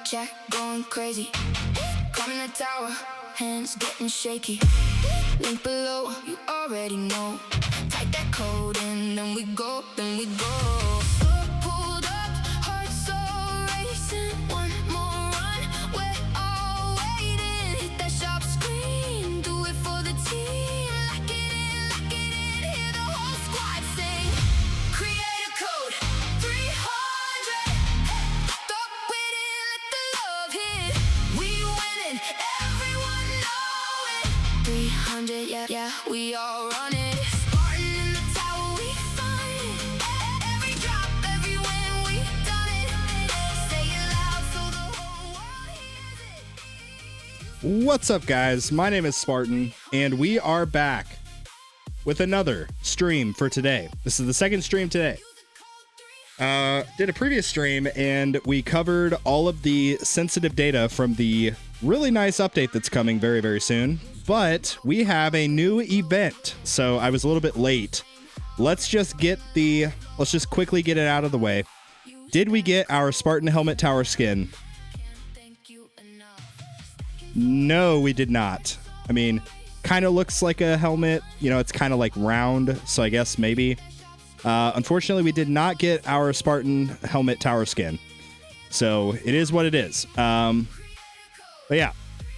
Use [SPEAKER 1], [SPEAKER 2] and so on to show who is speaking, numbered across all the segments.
[SPEAKER 1] Jack going crazy. Climbing the tower, hands getting shaky. Link below, you already know. Type that code in, then we go, then we go. So pulled up, heart so racing. One more run, we're all waiting. Hit that sharp screen, do it for the team. Lock it in, hear the whole squad sing. Create a code, 300. Stop waiting, let the love hit. We winning, everyone know it. 300, yeah, we all run it. Spartan in the tower, we find it. Every drop, every win, we done it. Say it loud so the whole world hears it.
[SPEAKER 2] What's up, guys? My name is Spartan, and we are back with another stream for today. This is the second stream today. Did a previous stream, and we covered all of the sensitive data from the really nice update that's coming very, very soon. But we have a new event, so I was a little bit late. Let's just quickly get it out of the way. Did we get our Spartan helmet tower skin? No, we did not. I mean, kind of looks like a helmet. You know, it's kind of like round, so I guess maybe. Unfortunately, we did not get our Spartan helmet tower skin. So it is what it is. But yeah,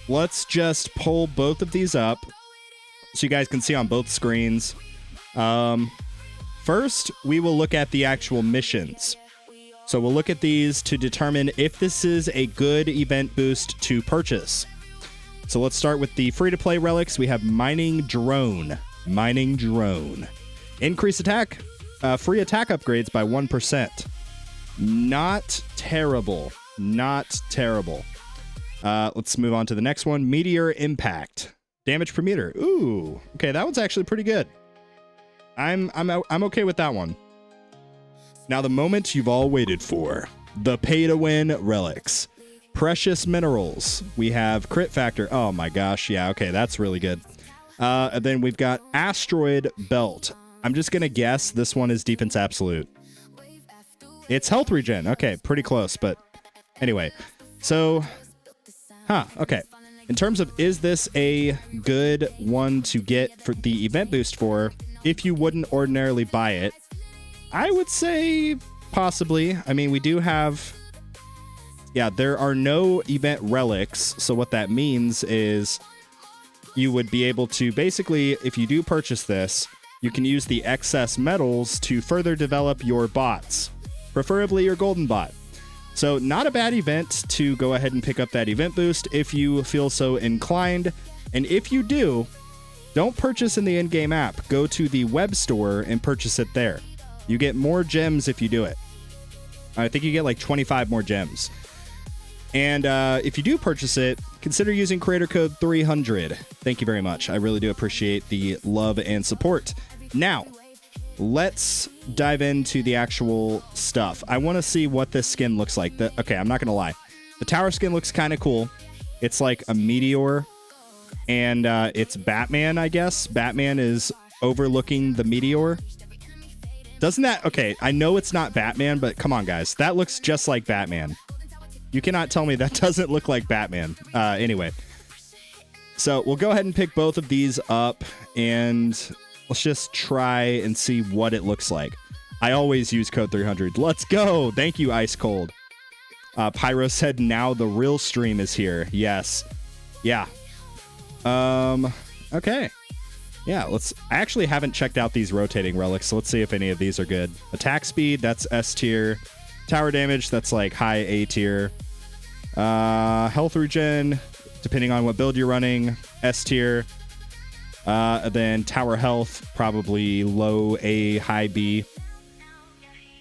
[SPEAKER 2] let's just pull both of these up so you guys can see on both screens. First, we will look at the actual missions. So we'll look at these to determine if this is a good event boost to purchase. So let's start with the free-to-play relics. We have Mining Drone. Mining Drone. Increase attack. Free attack upgrades by 1%. Not terrible. Not terrible. Let's move on to the next one. Meteor Impact. Damage per meter. Ooh. Okay, that one's actually pretty good. I'm okay with that one. Now the moment you've all waited for. The pay-to-win relics. Precious minerals. We have crit factor. Oh my gosh. Yeah, okay, that's really good. And then we've got Asteroid Belt. I'm just going to guess this one is defense absolute. It's health regen. Okay, pretty close, but anyway. So, okay. In terms of is this a good one to get for the event boost for, if you wouldn't ordinarily buy it, I would say possibly. I mean, we do have... Yeah, there are no event relics, so what that means is you would be able to basically, if you do purchase this, you can use the excess metals to further develop your bots, preferably your golden bot. So not a bad event to go ahead and pick up that event boost if you feel so inclined. And if you do, don't purchase in the in-game app. Go to the web store and purchase it there. You get more gems if you do it. I think you get like 25 more gems. And if you do purchase it, consider using creator code 300. Thank you very much. I really do appreciate the love and support. Now, let's dive into the actual stuff. I want to see what this skin looks like. Okay, I'm not going to lie. The tower skin looks kind of cool. It's like a meteor, and it's Batman, I guess. Batman is overlooking the meteor. Doesn't that... Okay, I know it's not Batman, but come on, guys. That looks just like Batman. You cannot tell me that doesn't look like Batman. Anyway. So we'll go ahead and pick both of these up, and let's just try and see what it looks like. I always use code 300. Let's go! Thank you, Ice Cold. Pyro said now the real stream is here. Yes. Yeah. Okay. Yeah, I actually haven't checked out these rotating relics, so let's see if any of these are good. Attack speed, that's S tier. Tower damage, that's like high A tier. Health regen, depending on what build you're running, S tier. Then tower health, probably low A, high B.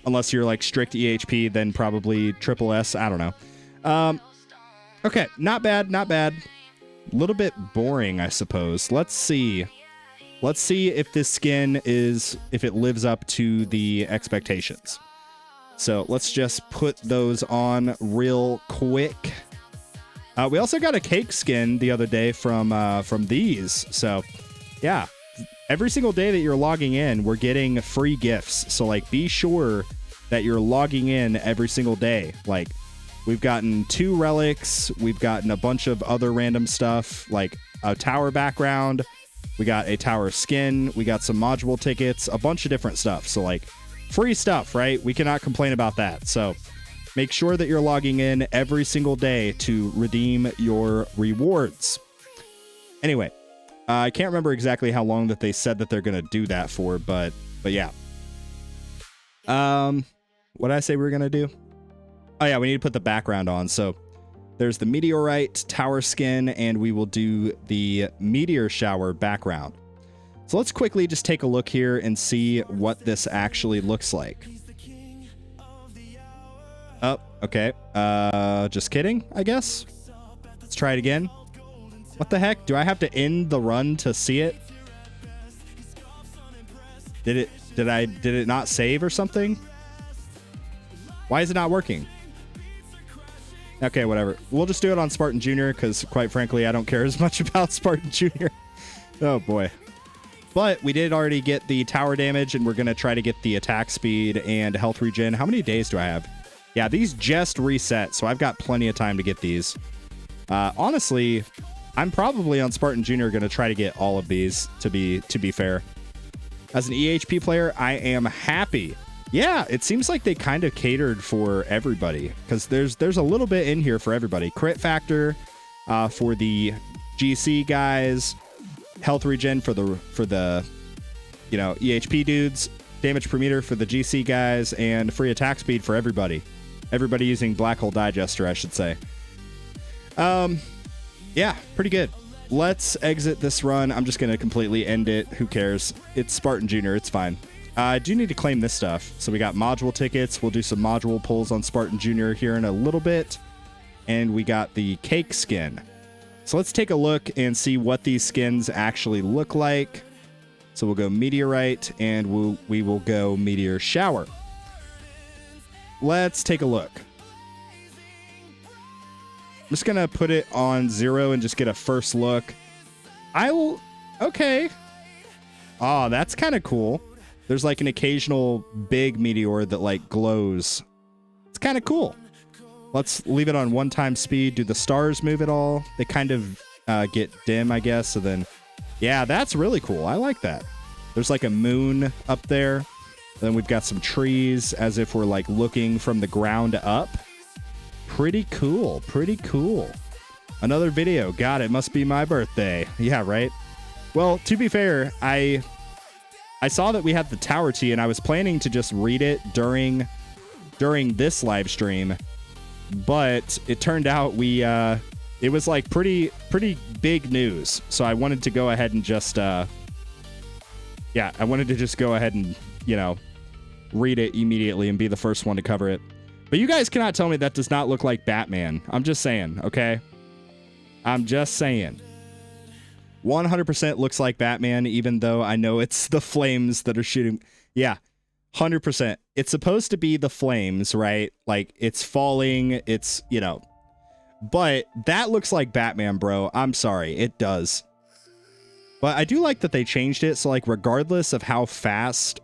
[SPEAKER 2] Unless you're like strict EHP, then probably triple S. I don't know. Okay, not bad, not bad. A little bit boring, I suppose. Let's see. Let's see if this skin if it lives up to the expectations. So let's just put those on real quick. We also got a cake skin the other day from these. So yeah, every single day that you're logging in, we're getting free gifts. So like, be sure that you're logging in every single day. Like, We've gotten 2 relics. We've gotten a bunch of other random stuff like a tower background. We got a tower skin. We got some module tickets, a bunch of different stuff. So like free stuff, right? We cannot complain about that. So make sure that you're logging in every single day to redeem your rewards. Anyway, I can't remember exactly how long that they said that they're going to do that for, but yeah. What did I say we were going to do? Oh yeah, we need to put the background on. So there's the meteorite tower skin, and we will do the meteor shower background. So let's quickly just take a look here and see what this actually looks like. Oh, okay. Just kidding, I guess. Let's try it again. What the heck? Do I have to end the run to see it? Did it not save or something? Why is it not working? Okay, whatever. We'll just do it on Spartan Jr. because, quite frankly, I don't care as much about Spartan Jr. Oh, boy. But we did already get the tower damage, and we're going to try to get the attack speed and health regen. How many days do I have? Yeah, these just reset, so I've got plenty of time to get these. Honestly, I'm probably on Spartan Jr. going to try to get all of these, to be fair. As an EHP player, I am happy. Yeah, it seems like they kind of catered for everybody, because there's a little bit in here for everybody. Crit factor for the GC guys, health regen for the EHP dudes, damage per meter for the GC guys, and free attack speed for everybody. Everybody using Black Hole Digester, I should say. Yeah, pretty good. Let's exit this run. I'm just going to completely end it. Who cares? It's Spartan Jr. It's fine. I do need to claim this stuff. So we got module tickets. We'll do some module pulls on Spartan Jr. here in a little bit. And we got the cake skin. So let's take a look and see what these skins actually look like. So we'll go meteorite, and we will go meteor shower. Let's take a look. I'm just going to put it on 0 and just get a first look. Okay. Oh, that's kind of cool. There's like an occasional big meteor that like glows. It's kind of cool. Let's leave it on 1 speed. Do the stars move at all? They kind of get dim, I guess. So then, yeah, that's really cool. I like that. There's like a moon up there. And then we've got some trees as if we're like looking from the ground up. Pretty cool. Pretty cool. Another video. God, it must be my birthday. Yeah, right? Well, to be fair, I saw that we had the tower tea, and I was planning to just read it during this live stream, but it turned out it was like pretty big news. So I wanted to go ahead and just I wanted to just go ahead and read it immediately and be the first one to cover it. But you guys cannot tell me that does not look like Batman. I'm just saying, okay? I'm just saying. 100% looks like Batman, even though I know it's the flames that are shooting. Yeah, 100%. It's supposed to be the flames, right? Like, it's falling, it's, But that looks like Batman, bro. I'm sorry, it does. But I do like that they changed it, so, like, regardless of how fast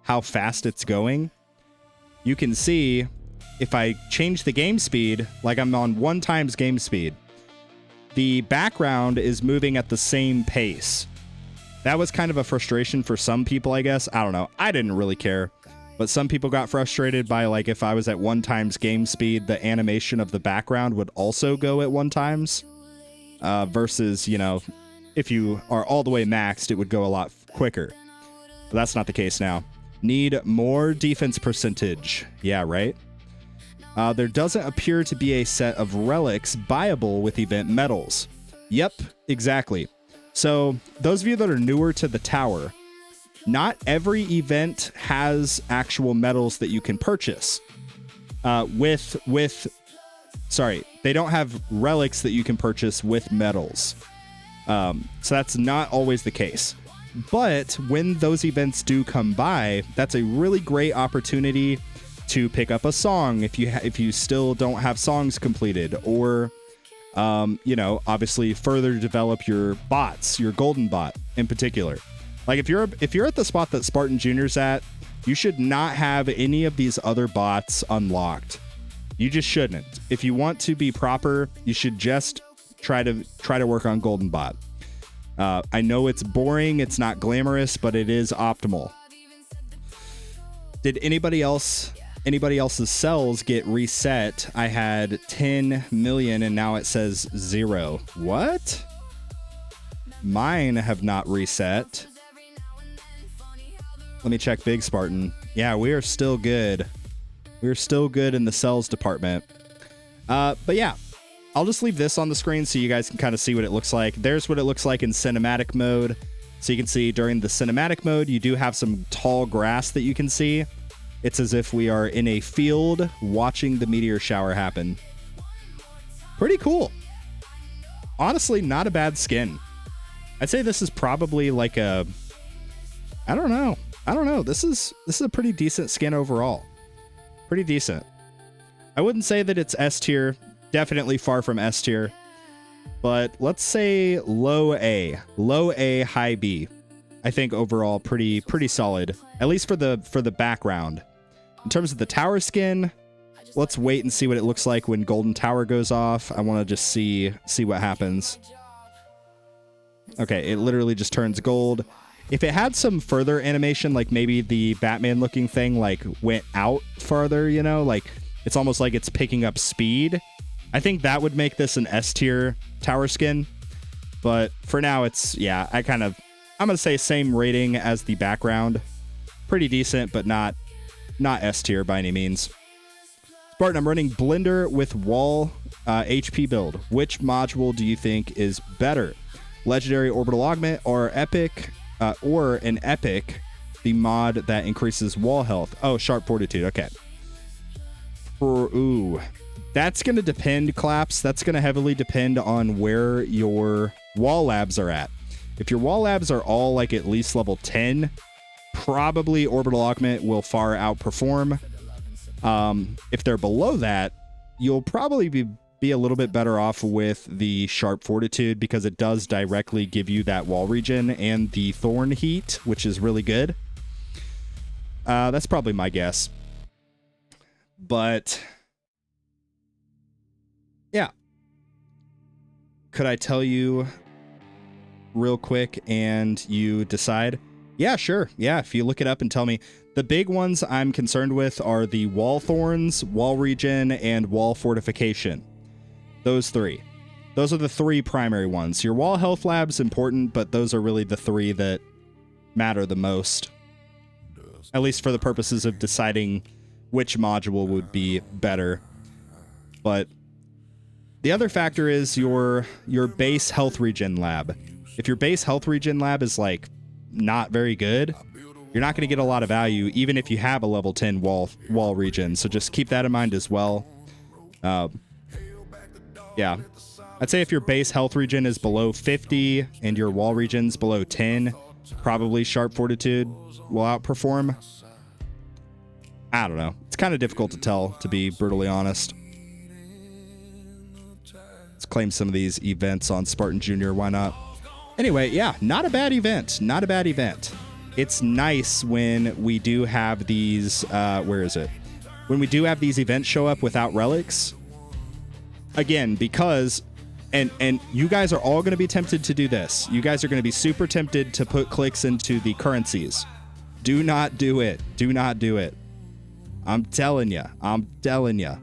[SPEAKER 2] it's going, you can see if I change the game speed, like I'm on 1 game speed, the background is moving at the same pace. That was kind of a frustration for some people, I guess. I don't know. I didn't really care. But some people got frustrated by, like, if I was at 1 game speed, the animation of the background would also go at 1 versus, if you are all the way maxed, it would go a lot quicker. But that's not the case now. Need more defense percentage. Yeah, right? There doesn't appear to be a set of relics buyable with event medals. Yep, exactly. So those of you that are newer to the tower, not every event has actual medals that you can purchase. They don't have relics that you can purchase with medals. So that's not always the case. But when those events do come by, that's a really great opportunity to pick up a song if you still don't have songs completed, or obviously further develop your bots, your golden bot in particular. Like if you're at the spot that Spartan Jr.'s at, you should not have any of these other bots unlocked. You just shouldn't. If you want to be proper, you should just try to work on Golden Bot. I know it's boring, it's not glamorous, but it is optimal. Did anybody else's cells get reset? I had 10 million and now it says 0. What? Mine have not reset. Let me check Big Spartan. Yeah, we are still good. We're still good in the cells department. But yeah, I'll just leave this on the screen so you guys can kind of see what it looks like. There's what it looks like in cinematic mode. So you can see during the cinematic mode, you do have some tall grass that you can see. It's as if we are in a field watching the meteor shower happen. Pretty cool. Honestly, not a bad skin. I'd say this is probably like a... I don't know. This is a pretty decent skin overall. Pretty decent. I wouldn't say that it's S tier. Definitely far from S tier. But let's say low A. Low A, high B. I think overall pretty solid. At least for the background. In terms of the tower skin, let's wait and see what it looks like when Golden Tower goes off. I want to just see what happens. Okay, it literally just turns gold. If it had some further animation, like maybe the Batman looking thing like went out farther, you know, like it's almost like it's picking up speed, I think that would make this an S tier tower skin. But for now, it's, yeah, I'm going to say same rating as the background. Pretty decent, but not S tier by any means. Spartan, I'm running Blender with wall HP build. Which module do you think is better? Legendary Orbital Augment or Epic, or an Epic, the mod that increases wall health? Oh, Sharp Fortitude. Okay. Ooh, that's going to depend, Claps. That's going to heavily depend on where your wall labs are at. If your wall labs are all like at least level 10, probably Orbital Augment will far outperform. If they're below that, you'll probably be a little bit better off with the Sharp Fortitude because it does directly give you that wall regen and the Thorn Heat, which is really good. That's probably my guess. But yeah. Could I tell you real quick and you decide? Yeah, sure. Yeah, if you look it up and tell me. The big ones I'm concerned with are the Wall Thorns, Wall Regen, and Wall Fortification. Those three. Those are the three primary ones. Your wall health lab's important, but those are really the three that matter the most. At least for the purposes of deciding which module would be better. But the other factor is your base health regen lab. If your base health regen lab is like not very good, you're not going to get a lot of value even if you have a level 10 wall regen. So just keep that in mind as well. Yeah, I'd say if your base health regen is below 50 and your wall regen's below 10, probably Sharp Fortitude will outperform. I don't know. It's kind of difficult to tell, to be brutally honest. Let's claim some of these events on Spartan Jr. Why not? Anyway, yeah, not a bad event. Not a bad event. It's nice when we do have these, where is it? When we do have these events show up without relics. Again, because, and you guys are all going to be tempted to do this. You guys are going to be super tempted to put clicks into the currencies. Do not do it. Do not do it. I'm telling you. I'm telling you.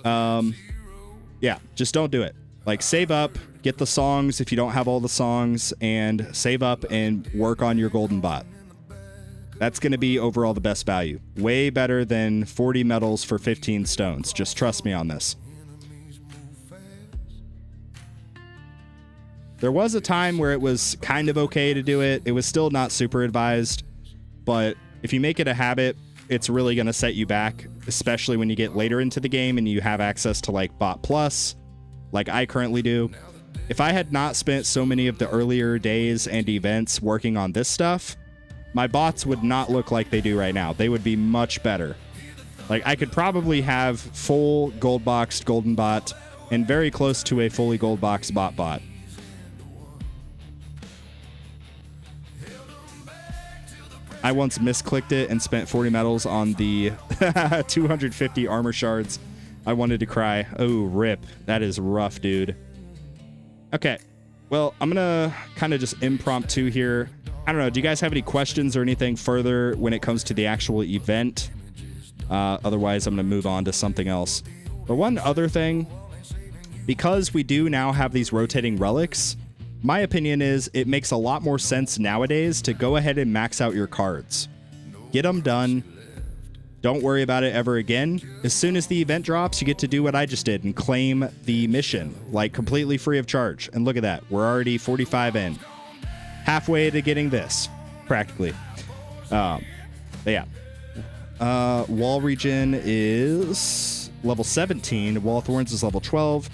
[SPEAKER 2] Yeah, just don't do it. Like, save up, get the songs if you don't have all the songs, and save up and work on your Golden Bot. That's going to be overall the best value. Way better than 40 metals for 15 stones. Just trust me on this. There was a time where it was kind of okay to do it. It was still not super advised. But if you make it a habit, it's really going to set you back, especially when you get later into the game and you have access to like Bot Plus, like I currently do. If I had not spent so many of the earlier days and events working on this stuff, my bots would not look like they do right now. They would be much better. Like, I could probably have full gold boxed Golden Bot and very close to a fully gold boxed bot. I once misclicked it and spent 40 medals on the 250 armor shards. I wanted to cry. Oh, rip. That is rough, dude. Okay. Well, I'm going to kind of just impromptu here. I don't know. Do you guys have any questions or anything further when it comes to the actual event? Otherwise, I'm going to move on to something else. But one other thing, because we do now have these rotating relics, my opinion is it makes a lot more sense nowadays to go ahead and max out your cards. Get them done. Don't worry about it ever again. As soon as the event drops, you get to do what I just did and claim the mission, like completely free of charge. And look at that. We're already 45 in. Halfway to getting this, practically. But yeah. Wall Regen is level 17. Wall Thorns is level 12.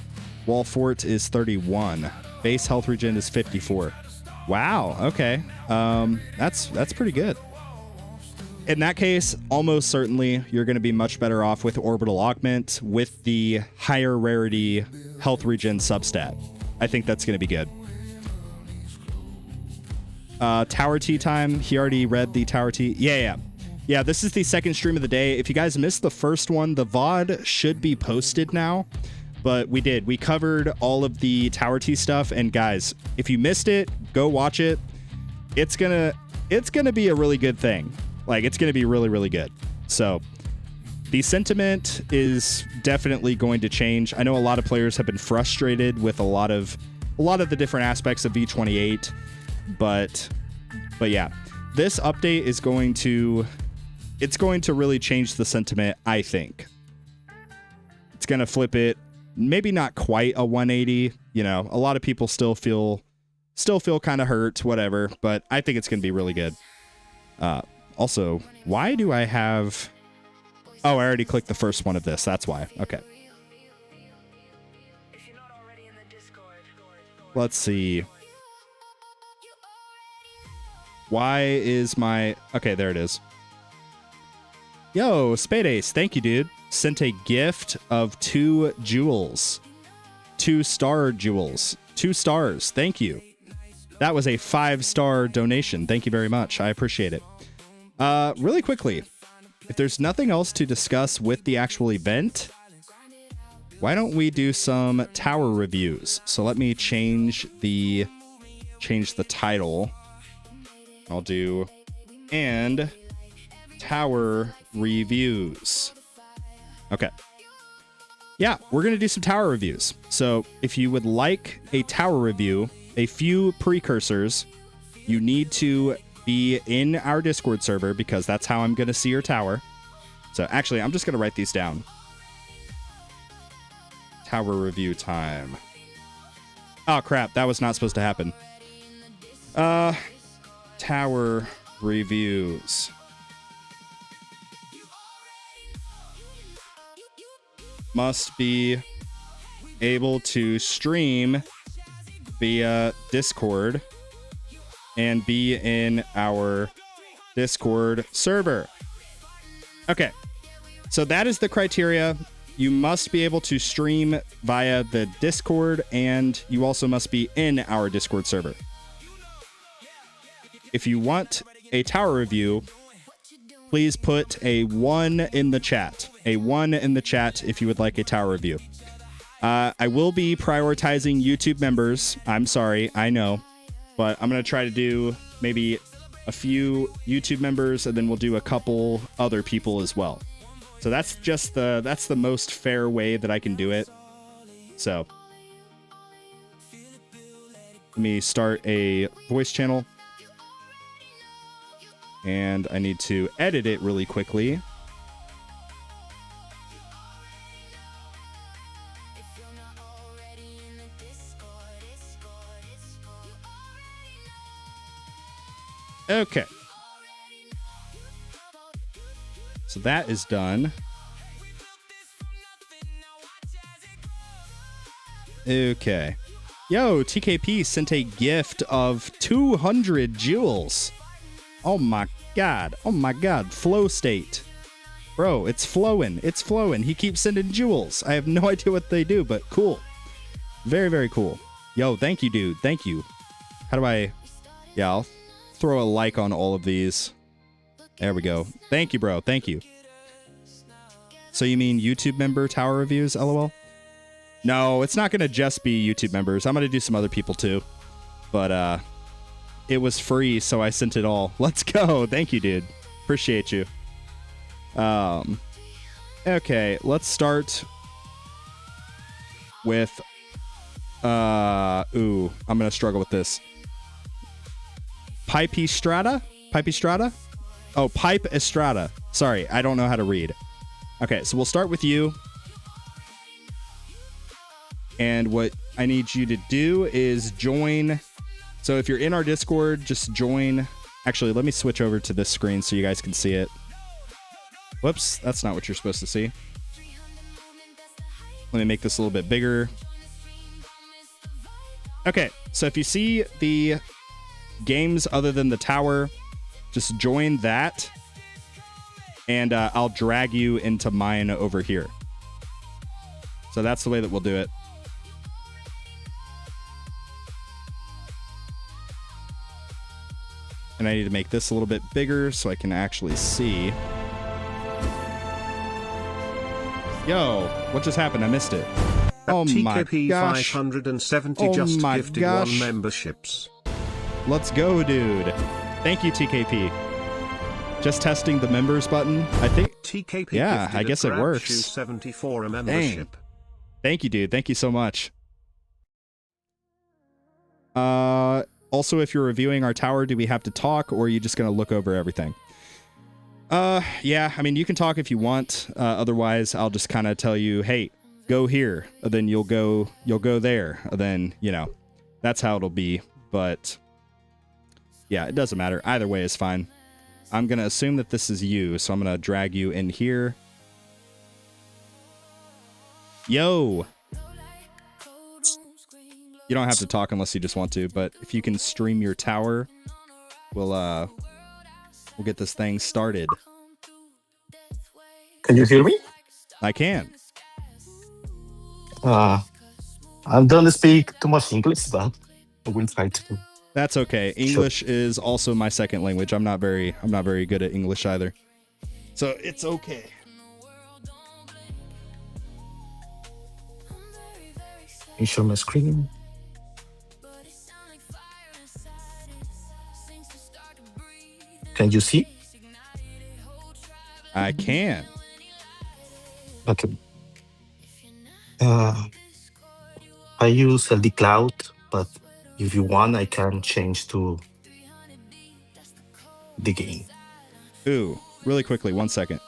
[SPEAKER 2] Wall Fort is 31. Base health regen is 54. Wow. Okay. That's pretty good. In that case, almost certainly you're going to be much better off with Orbital Augment with the higher rarity health regen substat. I think that's going to be good. Tower tea time. He already read the Tower tea. Yeah, this is the second stream of the day. If you guys missed the first one, the VOD should be posted now. But we did. We covered all of the Tower tea stuff. And guys, if you missed it, go watch it. It's gonna be a really good thing. Like, it's gonna be really, really good. So the sentiment is definitely going to change. I know a lot of players have been frustrated with a lot of the different aspects of V28, but yeah, this update is going to really change the sentiment. I think it's gonna flip it. Maybe not quite a 180. You know, a lot of people still feel kind of hurt, whatever, but I think it's going to be really good. Also, why do I have... Oh, I already clicked the first one of this. That's why. Okay. Let's see. Why is my... Okay, there it is. Yo, Spade Ace. Thank you, dude. Sent a gift of 2 jewels. 2-star jewels. 2 stars. Thank you. That was a 5-star donation. Thank you very much. I appreciate it. Really quickly, if there's nothing else to discuss with the actual event, why don't we do some tower reviews? So let me change the title. I'll do and tower reviews. Okay. Yeah, we're going to do some tower reviews. So if you would like a tower review, a few precursors, you need to be in our Discord server because that's how I'm going to see your tower. So actually, I'm just going to write these down. Tower review time. Oh, crap. That was not supposed to happen. Tower reviews. Must be able to stream via Discord and be in our Discord server. Okay, so that is the criteria. You must be able to stream via the Discord, and you also must be in our Discord server. If you want a tower review, please put a 1 in the chat. A 1 in the chat if you would like a tower review. I will be prioritizing YouTube members. I'm sorry, I know. But I'm going to try to do maybe a few YouTube members, and then we'll do a couple other people as well. So that's just that's the most fair way that I can do it. So let me start a voice channel. And I need to edit it really quickly. Okay. So that is done. Okay. Yo, TKP sent a gift of 200 jewels. Oh my god. Oh my god. Flow state. Bro, it's flowing. It's flowing. He keeps sending jewels. I have no idea what they do, but cool. Very, very cool. Yo, thank you, dude. Thank you. How do I... Yeah, I'll throw a like on all of these. There we go. Thank you, bro. Thank you. So you mean YouTube member tower reviews, LOL? No, it's not going to just be YouTube members. I'm going to do some other people too. But it was free, so I sent it all. Let's go. Thank you, dude. Appreciate you. Okay, let's start with I'm going to struggle with this. Pipistrata? Pipistrata? Oh, Pipe Estrada. Sorry, I don't know how to read. Okay, so we'll start with you. And what I need you to do is join. So if you're in our Discord, just join. Actually, let me switch over to this screen so you guys can see it. Whoops, that's not what you're supposed to see. Let me make this a little bit bigger. Okay, so if you see the games other than the tower, just join that. And I'll drag you into mine over here. So that's the way that we'll do it. And I need to make this a little bit bigger so I can actually see. Yo, what just happened? I missed it. Oh my gosh.
[SPEAKER 3] 570 just gifted 1 memberships.
[SPEAKER 2] Let's go, dude. Thank you, TKP. Just testing the members button. I think.
[SPEAKER 3] TKP
[SPEAKER 2] yeah, I guess it works.
[SPEAKER 3] 74 a membership.
[SPEAKER 2] Dang. Thank you, dude. Thank you so much. Also, if you're reviewing our tower, do we have to talk, or are you just going to look over everything? Yeah, I mean, you can talk if you want. Otherwise, I'll just kind of tell you, hey, go here. Then you'll go there. Then, you know, that's how it'll be. But yeah, it doesn't matter. Either way is fine. I'm going to assume that this is you, so I'm going to drag you in here. Yo! You don't have to talk unless you just want to, but if you can stream your tower, we'll get this thing started.
[SPEAKER 4] Can you hear me?
[SPEAKER 2] I can.
[SPEAKER 4] I don't speak too much English, but I will try to.
[SPEAKER 2] That's okay. English is also my second language. I'm not very good at English either. So it's okay.
[SPEAKER 4] You show my screen. Can you see?
[SPEAKER 2] I can.
[SPEAKER 4] Okay. I use LD Cloud, but if you want, I can change to the game.
[SPEAKER 2] Ooh, really quickly, 1 second.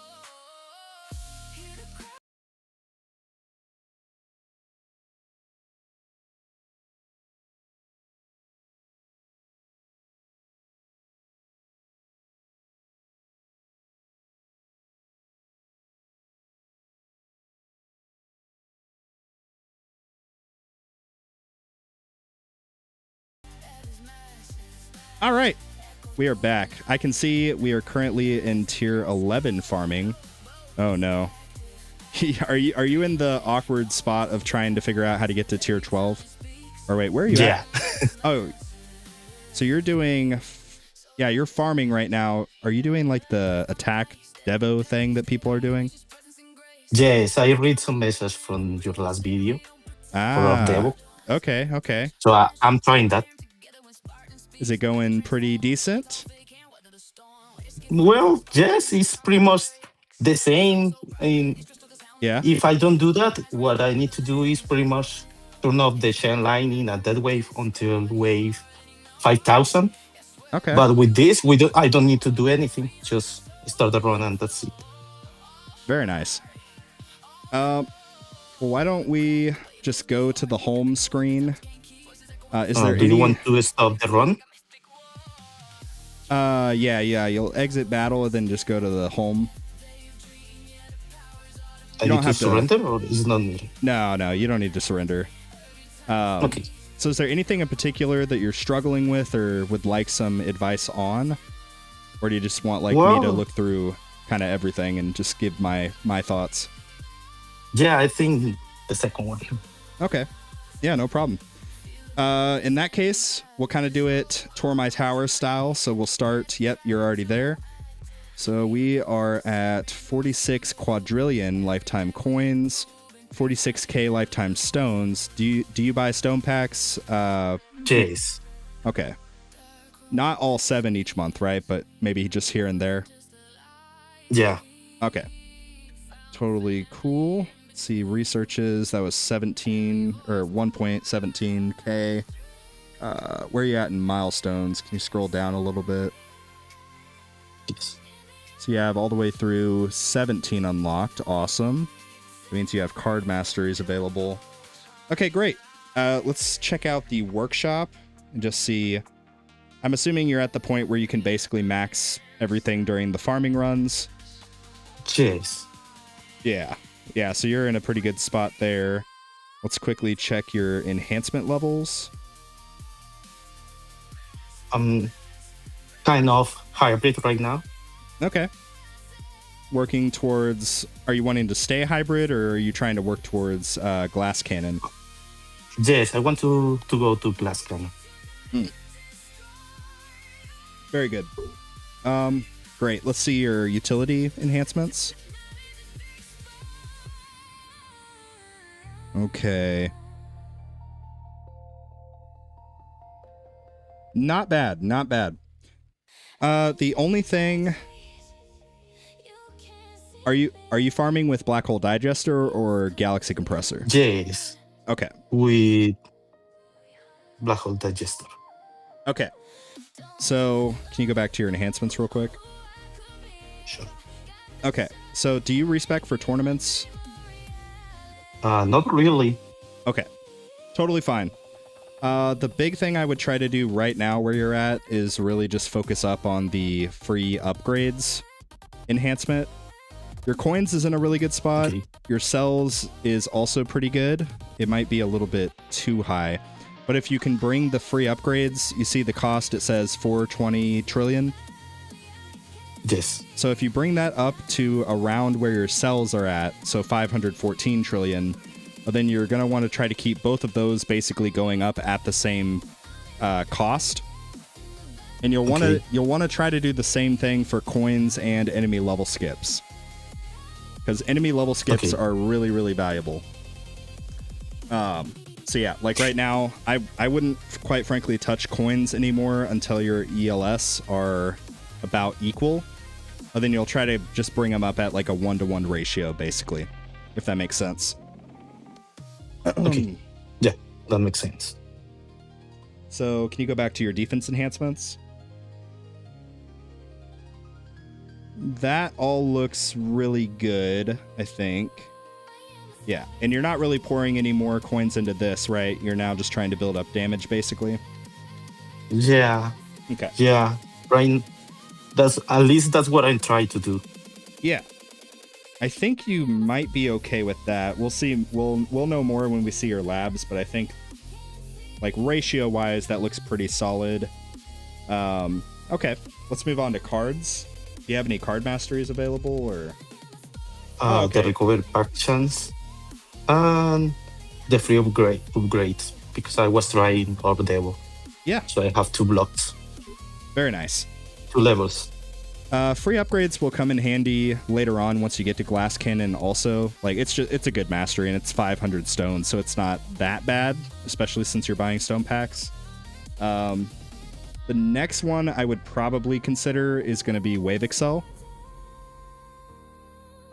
[SPEAKER 2] All right, we are back. I can see we are currently in tier 11 farming. Oh no. Are you in the awkward spot of trying to figure out how to get to tier 12? Or wait, where are you at? Oh, so you're doing, yeah, you're farming right now. Are you doing like the attack Devo thing that people are doing?
[SPEAKER 4] Yes, I read some message from your last video.
[SPEAKER 2] Ah,
[SPEAKER 4] Devo.
[SPEAKER 2] okay, okay.
[SPEAKER 4] So I'm trying that.
[SPEAKER 2] Is it going pretty decent?
[SPEAKER 4] Well, yes, it's pretty much the same. I mean,
[SPEAKER 2] yeah.
[SPEAKER 4] If I don't do that, what I need to do is pretty much turn off the chain lightning at that wave until wave 5,000.
[SPEAKER 2] Okay.
[SPEAKER 4] But with this, I don't need to do anything. Just start the run and that's it.
[SPEAKER 2] Very nice. Well, why don't we just go to the home screen? Is there
[SPEAKER 4] do you want to stop the run?
[SPEAKER 2] Yeah. You'll exit battle and then just go to the home.
[SPEAKER 4] You don't have to surrender, or is it not needed?
[SPEAKER 2] No, you don't need to surrender.
[SPEAKER 4] Okay.
[SPEAKER 2] So is there anything in particular that you're struggling with or would like some advice on? Or do you just want me to look through kind of everything and just give my thoughts?
[SPEAKER 4] Yeah, I think the second one.
[SPEAKER 2] Okay. Yeah, no problem. In that case, we'll kind of do it Tour My Tower style. So we'll start. Yep, you're already there. So we are at 46 quadrillion lifetime coins, 46k lifetime stones. Do you buy stone packs?
[SPEAKER 4] Yes.
[SPEAKER 2] Okay. Not all 7 each month, right? But maybe just here and there.
[SPEAKER 4] Yeah.
[SPEAKER 2] Okay. Totally cool. Let's see, researches, that was 17 or 1.17k. Where are you at in milestones? Can you scroll down a little bit?
[SPEAKER 4] Yes.
[SPEAKER 2] So you have all the way through 17 unlocked. Awesome. It means you have card masteries available. Okay, great. Let's check out the workshop and just see. I'm assuming you're at the point where you can basically max everything during the farming runs.
[SPEAKER 4] Yes.
[SPEAKER 2] Yeah. Yeah, so you're in a pretty good spot there. Let's quickly check your enhancement levels.
[SPEAKER 4] I'm kind of hybrid right now.
[SPEAKER 2] Okay. Working towards... Are you wanting to stay hybrid, or are you trying to work towards glass cannon?
[SPEAKER 4] Yes, I want to go to glass cannon.
[SPEAKER 2] Very good. Great. Let's see your utility enhancements. Okay. Not bad. Not bad. The only thing... Are you farming with Black Hole Digester or Galaxy Compressor?
[SPEAKER 4] Yes.
[SPEAKER 2] Okay.
[SPEAKER 4] With Black Hole Digester.
[SPEAKER 2] Okay. So, can you go back to your enhancements real quick?
[SPEAKER 4] Sure.
[SPEAKER 2] Okay. So, do you respec for tournaments?
[SPEAKER 4] Not really.
[SPEAKER 2] Okay. Totally fine. The big thing I would try to do right now where you're at is really just focus up on the free upgrades enhancement. Your coins is in a really good spot.
[SPEAKER 4] Okay.
[SPEAKER 2] Your cells is also pretty good. It might be a little bit too high. But if you can bring the free upgrades, you see the cost, it says 420 trillion.
[SPEAKER 4] Yes.
[SPEAKER 2] So if you bring that up to around where your cells are at, so 514 trillion, then you're going to want to try to keep both of those basically going up at the same cost. And you'll want to try to do the same thing for coins and enemy level skips. Because enemy level skips are really, really valuable. So yeah, like right now, I wouldn't quite frankly touch coins anymore until your ELS are about equal. And then you'll try to just bring them up at like a 1-to-1 ratio, basically, if that makes sense.
[SPEAKER 4] Okay. Yeah, that makes sense.
[SPEAKER 2] So can you go back to your defense enhancements? That all looks really good, I think. Yeah, and you're not really pouring any more coins into this, right? You're now just trying to build up damage, basically.
[SPEAKER 4] Yeah.
[SPEAKER 2] Okay.
[SPEAKER 4] Yeah. Right. That's at least that's what I'm trying to do.
[SPEAKER 2] Yeah. I think you might be okay with that. We'll see. We'll know more when we see your labs, but I think, like, ratio-wise, that looks pretty solid. Okay, let's move on to cards. Do you have any card masteries available, or?
[SPEAKER 4] The recovery pack chance and the free upgrades because I was trying Orb Devil.
[SPEAKER 2] Yeah.
[SPEAKER 4] So I have 2 blocks.
[SPEAKER 2] Very nice.
[SPEAKER 4] 2 levels.
[SPEAKER 2] Free upgrades will come in handy later on once you get to Glass Cannon also. Like, it's a good mastery, and it's 500 stones, so it's not that bad, especially since you're buying stone packs. The next one I would probably consider is going to be Wave Excel.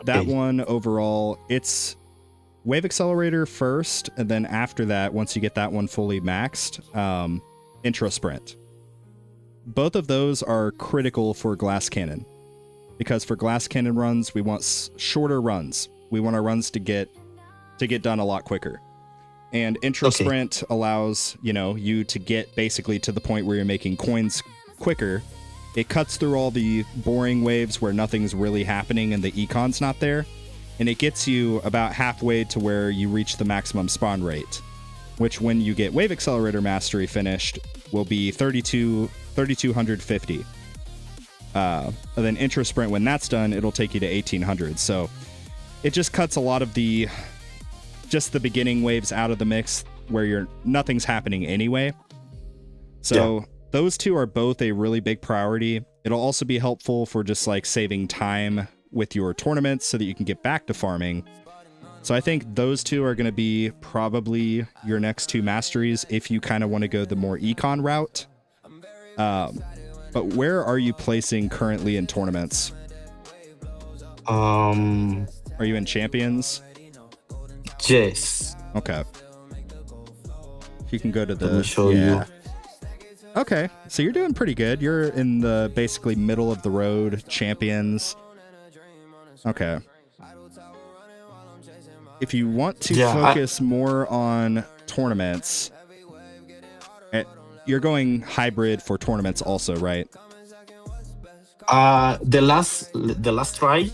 [SPEAKER 2] That one overall, it's Wave Accelerator first, and then after that, once you get that one fully maxed, Intro Sprint. Both of those are critical for Glass Cannon, because for Glass Cannon runs, we want shorter runs. We want our runs to get done a lot quicker. And Intro Sprint allows, you to get basically to the point where you're making coins quicker. It cuts through all the boring waves where nothing's really happening and the econ's not there. And it gets you about halfway to where you reach the maximum spawn rate, which when you get Wave Accelerator Mastery finished will be 3,250. And then Intro Sprint, when that's done, it'll take you to 1,800. So it just cuts a lot of the beginning waves out of the mix where nothing's happening anyway. So those two are both a really big priority. It'll also be helpful for just like saving time with your tournaments so that you can get back to farming. So I think those two are going to be probably your next two masteries if you kind of want to go the more econ route. But where are you placing currently in tournaments? Are you in champions?
[SPEAKER 4] Yes.
[SPEAKER 2] Okay. If you can go to the...
[SPEAKER 4] Let me show you.
[SPEAKER 2] Okay, so you're doing pretty good. You're in the basically middle of the road champions. Okay. If you want to focus more on tournaments, you're going hybrid for tournaments also, right?
[SPEAKER 4] The last try,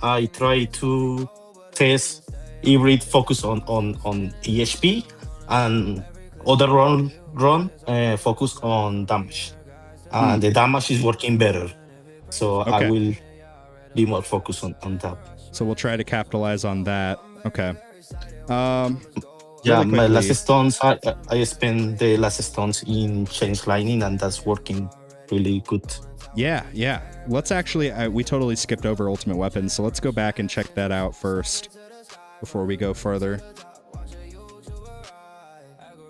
[SPEAKER 4] I tried to test hybrid focus on EHP, and other run focus on damage. And the damage is working better, so I will be more focused on that.
[SPEAKER 2] So we'll try to capitalize on that. Okay.
[SPEAKER 4] Yeah, my last stones, I spent the last stones in change lightning, and that's working really good.
[SPEAKER 2] Yeah. Let's actually, we totally skipped over ultimate weapons, so let's go back and check that out first before we go further.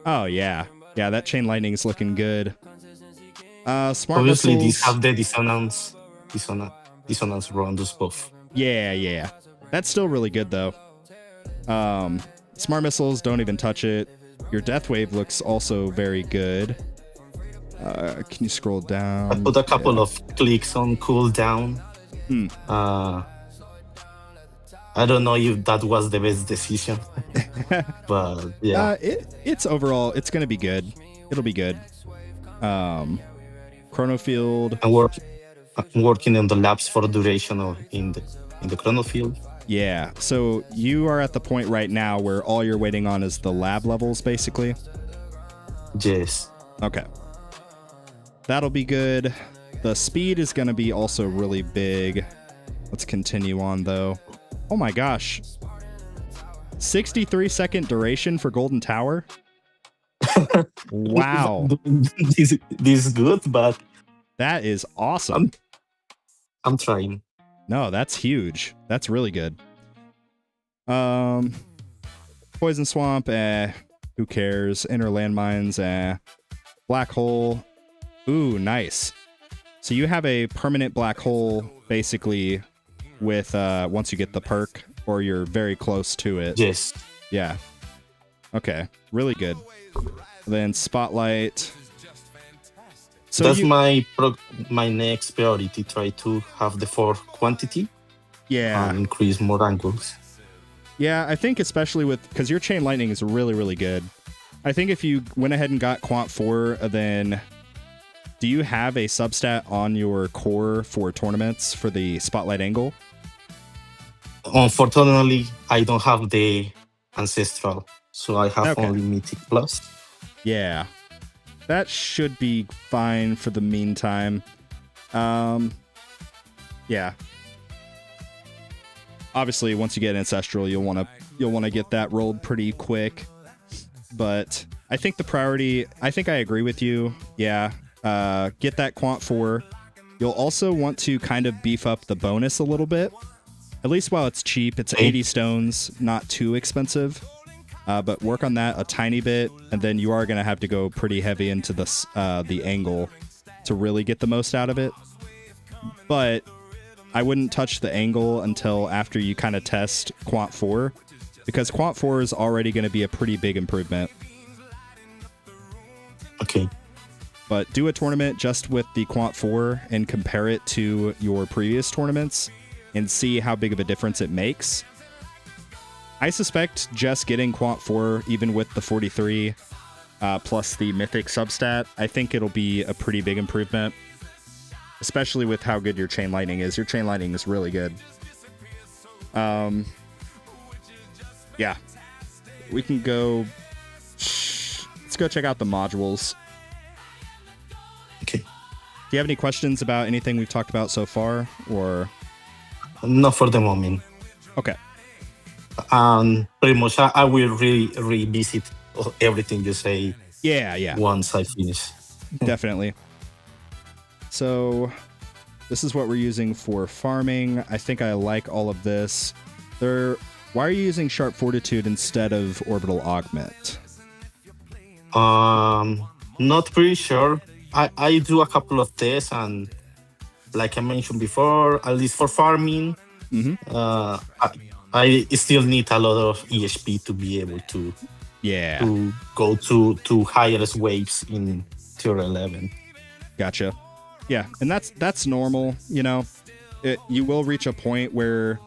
[SPEAKER 2] Oh, yeah, that chain lightning is looking good. Smart
[SPEAKER 4] Obviously,
[SPEAKER 2] missiles.
[SPEAKER 4] these have the dissonance around us both.
[SPEAKER 2] Yeah. That's still really good, though. Smart missiles, don't even touch it. Your death wave looks also very good. Can you scroll down?
[SPEAKER 4] I put a couple of clicks on cooldown. I don't know if that was the best decision, but yeah.
[SPEAKER 2] It's overall, it's going to be good. It'll be good. Chrono field.
[SPEAKER 4] I'm working on the laps for duration in the chrono field.
[SPEAKER 2] Yeah, so you are at the point right now where all you're waiting on is the lab levels, basically?
[SPEAKER 4] Yes.
[SPEAKER 2] Okay. That'll be good. The speed is going to be also really big. Let's continue on, though. Oh my gosh. 63-second duration for Golden Tower? Wow.
[SPEAKER 4] This is good, but...
[SPEAKER 2] That is awesome.
[SPEAKER 4] I'm trying.
[SPEAKER 2] No, that's huge. That's really good. Poison Swamp, who cares? Inner Landmines, Black Hole. Ooh, nice. So you have a permanent black hole, basically, with once you get the perk, or you're very close to it.
[SPEAKER 4] Yes.
[SPEAKER 2] Yeah. Okay, really good. Then Spotlight. So
[SPEAKER 4] that's my next priority. Try to have the 4 quantity.
[SPEAKER 2] Yeah.
[SPEAKER 4] And increase more angles.
[SPEAKER 2] Yeah, I think especially because your chain lightning is really, really good. I think if you went ahead and got Quant 4, then do you have a substat on your core for tournaments for the Spotlight angle?
[SPEAKER 4] Unfortunately, I don't have the Ancestral, so I have only Mythic Plus.
[SPEAKER 2] Yeah. That should be fine for the meantime. Yeah. Obviously, once you get Ancestral, you'll want to get that rolled pretty quick. But I think the priority, I think I agree with you. Yeah. Get that Quant 4. You'll also want to kind of beef up the bonus a little bit. At least while it's cheap, it's 80 stones, not too expensive. But work on that a tiny bit, and then you are going to have to go pretty heavy into the angle to really get the most out of it. But I wouldn't touch the angle until after you kind of test Quant 4, because Quant 4 is already going to be a pretty big improvement.
[SPEAKER 4] Okay.
[SPEAKER 2] But do a tournament just with the Quant 4 and compare it to your previous tournaments and see how big of a difference it makes. I suspect just getting Quant 4, even with the 43 plus the Mythic substat, I think it'll be a pretty big improvement, especially with how good your Chain Lightning is. Your Chain Lightning is really good. Yeah. We can go... Let's go check out the modules.
[SPEAKER 4] Okay.
[SPEAKER 2] Do you have any questions about anything we've talked about so far, or...?
[SPEAKER 4] Not for the moment.
[SPEAKER 2] Okay.
[SPEAKER 4] Pretty much, I will revisit everything you say.
[SPEAKER 2] Yeah.
[SPEAKER 4] Once I finish.
[SPEAKER 2] Definitely. So, This is what we're using for farming. I think I like all of this. Why are you using Sharp Fortitude instead of Orbital Augment?
[SPEAKER 4] Not pretty sure. I do a couple of tests, and like I mentioned before, at least for farming, I still need a lot of EHP to be able to go to highest waves in tier 11.
[SPEAKER 2] Gotcha. Yeah, and that's normal. You know, you will reach a point where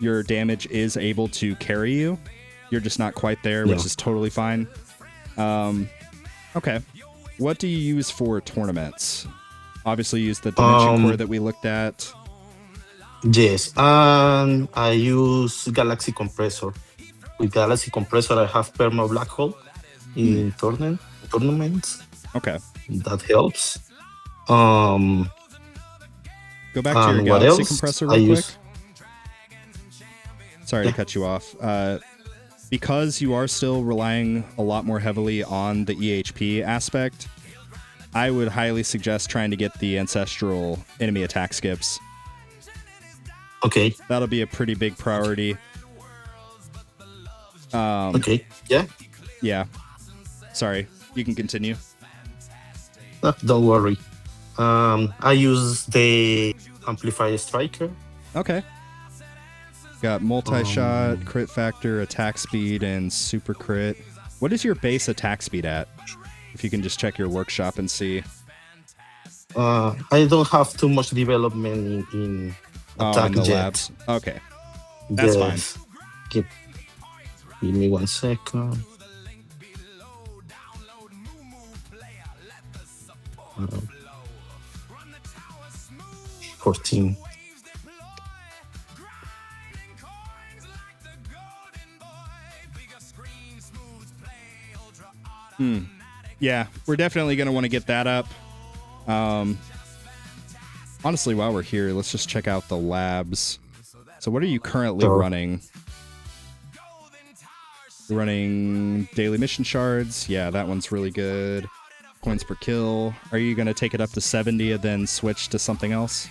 [SPEAKER 2] your damage is able to carry you. You're just not quite there, which is totally fine. Okay. What do you use for tournaments? Obviously, you use the Dimension Core that we looked at.
[SPEAKER 4] Yes, and I use Galaxy Compressor. With Galaxy Compressor, I have Perma Black Hole in tournaments.
[SPEAKER 2] Okay.
[SPEAKER 4] That helps.
[SPEAKER 2] Go back to your Galaxy Compressor real quick. Sorry to cut you off. Because you are still relying a lot more heavily on the EHP aspect, I would highly suggest trying to get the Ancestral enemy attack skips.
[SPEAKER 4] Okay.
[SPEAKER 2] That'll be a pretty big priority.
[SPEAKER 4] Okay. Yeah.
[SPEAKER 2] Yeah. Sorry. You can continue.
[SPEAKER 4] Don't worry. I use the Amplifier Striker.
[SPEAKER 2] Okay. Got multi-shot, crit factor, attack speed, and super crit. What is your base attack speed at? If you can just check your workshop and see.
[SPEAKER 4] I don't have too much development in attack
[SPEAKER 2] in the
[SPEAKER 4] yet.
[SPEAKER 2] labs. Okay. That's fine.
[SPEAKER 4] Give me 1 second. 14.
[SPEAKER 2] Yeah, we're definitely going to want to get that up. Honestly, while we're here, let's just check out the labs. So what are you currently running? You're running daily mission shards. Yeah, that one's really good. Points per kill. Are you going to take it up to 70 and then switch to something else?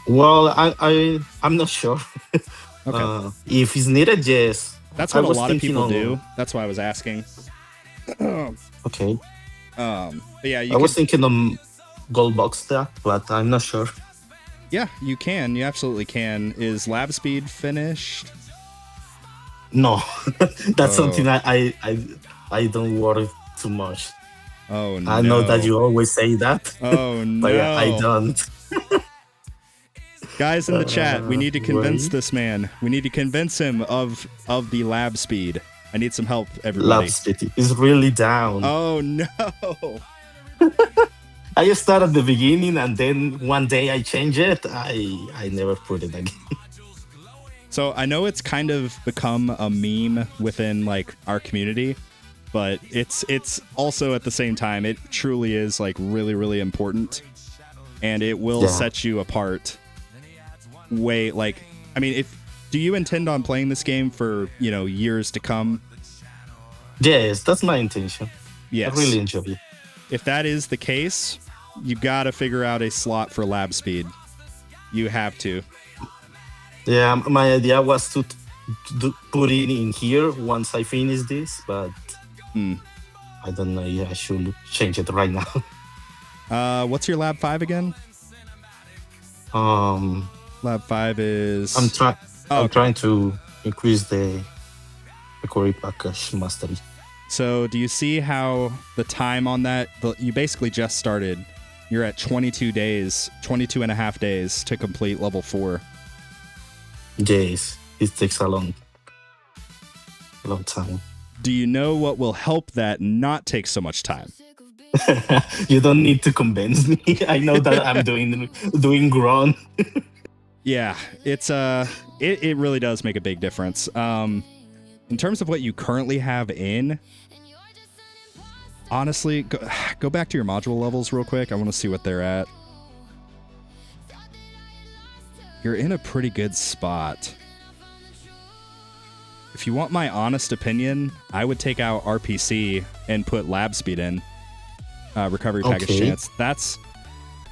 [SPEAKER 4] Well, I'm not sure.
[SPEAKER 2] Okay.
[SPEAKER 4] If it's needed, yes.
[SPEAKER 2] That's what a lot of people do. That's why I was asking.
[SPEAKER 4] Okay.
[SPEAKER 2] But yeah,
[SPEAKER 4] I was thinking of gold box there, but I'm not sure.
[SPEAKER 2] Yeah, you can. You absolutely can. Is lab speed finished?
[SPEAKER 4] No, that's something I don't worry too much.
[SPEAKER 2] Oh no!
[SPEAKER 4] I know that you always say that.
[SPEAKER 2] Oh no!
[SPEAKER 4] But I don't.
[SPEAKER 2] Guys in the chat, we need to convince this man. We need to convince him of the lab speed. I need some help, everybody.
[SPEAKER 4] Lab speed is really down.
[SPEAKER 2] Oh no!
[SPEAKER 4] I start at the beginning, and then one day I change it. I never put it again.
[SPEAKER 2] So I know it's kind of become a meme within like our community, but it's also at the same time it truly is like really, really important, and it will set you apart. Do you intend on playing this game for, years to come?
[SPEAKER 4] Yes, that's my intention.
[SPEAKER 2] Yes.
[SPEAKER 4] I really enjoy it.
[SPEAKER 2] If that is the case, you got to figure out a slot for lab speed. You have to. Yeah,
[SPEAKER 4] my idea was to put it in here once I finish this, but I don't know. Yeah, I should change it right now.
[SPEAKER 2] What's your lab 5 again? Lab 5 is...
[SPEAKER 4] I'm trying to increase the query package mastery.
[SPEAKER 2] So do you see how the time on that... You basically just started. You're at 22 and a half days to complete level 4.
[SPEAKER 4] Yes, it takes a long time.
[SPEAKER 2] Do you know what will help that not take so much time?
[SPEAKER 4] You don't need to convince me. I know that I'm doing wrong.
[SPEAKER 2] Yeah, it's it really does make a big difference. In terms of what you currently have in, honestly, go back to your module levels real quick. I want to see what they're at. You're in a pretty good spot. If you want my honest opinion, I would take out RPC and put lab speed in. Recovery package chance.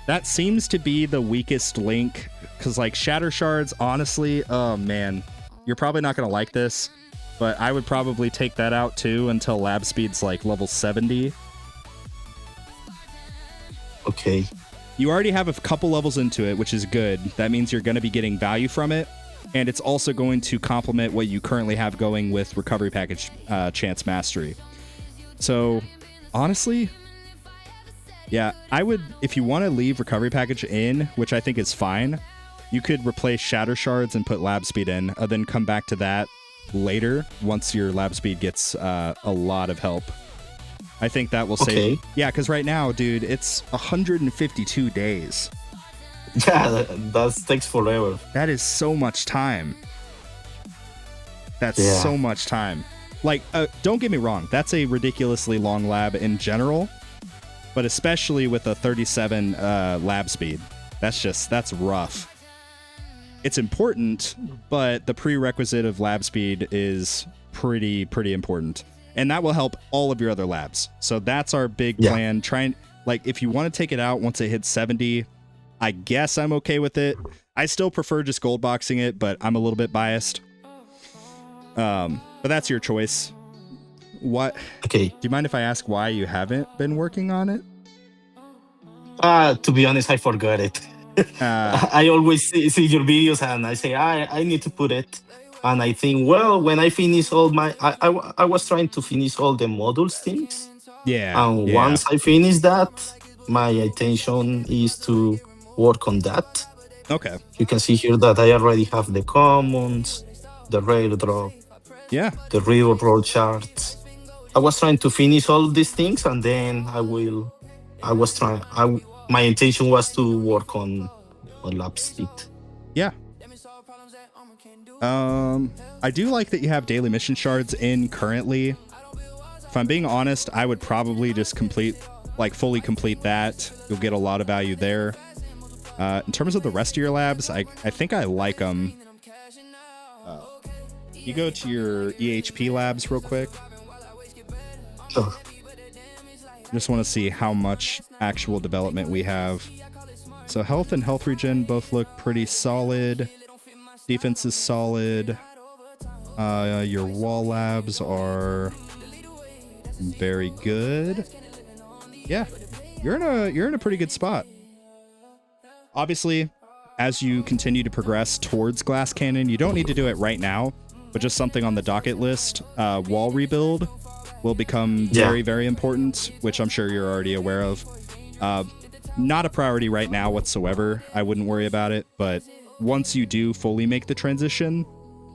[SPEAKER 2] That seems to be the weakest link, because like Shatter Shards, honestly, oh man, you're probably not going to like this, but I would probably take that out too until lab speed's like level 70.
[SPEAKER 4] Okay.
[SPEAKER 2] You already have a couple levels into it, which is good. That means you're going to be getting value from it, and it's also going to complement what you currently have going with Recovery Package Chance Mastery. So, honestly, yeah, I would, if you want to leave Recovery Package in, which I think is fine, you could replace Shatter Shards and put Lab Speed in, and then come back to that later once your Lab Speed gets a lot of help. I think that will save. Yeah, because right now, dude, it's 152 days.
[SPEAKER 4] Yeah, that takes forever.
[SPEAKER 2] That is so much time. That's so much time. Like, don't get me wrong, that's a ridiculously long lab in general, but especially with a 37 lab speed. That's rough. It's important, but the prerequisite of lab speed is pretty important. And that will help all of your other labs. So that's our big plan. If you want to take it out once it hits 70, I guess I'm okay with it. I still prefer just gold boxing it, but I'm a little bit biased. But that's your choice. What?
[SPEAKER 4] Okay.
[SPEAKER 2] Do you mind if I ask why you haven't been working on it?
[SPEAKER 4] To be honest, I forgot it. I always see your videos and I say, I need to put it. And I think, well, when I finish all my... I was trying to finish all the modules things.
[SPEAKER 2] Yeah.
[SPEAKER 4] And once I finish that, my intention is to work on that.
[SPEAKER 2] Okay.
[SPEAKER 4] You can see here that I already have the commons, the raildrop, the river roll charts. I was trying to finish all these things, and then my intention was to work on lab speed.
[SPEAKER 2] Yeah. I do like that you have daily mission shards in currently. If I'm being honest, I would probably just fully complete that. You'll get a lot of value there. In terms of the rest of your labs, I think I like them. You go to your EHP labs real quick.
[SPEAKER 4] Sure.
[SPEAKER 2] Just want to see how much actual development we have. So health and health regen both look pretty solid. Defense is solid. Your wall labs are very good. Yeah, you're in a pretty good spot. Obviously, as you continue to progress towards Glass Cannon, you don't need to do it right now, but just something on the docket list. Wall rebuild will become very important, which I'm sure you're already aware of. Not a priority right now whatsoever. I wouldn't worry about it, but once you do fully make the transition,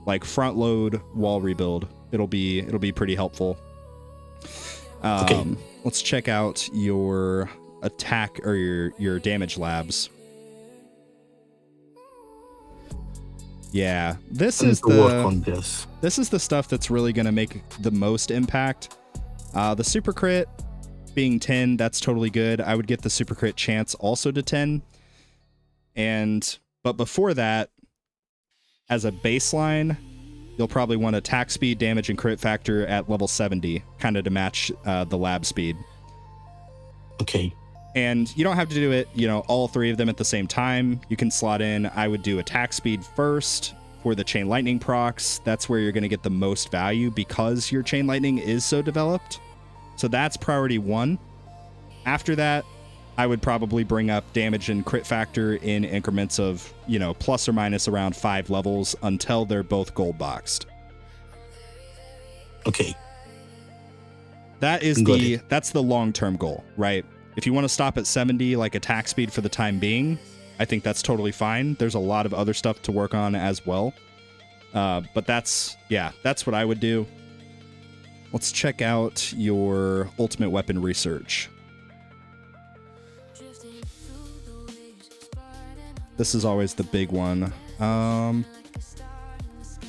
[SPEAKER 2] like front load wall rebuild, it'll be pretty helpful. Let's check out your attack or your damage labs. Yeah, this is the stuff that's really going to make the most impact. The super crit being 10, that's totally good. I would get the super crit chance also to 10. But before that, as a baseline, you'll probably want attack speed, damage, and crit factor at level 70, kind of to match the lab speed.
[SPEAKER 4] Okay.
[SPEAKER 2] And you don't have to do it, all three of them at the same time. You can slot in, I would do attack speed first for the chain lightning procs. That's where you're going to get the most value because your chain lightning is so developed. So that's priority 1. After that, I would probably bring up damage and crit factor in increments of, plus or minus around 5 levels until they're both gold boxed.
[SPEAKER 4] Okay.
[SPEAKER 2] That's the long-term goal, right? If you want to stop at 70, like attack speed for the time being, I think that's totally fine. There's a lot of other stuff to work on as well. But that's what I would do. Let's check out your ultimate weapon research. This is always the big one.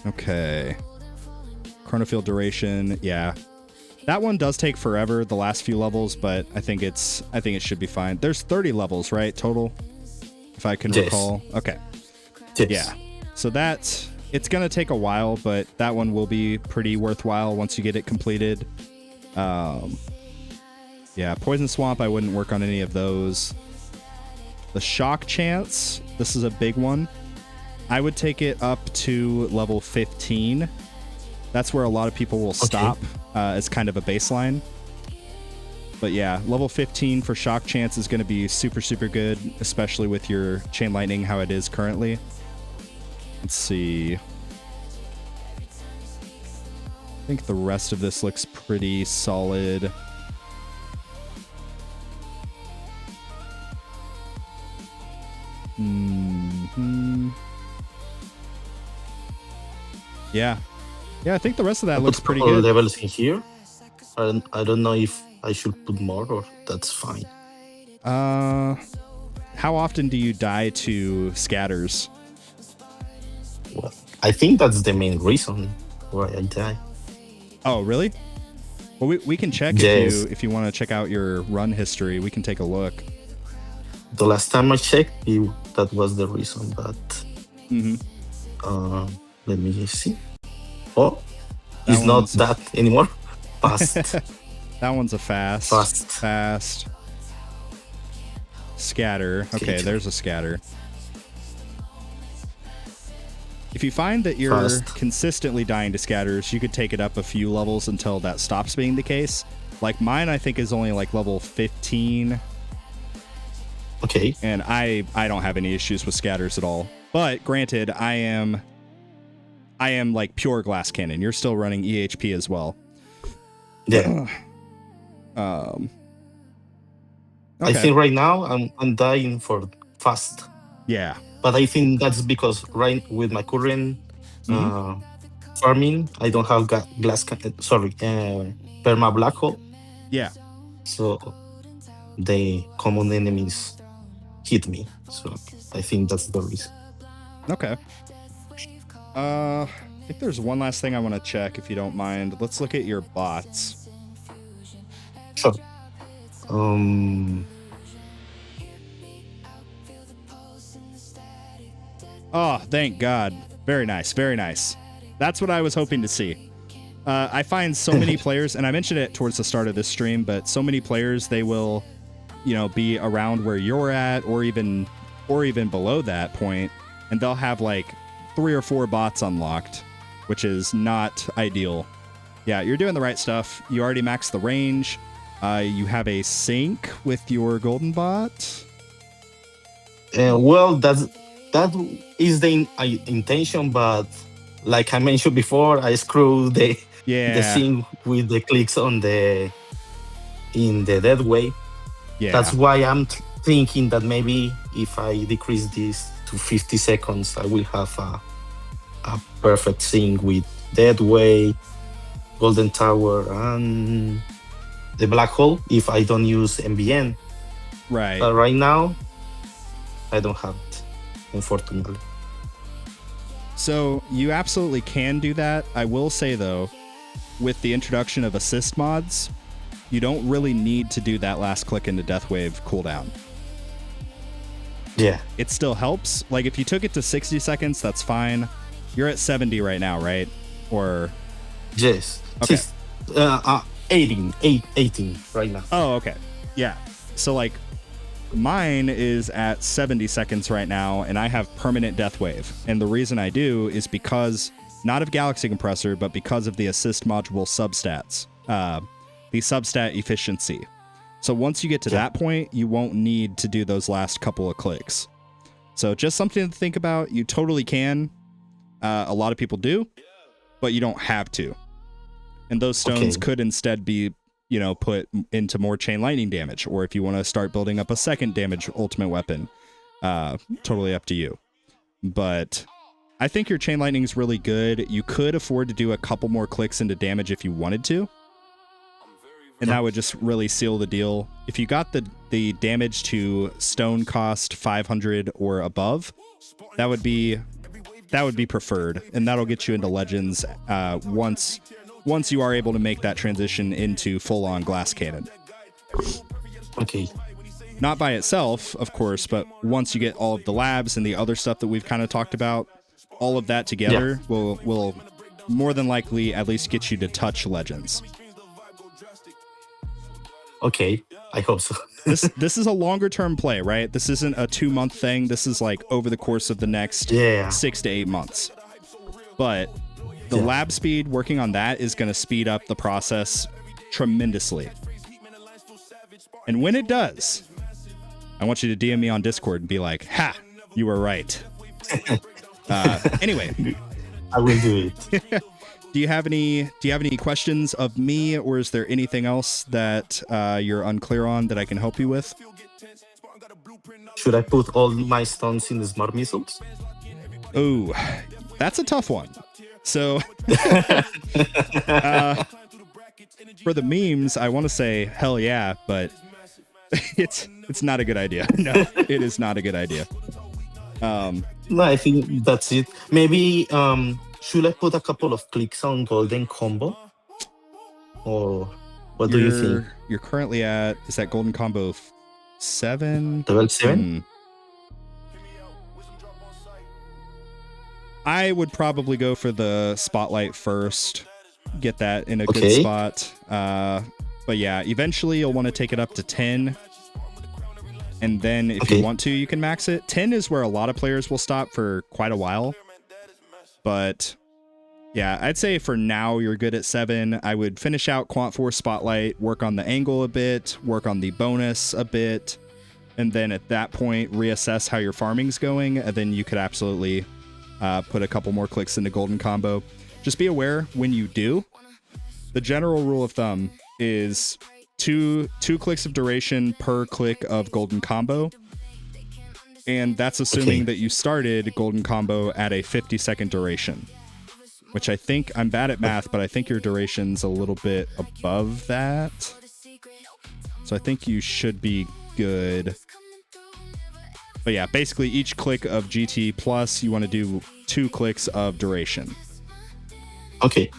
[SPEAKER 2] Okay. Chronofield duration, yeah. That one does take forever, the last few levels, but I think it should be fine. There's 30 levels, right, total? If I can recall. Okay.
[SPEAKER 4] Yes.
[SPEAKER 2] Yeah. So it's going to take a while, but that one will be pretty worthwhile once you get it completed. Yeah, Poison Swamp, I wouldn't work on any of those. The shock chance, this is a big one. I would take it up to level 15. That's where a lot of people will stop as kind of a baseline. But yeah, level 15 for shock chance is going to be super, super good, especially with your chain lightning how it is currently. Let's see. I think the rest of this looks pretty solid. Yeah. Yeah, I think the rest of that looks pretty good.
[SPEAKER 4] Levels in here. I don't know if I should put more or that's fine.
[SPEAKER 2] How often do you die to scatters?
[SPEAKER 4] Well, I think that's the main reason why I die.
[SPEAKER 2] Oh, really? Well, we can check if you want to check out your run history. We can take a look.
[SPEAKER 4] The last time I checked, that was the reason, but let me see. Oh, it's not that anymore. Fast.
[SPEAKER 2] That one's a fast. Scatter. Okay, there's a scatter. If you find that you're consistently dying to scatters, you could take it up a few levels until that stops being the case. Like mine, I think is only like level 15.
[SPEAKER 4] Okay.
[SPEAKER 2] And I don't have any issues with scatters at all. But granted, I am like pure glass cannon. You're still running EHP as well.
[SPEAKER 4] Yeah.
[SPEAKER 2] Okay.
[SPEAKER 4] I think right now I'm dying for fast.
[SPEAKER 2] Yeah.
[SPEAKER 4] But I think that's because right with my current farming, I don't have perma black hole.
[SPEAKER 2] Yeah.
[SPEAKER 4] So the common enemies hit me. So I think that's the reason.
[SPEAKER 2] Okay. I think there's one last thing I want to check if you don't mind. Let's look at your bots.
[SPEAKER 4] Sure.
[SPEAKER 2] Oh, thank God. Very nice. Very nice. That's what I was hoping to see. I find so many players, and I mentioned it towards the start of this stream, but so many players, they will, be around where you're at or even below that point, and they'll have like 3 or 4 bots unlocked, which is not ideal. Yeah, you're doing the right stuff. You already maxed the range. You have a sync with your golden bot.
[SPEAKER 4] Well, that is the intention, but like I mentioned before, I screw the sync with the clicks in the dead way.
[SPEAKER 2] Yeah.
[SPEAKER 4] That's why I'm thinking that maybe if I decrease this to 50 seconds, I will have a perfect sync with dead way, golden tower, and the black hole if I don't use MBN.
[SPEAKER 2] Right.
[SPEAKER 4] But right now, I don't have it, unfortunately.
[SPEAKER 2] So you absolutely can do that. I will say, though, with the introduction of assist mods, you don't really need to do that last click into Deathwave cooldown.
[SPEAKER 4] Yeah.
[SPEAKER 2] It still helps. Like, if you took it to 60 seconds, that's fine. You're at 70 right now, right? Or...
[SPEAKER 4] Yes.
[SPEAKER 2] Okay.
[SPEAKER 4] 18 right now.
[SPEAKER 2] Oh, okay. Yeah. So, like, mine is at 70 seconds right now, and I have permanent Deathwave. And the reason I do is because, not of Galaxy Compressor, but because of the assist module substats. The substat efficiency. So once you get to that point, you won't need to do those last couple of clicks. So just something to think about. You totally can. A lot of people do, but you don't have to. And those stones could instead be, put into more chain lightning damage, or if you want to start building up a second damage ultimate weapon, totally up to you. But I think your chain lightning is really good. You could afford to do a couple more clicks into damage if you wanted to. And that would just really seal the deal. If you got the damage to stone cost 500 or above, that would be preferred, and that'll get you into Legends once you are able to make that transition into full-on glass cannon.
[SPEAKER 4] Okay.
[SPEAKER 2] Not by itself, of course, but once you get all of the labs and the other stuff that we've kind of talked about, all of that together will more than likely at least get you to touch Legends.
[SPEAKER 4] Okay. I hope so.
[SPEAKER 2] This is a longer term play, right? This isn't a 2-month thing. This is like over the course of the next
[SPEAKER 4] Yeah.
[SPEAKER 2] 6 to 8 months. But the
[SPEAKER 4] Yeah.
[SPEAKER 2] lab speed, working on that is going to speed up the process tremendously. And when it does, I want you to DM me on Discord and be like, "Ha, you were right." Anyway,
[SPEAKER 4] I will do it.
[SPEAKER 2] do you have any questions of me, or is there anything else that you're unclear on that I can help you with?
[SPEAKER 4] Should I put all my stones in the smart missiles?
[SPEAKER 2] Oh, that's a tough one. So for the memes, I want to say hell yeah, but it's not a good idea. No, it is not a good idea.
[SPEAKER 4] No, I think that's it. Maybe should I put a couple of clicks on golden combo? Or what do you think?
[SPEAKER 2] You're currently at, is that golden combo 7?
[SPEAKER 4] Level 7?
[SPEAKER 2] I would probably go for the spotlight first. Get that in a good
[SPEAKER 4] Okay.
[SPEAKER 2] spot. But yeah, eventually you'll want to take it up to 10. And then if you
[SPEAKER 4] Okay.
[SPEAKER 2] want to, you can max it. 10 is where a lot of players will stop for quite a while. But yeah, I'd say for now you're good at 7. I would finish out Quant Force Spotlight, work on the angle a bit, work on the bonus a bit, and then at that point reassess how your farming's going, and then you could absolutely put a couple more clicks into Golden Combo. Just be aware when you do, the general rule of thumb is two clicks of duration per click of Golden Combo. And that's assuming that you started Golden Combo at a 50-second duration, which I think, I'm bad at math, but I think your duration's a little bit above that. So I think you should be good. But yeah, basically each click of GT plus, you want to do 2 clicks of duration.
[SPEAKER 4] Okay.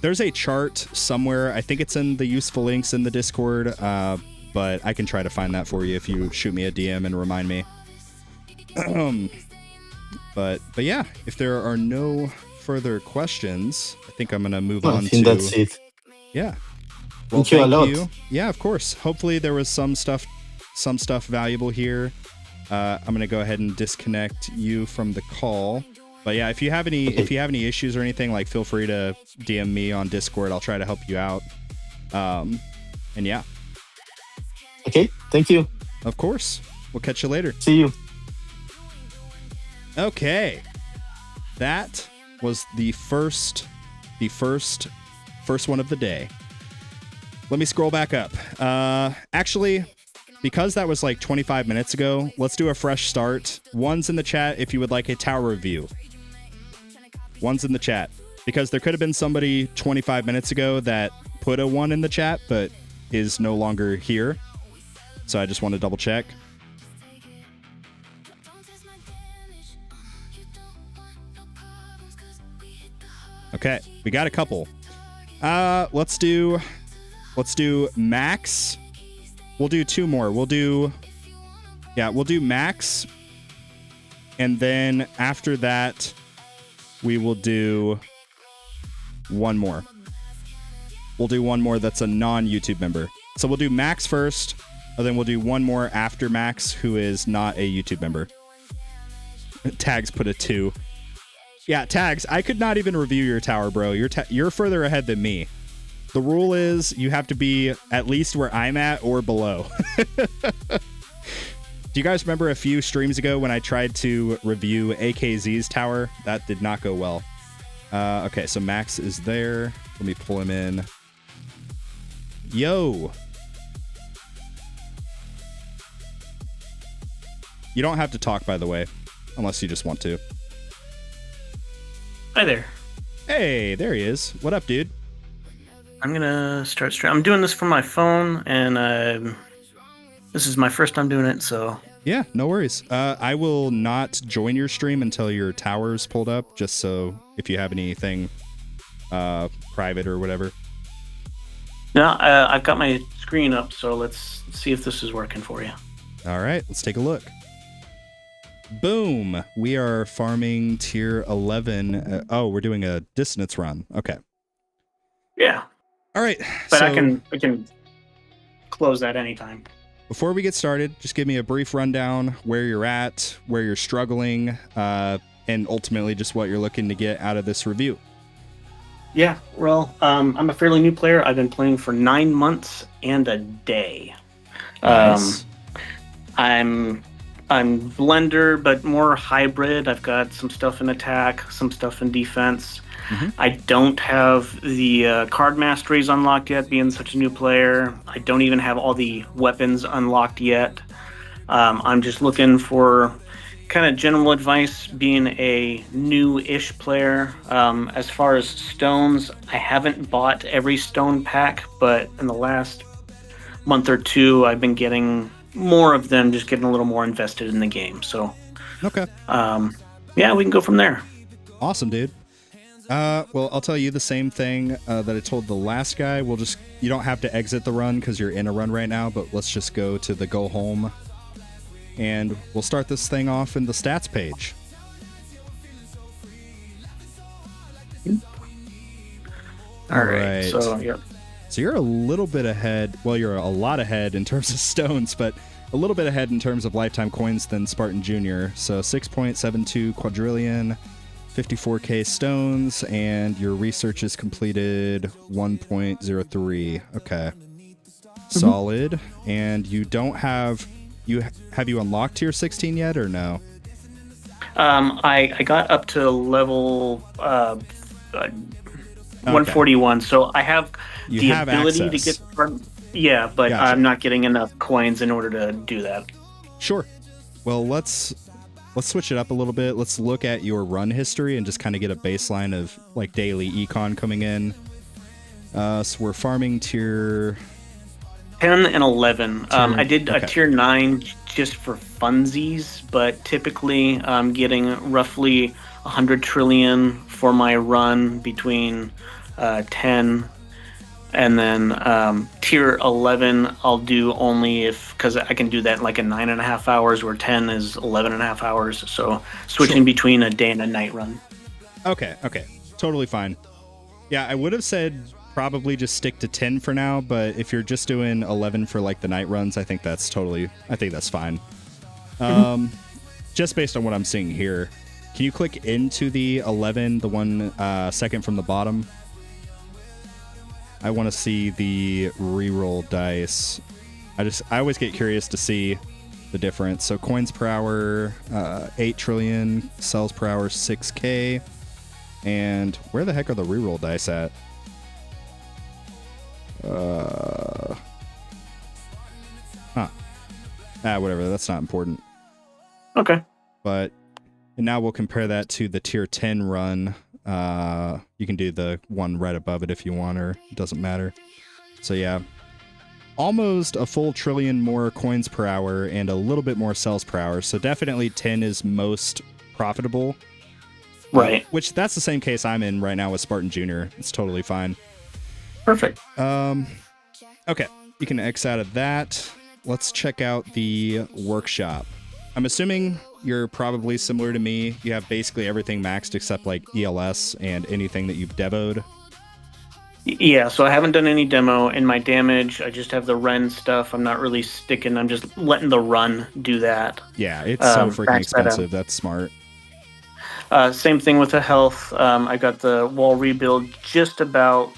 [SPEAKER 2] There's a chart somewhere. I think it's in the useful links in the Discord, but I can try to find that for you if you shoot me a DM and remind me. But yeah, if there are no further questions, I think I'm gonna move on
[SPEAKER 4] I think
[SPEAKER 2] to.
[SPEAKER 4] that's it.
[SPEAKER 2] Yeah. Well,
[SPEAKER 4] Thank you a lot.
[SPEAKER 2] Yeah, of course. Hopefully there was some stuff valuable here. I'm gonna go ahead and disconnect you from the call. But yeah, if you have any issues or anything, like, feel free to DM me on Discord. I'll try to help you out. And yeah,
[SPEAKER 4] Okay. Thank you.
[SPEAKER 2] of course. We'll catch you later.
[SPEAKER 4] See you.
[SPEAKER 2] Okay. That was the first one of the day. Let me scroll back up. Actually, because that was like 25 minutes ago, let's do a fresh start. One's in the chat if you would like a tower review. One's in the chat. Because there could have been somebody 25 minutes ago that put a 1 in the chat, but is no longer here. So I just want to double check. Okay, we got a couple. Let's do Max. We'll do 2 more. We'll do Max. And then after that, we will do one more. We'll do one more that's a non-YouTube member. So we'll do Max first, and then we'll do one more after Max, who is not a YouTube member. Tags put a 2. Yeah, Tags, I could not even review your tower, bro. You're further ahead than me. The rule is you have to be at least where I'm at or below. Do you guys remember a few streams ago when I tried to review AKZ's tower? That did not go well. Okay, so Max is there. Let me pull him in. Yo. You don't have to talk, by the way, unless you just want to.
[SPEAKER 5] Hi there.
[SPEAKER 2] Hey, there he is. What up, dude?
[SPEAKER 5] I'm gonna start stream. I'm doing this from my phone, and this is my first time doing it, so.
[SPEAKER 2] Yeah, no worries. I will not join your stream until your tower's pulled up, just so if you have anything private or whatever.
[SPEAKER 5] Yeah, I've got my screen up, so let's see if this is working for you.
[SPEAKER 2] All right, let's take a look. Boom. We are farming tier 11. We're doing a dissonance run. Okay.
[SPEAKER 5] Yeah,
[SPEAKER 2] All right.
[SPEAKER 5] but
[SPEAKER 2] so,
[SPEAKER 5] I can close that anytime.
[SPEAKER 2] Before we get started, just give me a brief rundown where you're at, where you're struggling, and ultimately just what you're looking to get out of this review.
[SPEAKER 5] Yeah, well, I'm a fairly new player. I've been playing for 9 months and a day.
[SPEAKER 2] Nice.
[SPEAKER 5] I'm blender, but more hybrid. I've got some stuff in attack, some stuff in defense. I don't have the card masteries unlocked yet, being such a new player. I don't even have all the weapons unlocked yet. I'm just looking for kind of general advice, being a new-ish player. As far as stones, I haven't bought every stone pack, but in the last month or two, I've been getting more of them, just getting a little more invested in the game. So,
[SPEAKER 2] Okay.
[SPEAKER 5] Yeah, we can go from there.
[SPEAKER 2] Awesome, dude. Well, I'll tell you the same thing that I told the last guy. You don't have to exit the run because you're in a run right now, but let's just go to the go home. And we'll start this thing off in the stats page.
[SPEAKER 5] All right. So, yeah.
[SPEAKER 2] So you're a little bit ahead. Well, you're a lot ahead in terms of stones, but a little bit ahead in terms of lifetime coins than Spartan Jr. So 6.72 quadrillion, 54k stones, and your research is completed 1.03. Okay. Solid. And you don't have... Have you unlocked tier 16 yet or no?
[SPEAKER 5] I got up to level 141, so I have the ability
[SPEAKER 2] access.
[SPEAKER 5] to get. Yeah, but
[SPEAKER 2] Gotcha.
[SPEAKER 5] I'm not getting enough coins in order to do that.
[SPEAKER 2] Sure. Well, let's switch it up a little bit. Let's look at your run history and just kind of get a baseline of like daily econ coming in. So we're farming tier
[SPEAKER 5] 10 and 11. I did a tier 9 just for funsies, but typically I'm getting roughly 100 trillion for my run between 10 and then tier 11 I'll do only because I can do that in like a 9.5 hours, where 10 is 11.5 hours. So switching between a day and a night run. Okay.
[SPEAKER 2] Totally fine. Yeah, I would have said probably just stick to 10 for now, but if you're just doing 11 for like the night runs, I think that's fine. Just based on what I'm seeing here, can you click into the 11, the one second from the bottom? I want to see the reroll dice. I always get curious to see the difference. So coins per hour, 8 trillion, cells per hour, 6k. And where the heck are the reroll dice at? Whatever, that's not important.
[SPEAKER 5] Okay.
[SPEAKER 2] But and now we'll compare that to the tier 10 run. You can do the one right above it if you want, or it doesn't matter. So yeah, almost a full trillion more coins per hour and a little bit more cells per hour. So definitely 10 is most profitable.
[SPEAKER 5] Right.
[SPEAKER 2] Which that's the same case I'm in right now with Spartan Jr. It's totally fine.
[SPEAKER 5] Perfect.
[SPEAKER 2] Okay, you can X out of that. Let's check out the workshop. I'm assuming you're probably similar to me. You have basically everything maxed except like ELS and anything that you've demoed.
[SPEAKER 5] Yeah, so I haven't done any demo. In my damage, I just have the Ren stuff. I'm not really sticking. I'm just letting the run do that.
[SPEAKER 2] Yeah, it's so freaking expensive. That's smart.
[SPEAKER 5] Same thing with the health. I got the wall rebuild just about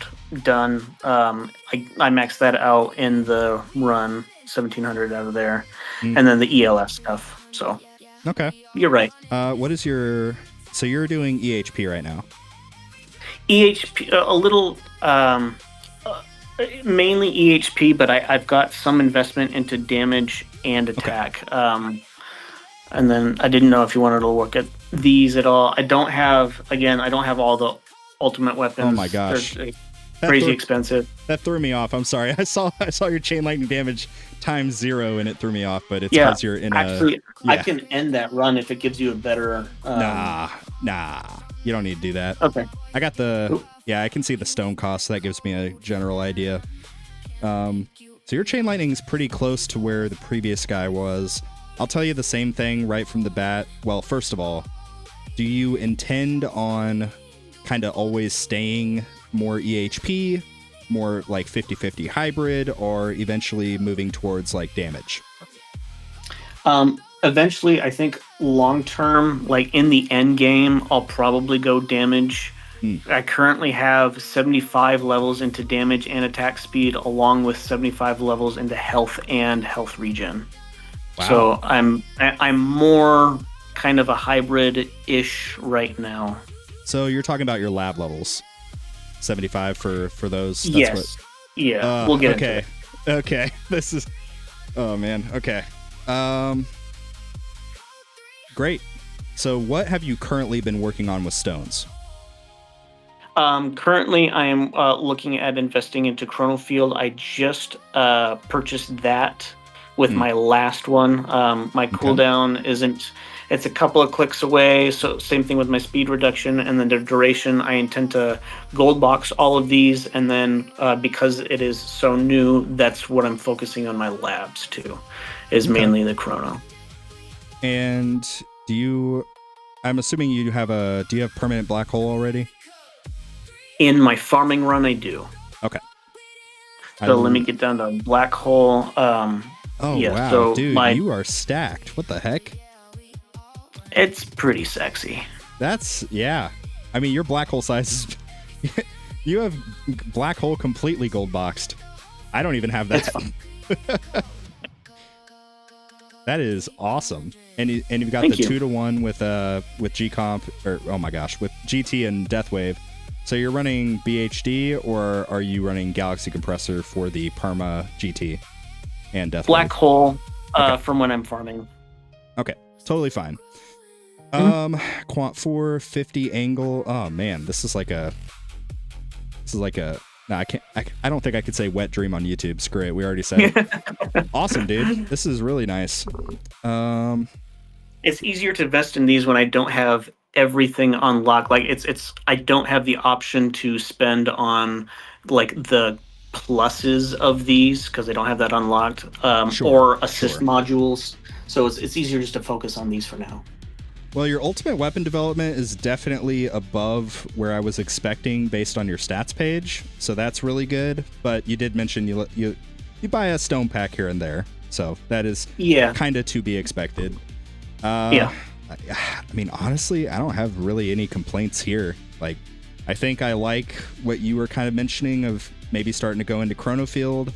[SPEAKER 5] done. I maxed that out in the run, 1700 out of there, and then the ELF stuff. So
[SPEAKER 2] okay,
[SPEAKER 5] you're right.
[SPEAKER 2] What is your? So you're doing EHP right now.
[SPEAKER 5] EHP, a little, mainly EHP, but I've got some investment into damage and attack. Okay. And then I didn't know if you wanted to look at these at all. I don't have all the ultimate weapons.
[SPEAKER 2] Oh my gosh.
[SPEAKER 5] They're crazy expensive.
[SPEAKER 2] That threw me off. I'm sorry. I saw your chain lightning damage times 0 and it threw me off, but it's because you're in
[SPEAKER 5] I can end that run if it gives you a better...
[SPEAKER 2] Nah. You don't need to do that.
[SPEAKER 5] Okay.
[SPEAKER 2] I got I can see the stone cost, so that gives me a general idea. So your chain lightning is pretty close to where the previous guy was. I'll tell you the same thing right from the bat. Well, first of all, do you intend on kind of always staying more EHP, more like 50-50 hybrid, or eventually moving towards like damage?
[SPEAKER 5] Eventually, I think long term, like in the end game, I'll probably go damage. I currently have 75 levels into damage and attack speed, along with 75 levels into health and health regen.
[SPEAKER 2] Wow.
[SPEAKER 5] So I'm more kind of a hybrid-ish right now.
[SPEAKER 2] So you're talking about your lab levels, 75 for those. That's
[SPEAKER 5] Yes. Yeah. We'll get into it.
[SPEAKER 2] Okay. This is. Oh man. Okay. Great. So what have you currently been working on with stones?
[SPEAKER 5] Currently, I am looking at investing into Chrono Field. I just purchased that with my last one. My cooldown isn't. It's a couple of clicks away. So same thing with my speed reduction, and then the duration. I intend to gold box all of these, and then because it is so new, that's what I'm focusing on my labs too. Is mainly the Chrono.
[SPEAKER 2] And I'm assuming do you have permanent black hole already?
[SPEAKER 5] In my farming run, I do.
[SPEAKER 2] Okay.
[SPEAKER 5] So let me get down to black hole.
[SPEAKER 2] Oh,
[SPEAKER 5] yeah,
[SPEAKER 2] wow,
[SPEAKER 5] so
[SPEAKER 2] dude, you are stacked. What the heck?
[SPEAKER 5] It's pretty sexy.
[SPEAKER 2] Yeah. I mean, your black hole size is... You have black hole completely gold boxed. I don't even have that. That is awesome. And you've got the 2-to-1 with G-Comp, or oh my gosh, with GT and Deathwave. So you're running BHD, or are you running Galaxy Compressor for the Perma GT and Deathwave?
[SPEAKER 5] Black hole from when I'm farming.
[SPEAKER 2] Okay, totally fine. Quant 4, 50 angle. Oh man, this is like a no, I don't think I could say wet dream on YouTube. Screw it. We already said it. Awesome, dude. This is really nice.
[SPEAKER 5] It's easier to invest in these when I don't have everything unlocked. Like I don't have the option to spend on like the pluses of these because I don't have that unlocked, or assist modules. So it's easier just to focus on these for now.
[SPEAKER 2] Well, your ultimate weapon development is definitely above where I was expecting based on your stats page, so that's really good. But you did mention you buy a stone pack here and there, so that is kind of to be expected. I mean, honestly, I don't have really any complaints here. Like, I think I like what you were kind of mentioning of maybe starting to go into Chrono Field.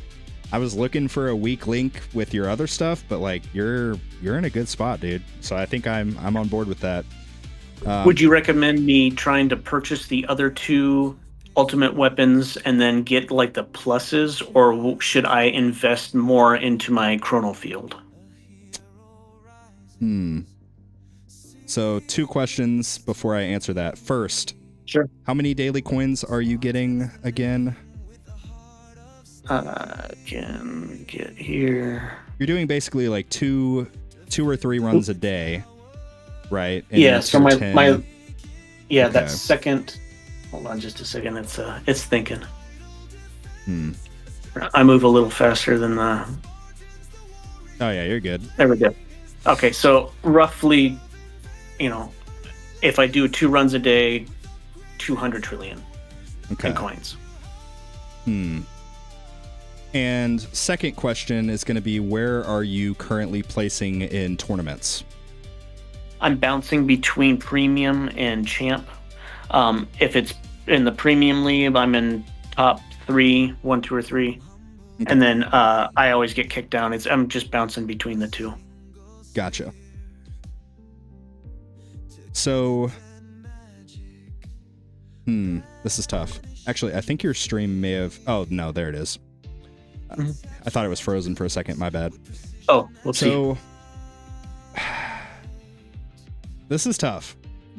[SPEAKER 2] I was looking for a weak link with your other stuff, but like you're in a good spot, dude. So I think I'm on board with that.
[SPEAKER 5] Would you recommend me trying to purchase the other 2 ultimate weapons and then get like the pluses, or should I invest more into my Chrono Field?
[SPEAKER 2] So 2 questions before I answer that. First,
[SPEAKER 5] sure.
[SPEAKER 2] How many daily coins are you getting again?
[SPEAKER 5] Can get here.
[SPEAKER 2] You're doing basically like two or 3 runs a day, right? And
[SPEAKER 5] yeah. So my
[SPEAKER 2] okay.
[SPEAKER 5] That second. Hold on, just a second. It's thinking. I move a little faster than the.
[SPEAKER 2] Oh yeah, you're good.
[SPEAKER 5] There we go. Okay, so roughly, if I do 2 runs a day, 200 trillion in coins.
[SPEAKER 2] And second question is going to be, where are you currently placing in tournaments?
[SPEAKER 5] I'm bouncing between premium and champ. If it's in the premium league, I'm in top 3, 1, 2, or 3. Okay. And then I always get kicked down. I'm just bouncing between the 2.
[SPEAKER 2] Gotcha. So, this is tough. Actually, I think your stream may have... Oh, no, there it is. I thought it was frozen for a second. My bad.
[SPEAKER 5] Oh, we'll see.
[SPEAKER 2] So, this is tough.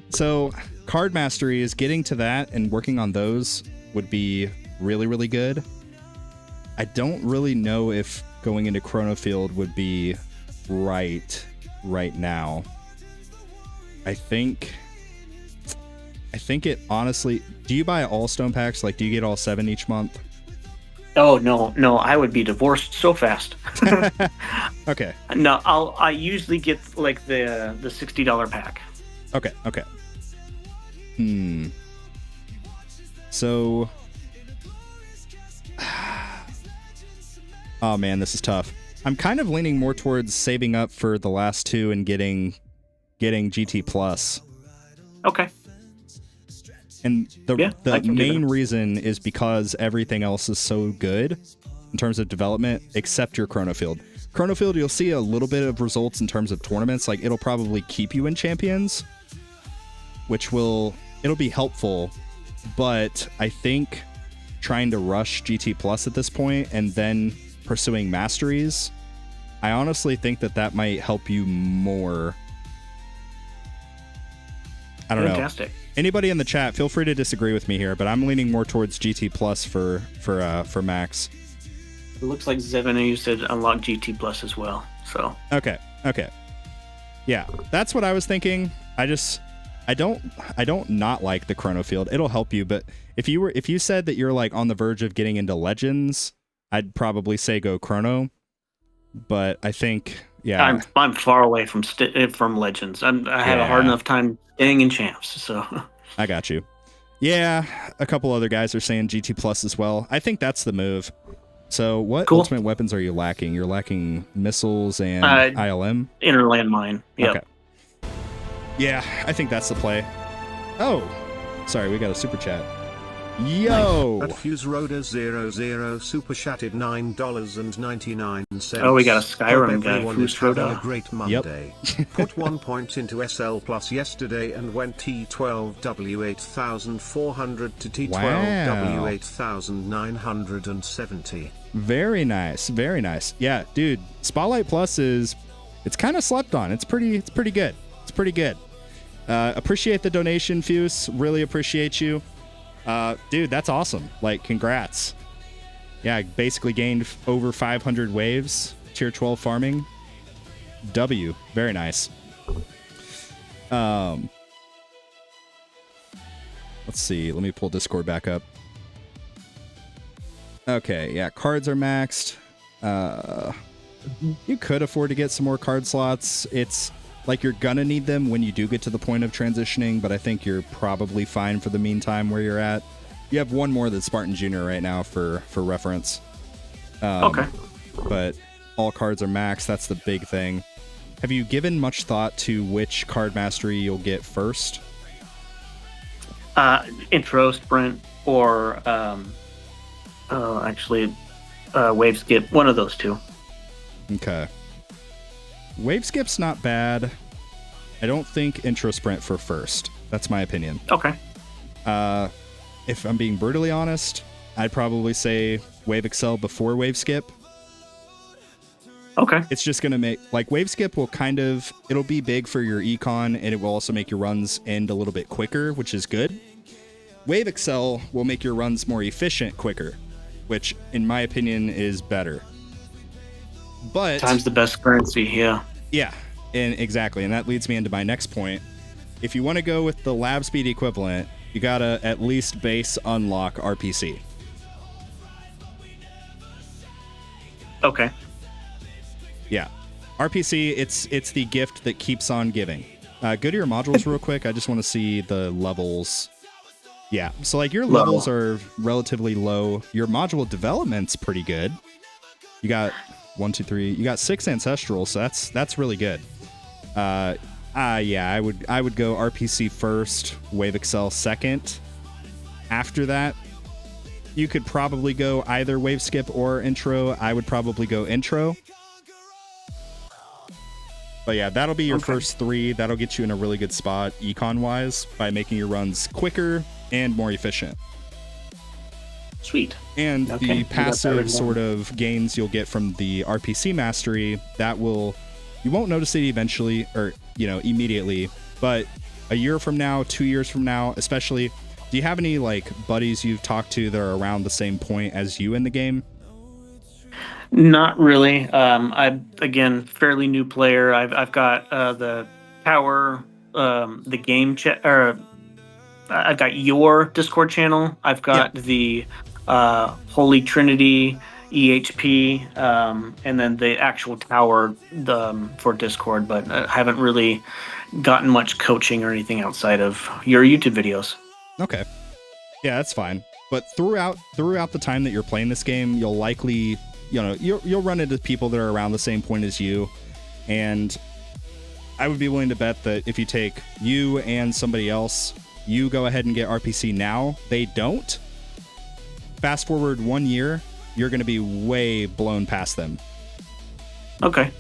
[SPEAKER 2] So, card mastery is getting to that, and working on those would be really, really good. I don't really know if going into Chrono Field would be right now. I think it honestly... Do you buy all stone packs? Like, do you get all 7 each month?
[SPEAKER 5] Oh, no, I would be divorced so fast.
[SPEAKER 2] Okay.
[SPEAKER 5] No, I usually get like the $60 pack.
[SPEAKER 2] Okay. So Oh man, this is tough. I'm kind of leaning more towards saving up for the last two and getting GT Plus.
[SPEAKER 5] Okay.
[SPEAKER 2] And the
[SPEAKER 5] I can do
[SPEAKER 2] main
[SPEAKER 5] that.
[SPEAKER 2] reason is because everything else is so good in terms of development, except your Chrono Field. Chrono Field, you'll see a little bit of results in terms of tournaments. Like, it'll probably keep you in Champions, it'll be helpful. But I think trying to rush GT Plus at this point and then pursuing Masteries, I honestly think that might help you more. I don't know.
[SPEAKER 5] Fantastic.
[SPEAKER 2] Anybody in the chat, feel free to disagree with me here, but I'm leaning more towards GT Plus for Max.
[SPEAKER 5] It looks like Zevin, you said unlock GT Plus as well. So
[SPEAKER 2] Okay. Yeah, that's what I was thinking. I don't not like the Chrono Field. It'll help you, but if you said that you're like on the verge of getting into Legends, I'd probably say go Chrono. But I think, yeah,
[SPEAKER 5] I'm far away from Legends. I have a hard enough time staying in Champs. So
[SPEAKER 2] I got you. Yeah, a couple other guys are saying GT Plus as well. I think that's the move. So what ultimate weapons are you lacking? You're lacking missiles and ILM?
[SPEAKER 5] Inner landmine. Yep.
[SPEAKER 2] Okay. Yeah, I think that's the play. Oh, sorry, we got a super chat. Yo!
[SPEAKER 3] At Fuse Roda 00 super chatted $9.99.
[SPEAKER 5] Oh, we got a Skyrim guy.
[SPEAKER 3] Everyone is
[SPEAKER 5] Fuse
[SPEAKER 3] having
[SPEAKER 5] Roda.
[SPEAKER 3] a great Monday. Put 1 point into SL Plus yesterday and went T12W8400 to T12W8970.
[SPEAKER 2] Very nice, very nice. Yeah, dude, Spotlight Plus it's kind of slept on. It's pretty good. It's pretty good. Appreciate the donation, Fuse. Really appreciate you. Dude, that's awesome. Like, congrats. Yeah, I basically gained over 500 waves. Tier 12 farming. W. Very nice. Let's see. Let me pull Discord back up. Okay, yeah, cards are maxed. You could afford to get some more card slots. It's like you're gonna need them when you do get to the point of transitioning, but I think you're probably fine for the meantime where you're at. You have one more than Spartan Jr. right now for reference.
[SPEAKER 5] Okay.
[SPEAKER 2] But all cards are maxed. That's the big thing. Have you given much thought to which card mastery you'll get first?
[SPEAKER 5] Intro, sprint, or wave skip. One of those two.
[SPEAKER 2] Okay. Wave skip's not bad. I don't think intro sprint for first. That's my opinion.
[SPEAKER 5] Okay.
[SPEAKER 2] If I'm being brutally honest, I'd probably say wave excel before wave skip.
[SPEAKER 5] Okay.
[SPEAKER 2] It's just going to make, like, wave skip will it'll be big for your econ, and it will also make your runs end a little bit quicker, which is good. Wave excel will make your runs more efficient quicker, which in my opinion is better. But
[SPEAKER 5] time's the best currency, yeah.
[SPEAKER 2] Yeah, and exactly. And that leads me into my next point. If you want to go with the lab speed equivalent, you gotta at least base unlock RPC.
[SPEAKER 5] Okay.
[SPEAKER 2] Yeah. RPC, it's the gift that keeps on giving. Go to your modules real quick. I just want to see the levels. Yeah. So like your levels are relatively low. Your module development's pretty good. You got 1, 2, 3. You got 6 ancestral, so that's really good. Yeah, I would go RPC first, Wave Excel second. After that, you could probably go either Wave Skip or Intro. I would probably go Intro. But yeah, that'll be your first 3. That'll get you in a really good spot econ-wise by making your runs quicker and more efficient.
[SPEAKER 5] Sweet.
[SPEAKER 2] And the passive sort of gains you'll get from the RPC mastery, you won't notice it eventually or, immediately, but a year from now, 2 years from now, especially, do you have any like buddies you've talked to that are around the same point as you in the game?
[SPEAKER 5] Not really. I'm, again, fairly new player. I've got the power, the game chat, or I've got your Discord channel. I've got the Holy Trinity EHP, and then the actual tower for Discord, but I haven't really gotten much coaching or anything outside of your YouTube videos.
[SPEAKER 2] Okay. Yeah, that's fine. But throughout the time that you're playing this game, you'll likely you'll run into people that are around the same point as you, and I would be willing to bet that if you take you and somebody else, you go ahead and get RPC now, they don't. Fast forward 1 year, you're going to be way blown past them.
[SPEAKER 5] Okay.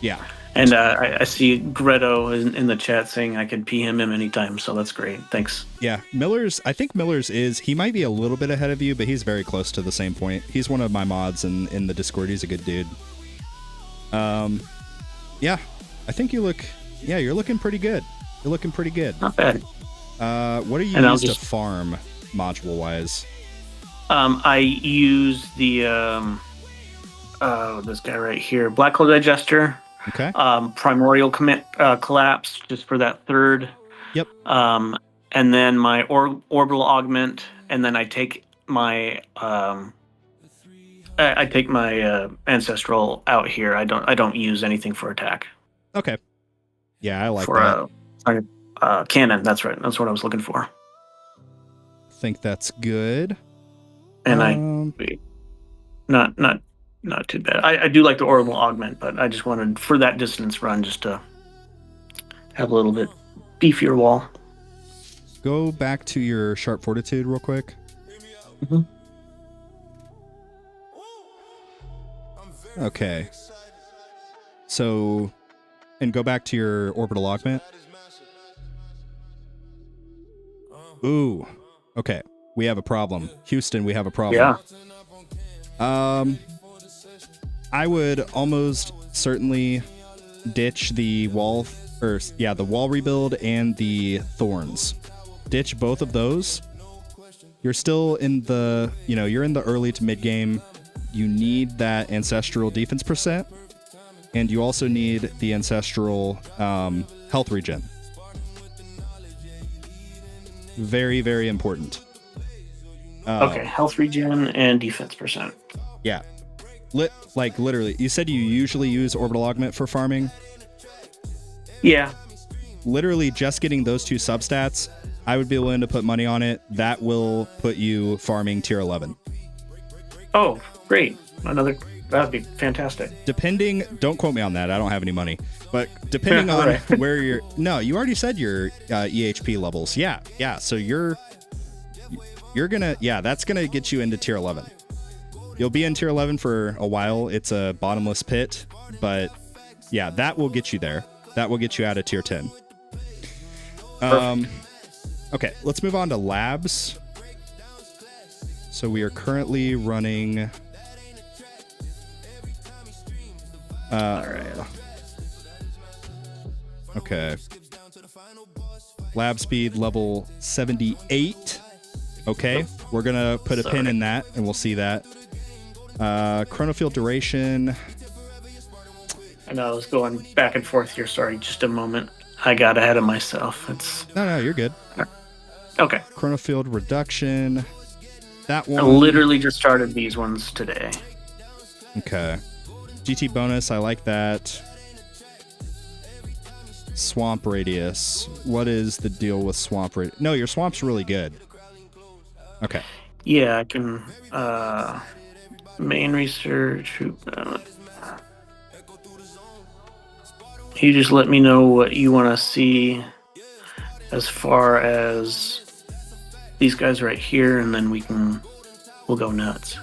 [SPEAKER 2] Yeah.
[SPEAKER 5] And I see Greto in the chat saying I could PM him anytime, so that's great. Thanks.
[SPEAKER 2] Yeah, I think Miller's he might be a little bit ahead of you, but he's very close to the same point. He's one of my mods in the Discord. He's a good dude. Yeah, I think you're looking pretty good. You're looking pretty good.
[SPEAKER 5] Not bad.
[SPEAKER 2] What are you used to farm module-wise?
[SPEAKER 5] I use the, this guy right here, Black Hole Digester.
[SPEAKER 2] Okay.
[SPEAKER 5] Primordial Collapse, just for that third.
[SPEAKER 2] Yep.
[SPEAKER 5] And then my Orbital Augment, and then I take my Ancestral out here. I don't use anything for attack.
[SPEAKER 2] Okay. Yeah, I like that.
[SPEAKER 5] Cannon, that's right. That's what I was looking for.
[SPEAKER 2] I think that's good.
[SPEAKER 5] And not too bad. I do like the Orbital Augment, but I just wanted, for that distance run, just to have a little bit beefier wall.
[SPEAKER 2] Go back to your Sharp Fortitude real quick.
[SPEAKER 5] Mm-hmm.
[SPEAKER 2] Okay. So, and go back to your Orbital Augment. Ooh. Okay. We have a problem. Houston, we have a problem.
[SPEAKER 5] Yeah.
[SPEAKER 2] I would almost certainly ditch the wall rebuild and the thorns. Ditch both of those. You're still in the, you're in the early to mid game. You need that ancestral defense percent, and you also need the ancestral health regen. Very, very important.
[SPEAKER 5] Okay, health regen and defense percent.
[SPEAKER 2] Yeah. Literally, you said you usually use Orbital Augment for farming?
[SPEAKER 5] Yeah.
[SPEAKER 2] Literally just getting those two substats, I would be willing to put money on it. That will put you farming tier 11.
[SPEAKER 5] Oh, great. That'd be fantastic.
[SPEAKER 2] Don't quote me on that. I don't have any money. But depending on
[SPEAKER 5] right.
[SPEAKER 2] where no, you already said your EHP levels. Yeah. So you're gonna, that's gonna get you into tier 11. You'll be in tier 11 for a while. It's a bottomless pit, but yeah, that will get you there. That will get you out of tier 10. Okay, let's move on to labs. So we are currently running.
[SPEAKER 5] All right.
[SPEAKER 2] Okay. Lab speed level 78. Okay, we're gonna put a pin in that, and we'll see that. Chronofield duration.
[SPEAKER 5] I know I was going back and forth here. Sorry, just a moment. I got ahead of myself.
[SPEAKER 2] No, you're good.
[SPEAKER 5] Okay.
[SPEAKER 2] Chronofield reduction. That one.
[SPEAKER 5] I literally just started these ones today.
[SPEAKER 2] Okay. GT bonus, I like that. Swamp radius. What is the deal with swamp radius? No, your swamp's really good. Okay.
[SPEAKER 5] Yeah, I can. Main research. You just let me know what you want to see as far as these guys right here, and then we'll go nuts.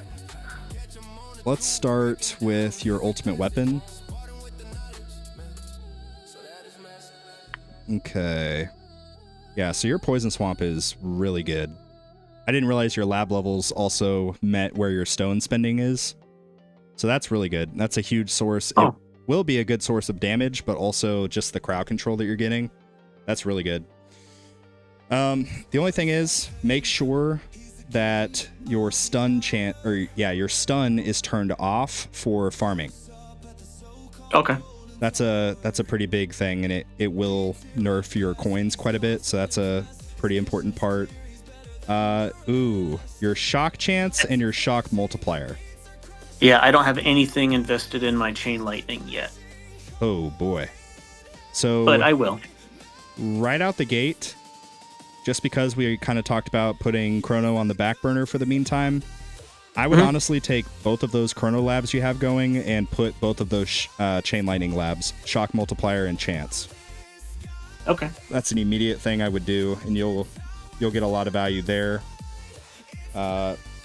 [SPEAKER 2] Let's start with your ultimate weapon. Okay. Yeah, so your poison swamp is really good. I didn't realize your lab levels also met where your stone spending is. So that's really good. That's a huge source.
[SPEAKER 5] Oh.
[SPEAKER 2] It will be a good source of damage, but also just the crowd control that you're getting. That's really good. The only thing is, make sure that your stun your stun is turned off for farming.
[SPEAKER 5] Okay.
[SPEAKER 2] That's a pretty big thing, and it will nerf your coins quite a bit, so that's a pretty important part. Your shock chance and your shock multiplier.
[SPEAKER 5] Yeah, I don't have anything invested in my chain lightning yet.
[SPEAKER 2] Oh boy. So,
[SPEAKER 5] but I will.
[SPEAKER 2] Right out the gate, just because we kind of talked about putting Chrono on the back burner for the meantime, I would honestly take both of those chrono labs you have going and put both of those chain lightning labs, shock multiplier and chance.
[SPEAKER 5] Okay.
[SPEAKER 2] That's an immediate thing I would do, and you'll get a lot of value there.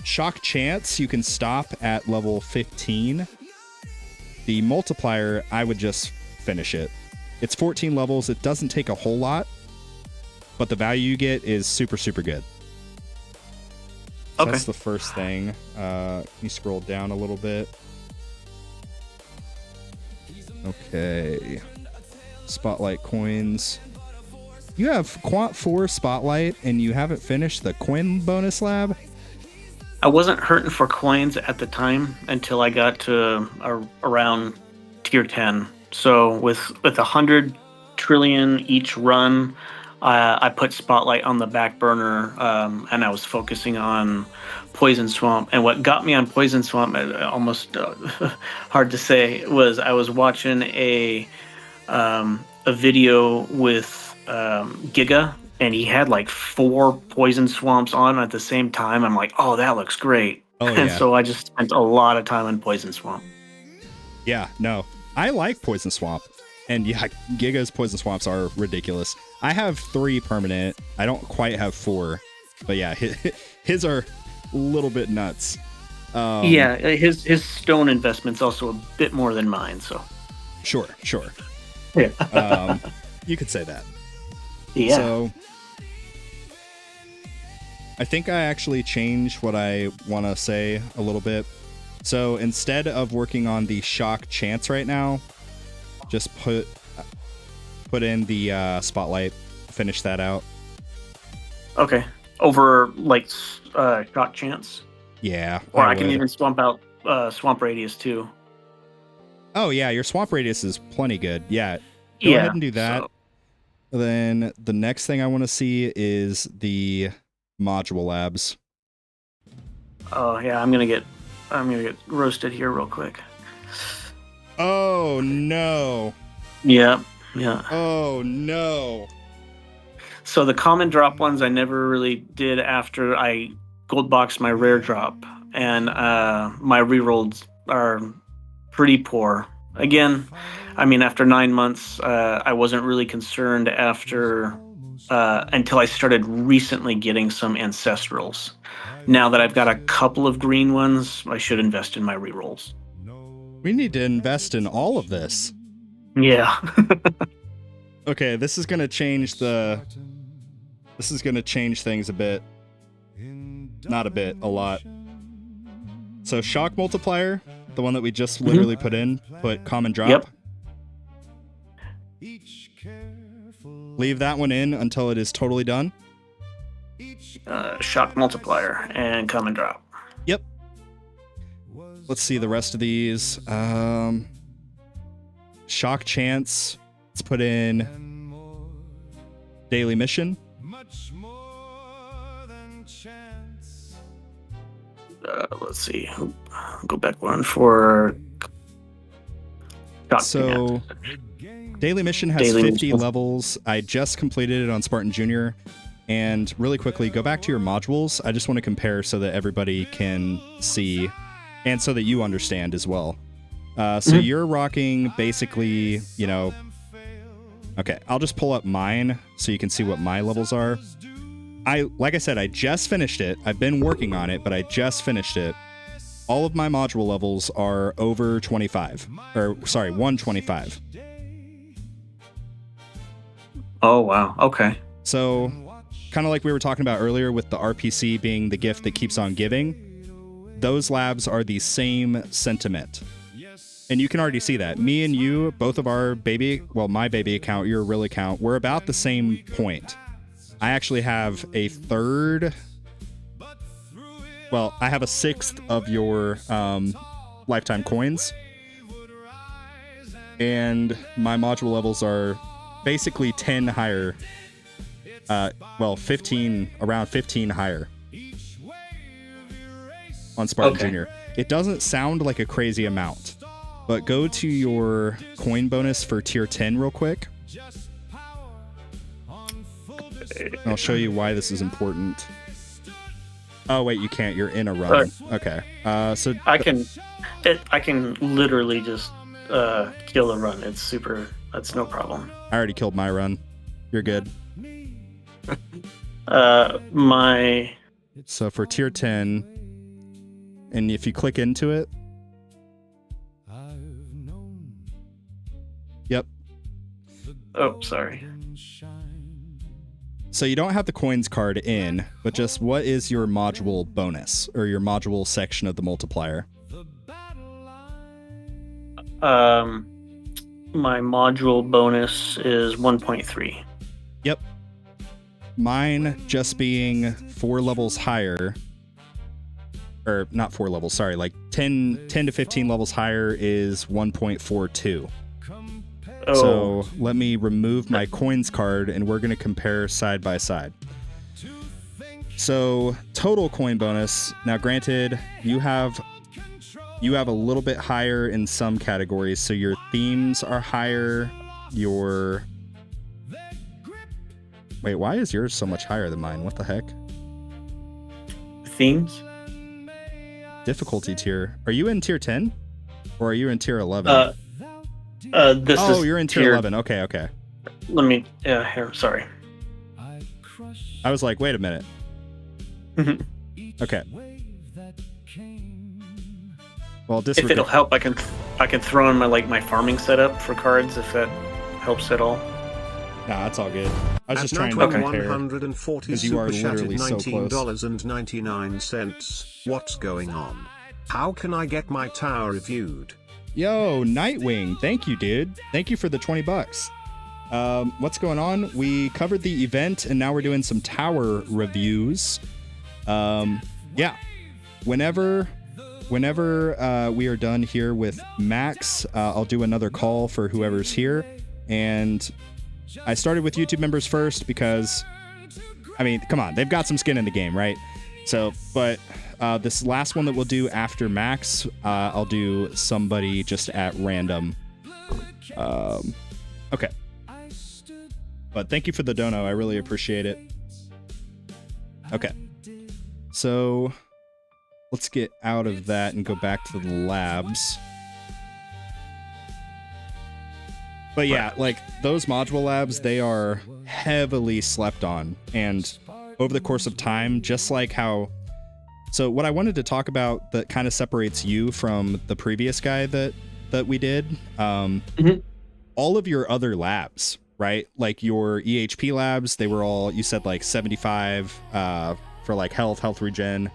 [SPEAKER 2] Shock chance you can stop at level 15. The multiplier, I would just finish it. It's 14 levels. It doesn't take a whole lot, but the value you get is super, super good. So
[SPEAKER 5] Okay.
[SPEAKER 2] that's the first thing. You scroll down a little bit. Okay. Spotlight coins. You have Quant 4 Spotlight, and you haven't finished the coin bonus lab?
[SPEAKER 5] I wasn't hurting for coins at the time until I got to around tier 10. So with 100 trillion each run, I put Spotlight on the back burner, and I was focusing on Poison Swamp. And what got me on Poison Swamp, almost hard to say, was I was watching a video with Giga, and he had like 4 Poison Swamps on at the same time. I'm like, oh, that looks great.
[SPEAKER 2] Oh,
[SPEAKER 5] And
[SPEAKER 2] yeah.
[SPEAKER 5] so I just spent a lot of time in Poison Swamp.
[SPEAKER 2] Yeah, no. I like Poison Swamp. And yeah, Giga's Poison Swamps are ridiculous. I have 3 permanent. I don't quite have 4. But yeah, his are a little bit nuts.
[SPEAKER 5] Yeah, his stone investment's also a bit more than mine, so.
[SPEAKER 2] Sure.
[SPEAKER 5] Yeah.
[SPEAKER 2] You could say that.
[SPEAKER 5] Yeah.
[SPEAKER 2] So I think I actually changed what I want to say a little bit. So instead of working on the shock chance right now, just put in the spotlight, finish that out.
[SPEAKER 5] Okay. Over like shot chance,
[SPEAKER 2] Yeah.
[SPEAKER 5] or I can
[SPEAKER 2] would.
[SPEAKER 5] even swamp out swamp radius too.
[SPEAKER 2] Oh yeah, your swamp radius is plenty good. Yeah. Go ahead and do that.
[SPEAKER 5] so-
[SPEAKER 2] Then the next thing I want to see is the module labs.
[SPEAKER 5] Oh yeah, I'm gonna get roasted here real quick.
[SPEAKER 2] Oh no.
[SPEAKER 5] Yeah.
[SPEAKER 2] Oh no.
[SPEAKER 5] So the common drop ones I never really did after I gold boxed my rare drop, and my rerolls are pretty poor. Again, I mean, after 9 months, I wasn't really concerned after until I started recently getting some ancestrals. Now that I've got a couple of green ones, I should invest in my rerolls.
[SPEAKER 2] We need to invest in all of this.
[SPEAKER 5] Yeah.
[SPEAKER 2] Okay, this is gonna change things a bit. Not a bit, a lot. So shock multiplier, the one that we just literally put common drop.
[SPEAKER 5] Yep.
[SPEAKER 2] Leave that one in until it is totally done.
[SPEAKER 5] Shock multiplier and common drop.
[SPEAKER 2] Yep. Let's see the rest of these. Shock chance. Let's put in daily mission.
[SPEAKER 5] Let's see. Go back one for. Shock
[SPEAKER 2] So daily mission has
[SPEAKER 5] Daily
[SPEAKER 2] 50
[SPEAKER 5] mission.
[SPEAKER 2] levels. I just completed it on Spartan Junior. And really quickly, go back to your modules. I just want to compare so that everybody can see and so that you understand as well. So you're rocking basically, okay, I'll just pull up mine so you can see what my levels are. Like I said, I just finished it. I've been working on it, but I just finished it. All of my module levels are over 25. 125.
[SPEAKER 5] Oh wow. Okay.
[SPEAKER 2] So, kind of like we were talking about earlier with the RPC being the gift that keeps on giving, those labs are the same sentiment. And you can already see that. Me and you, both of our my baby account, your real account, we're about the same point. I actually have a third. Well, I have a sixth of your lifetime coins. And my module levels are basically 10 higher. 15, around 15 higher on Spartan
[SPEAKER 5] Okay.
[SPEAKER 2] Junior. It doesn't sound like a crazy amount, but go to your coin bonus for tier 10 real quick. I'll show you why this is important. Oh wait, you can't. You're in a run. Okay. So
[SPEAKER 5] I can literally just kill a run. That's no problem.
[SPEAKER 2] I already killed my run. You're good. So for tier 10, and if you click into it, yep.
[SPEAKER 5] Oh, sorry.
[SPEAKER 2] So you don't have the coins card in, but just what is your module bonus or your module section of the multiplier?
[SPEAKER 5] My module bonus is 1.3.
[SPEAKER 2] Yep. Mine just being 4 levels higher, or not 4 levels, sorry, like 10 to 15 levels higher is 1.42.
[SPEAKER 5] Oh.
[SPEAKER 2] So let me remove my coins card and we're going to compare side by side. So total coin bonus. Now, granted, you have a little bit higher in some categories. So your themes are higher. Wait, why is yours so much higher than mine? What the heck?
[SPEAKER 5] Themes?
[SPEAKER 2] Difficulty tier. Are you in tier 10? Or are you in tier 11?
[SPEAKER 5] You're
[SPEAKER 2] in tier 11. Okay.
[SPEAKER 5] Let me, here, sorry.
[SPEAKER 2] I was like, wait a minute. Okay. Well,
[SPEAKER 5] if it'll help, I can throw in my farming setup for cards if that helps at all.
[SPEAKER 2] Nah, that's all good. I was just
[SPEAKER 3] At
[SPEAKER 2] trying to compare.
[SPEAKER 3] 140
[SPEAKER 2] because you are
[SPEAKER 3] super
[SPEAKER 2] literally so
[SPEAKER 3] chatted
[SPEAKER 2] close.
[SPEAKER 3] $19.99. What's going on? How can I get my tower reviewed?
[SPEAKER 2] Yo, Nightwing, thank you, dude. Thank you for the $20. What's going on? We covered the event, and now we're doing some tower reviews. Yeah. Whenever we are done here with Max, I'll do another call for whoever's here. And I started with YouTube members first because, I mean, come on, they've got some skin in the game, right? So, but this last one that we'll do after Max, I'll do somebody just at random. Okay. But thank you for the dono. I really appreciate it. Okay. So let's get out of that and go back to the labs. But yeah, like those module labs, they are heavily slept on. And over the course of time, just like how... So what I wanted to talk about that kind of separates you from the previous guy that we did, all of your other labs, right? Like your EHP labs, they were all, you said like 75 for like health regen,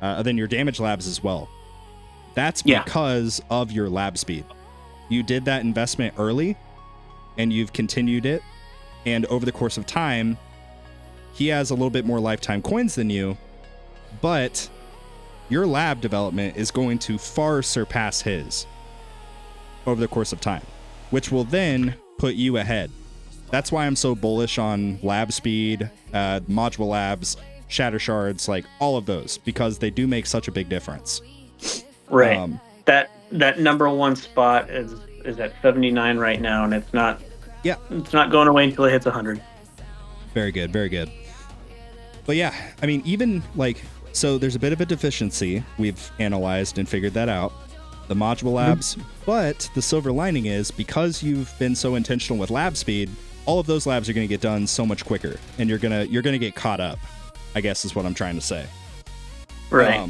[SPEAKER 2] and then your damage labs as well. That's because of your lab speed. You did that investment early and you've continued it. And over the course of time, he has a little bit more lifetime coins than you, but your lab development is going to far surpass his over the course of time, which will then put you ahead. That's why I'm so bullish on lab speed, module labs, shatter shards, like all of those, because they do make such a big difference.
[SPEAKER 5] Right. That number one spot is at 79 right now, and it's not going away until it hits 100.
[SPEAKER 2] Very good, very good. But yeah, I mean, even like, so there's a bit of a deficiency. We've analyzed and figured that out, the module labs. But the silver lining is, because you've been so intentional with lab speed, all of those labs are going to get done so much quicker, and you're gonna get caught up, I guess is what I'm trying to say.
[SPEAKER 5] Right.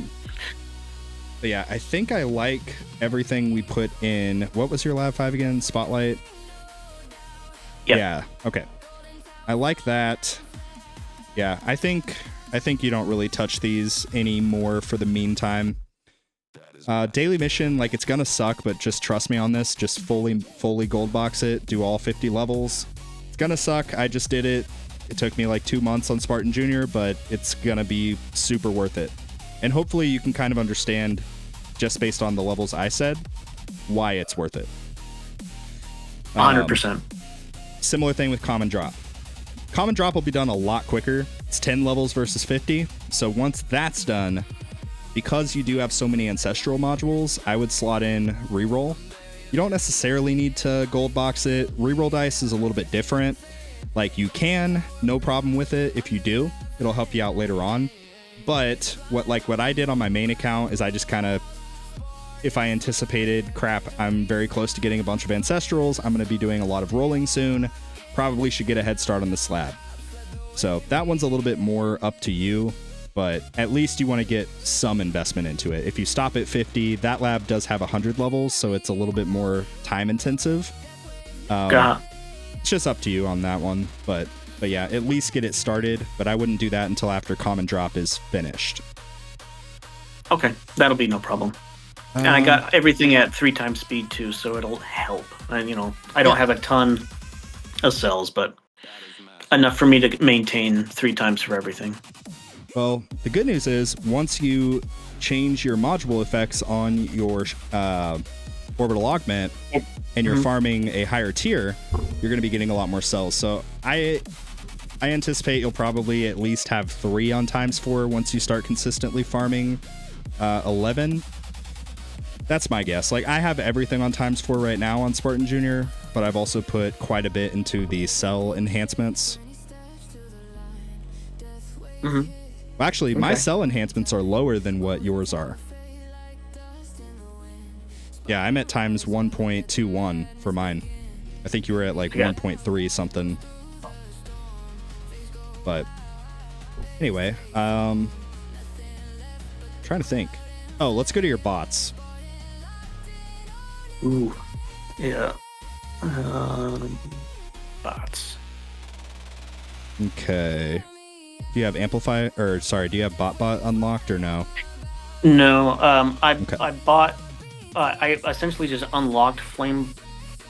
[SPEAKER 2] But yeah, I think I like everything we put in. What was your lab 5 again? Spotlight?
[SPEAKER 5] Yep.
[SPEAKER 2] Yeah. Okay. I like that. Yeah, I think you don't really touch these anymore for the meantime. Daily mission, like, it's gonna suck, but just trust me on this. Just fully gold box it. Do all 50 levels. It's gonna suck. I just did it. It took me like 2 months on Spartan Junior, but it's gonna be super worth it. And hopefully you can kind of understand, just based on the levels I said, why it's worth it.
[SPEAKER 5] 100%.
[SPEAKER 2] Similar thing with Common Drop. Common Drop will be done a lot quicker. It's 10 levels versus 50. So once that's done, because you do have so many Ancestral modules, I would slot in Reroll. You don't necessarily need to gold box it. Reroll dice is a little bit different. Like, you can, no problem with it if you do. It'll help you out later on. But what I did on my main account is I just kind of, if I anticipated, crap, I'm very close to getting a bunch of ancestrals, I'm going to be doing a lot of rolling soon, probably should get a head start on the slab. So that one's a little bit more up to you, but at least you want to get some investment into it. If you stop at 50, that lab does have 100 levels, so it's a little bit more time intensive. It's just up to you on that one, but yeah, at least get it started, but I wouldn't do that until after Common Drop is finished.
[SPEAKER 5] Okay, that'll be no problem. And I got everything at 3 times speed too, so it'll help. And I don't have a ton of cells, but enough for me to maintain 3 times for everything.
[SPEAKER 2] Well, the good news is once you change your module effects on your orbital augment and you're farming a higher tier, you're going to be getting a lot more cells. So I anticipate you'll probably at least have 3 on ×4 once you start consistently farming 11. That's my guess. Like, I have everything on ×4 right now on Spartan Jr., but I've also put quite a bit into the cell enhancements. Well, actually, my cell enhancements are lower than what yours are. Yeah, I'm at ×1.21 for mine. I think you were at like 1.3 something. But anyway, trying to think. Oh, let's go to your bots.
[SPEAKER 5] Ooh, yeah. Bots.
[SPEAKER 2] Okay. Do you have amplify, or sorry, do you have bot unlocked or no?
[SPEAKER 5] No, I bought. I essentially just unlocked Flame,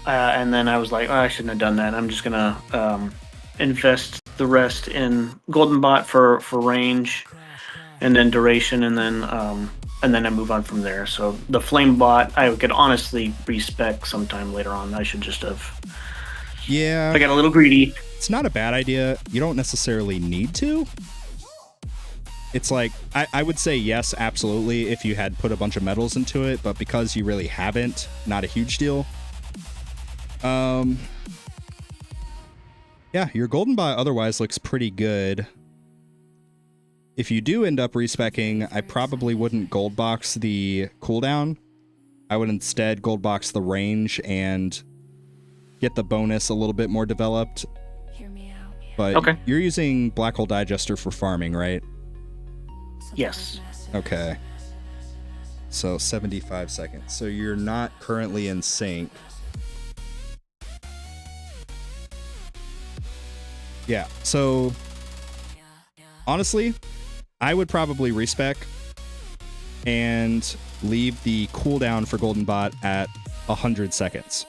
[SPEAKER 5] and then I was like, oh, I shouldn't have done that. I'm just gonna invest the rest in Golden Bot for range, and then duration, and then I move on from there. So the Flame Bot, I could honestly respec sometime later on. I should just have.
[SPEAKER 2] Yeah.
[SPEAKER 5] I got a little greedy.
[SPEAKER 2] It's not a bad idea. You don't necessarily need to. It's like, I would say yes, absolutely, if you had put a bunch of metals into it, but because you really haven't, not a huge deal. Yeah, your Golden Bot otherwise looks pretty good. If you do end up respecking, I probably wouldn't gold box the cooldown. I would instead gold box the range and get the bonus a little bit more developed. But you're using Black Hole Digester for farming, right?
[SPEAKER 5] Yes.
[SPEAKER 2] Okay. So 75 seconds. So you're not currently in sync. Yeah. So honestly, I would probably respec and leave the cooldown for Golden Bot at 100 seconds.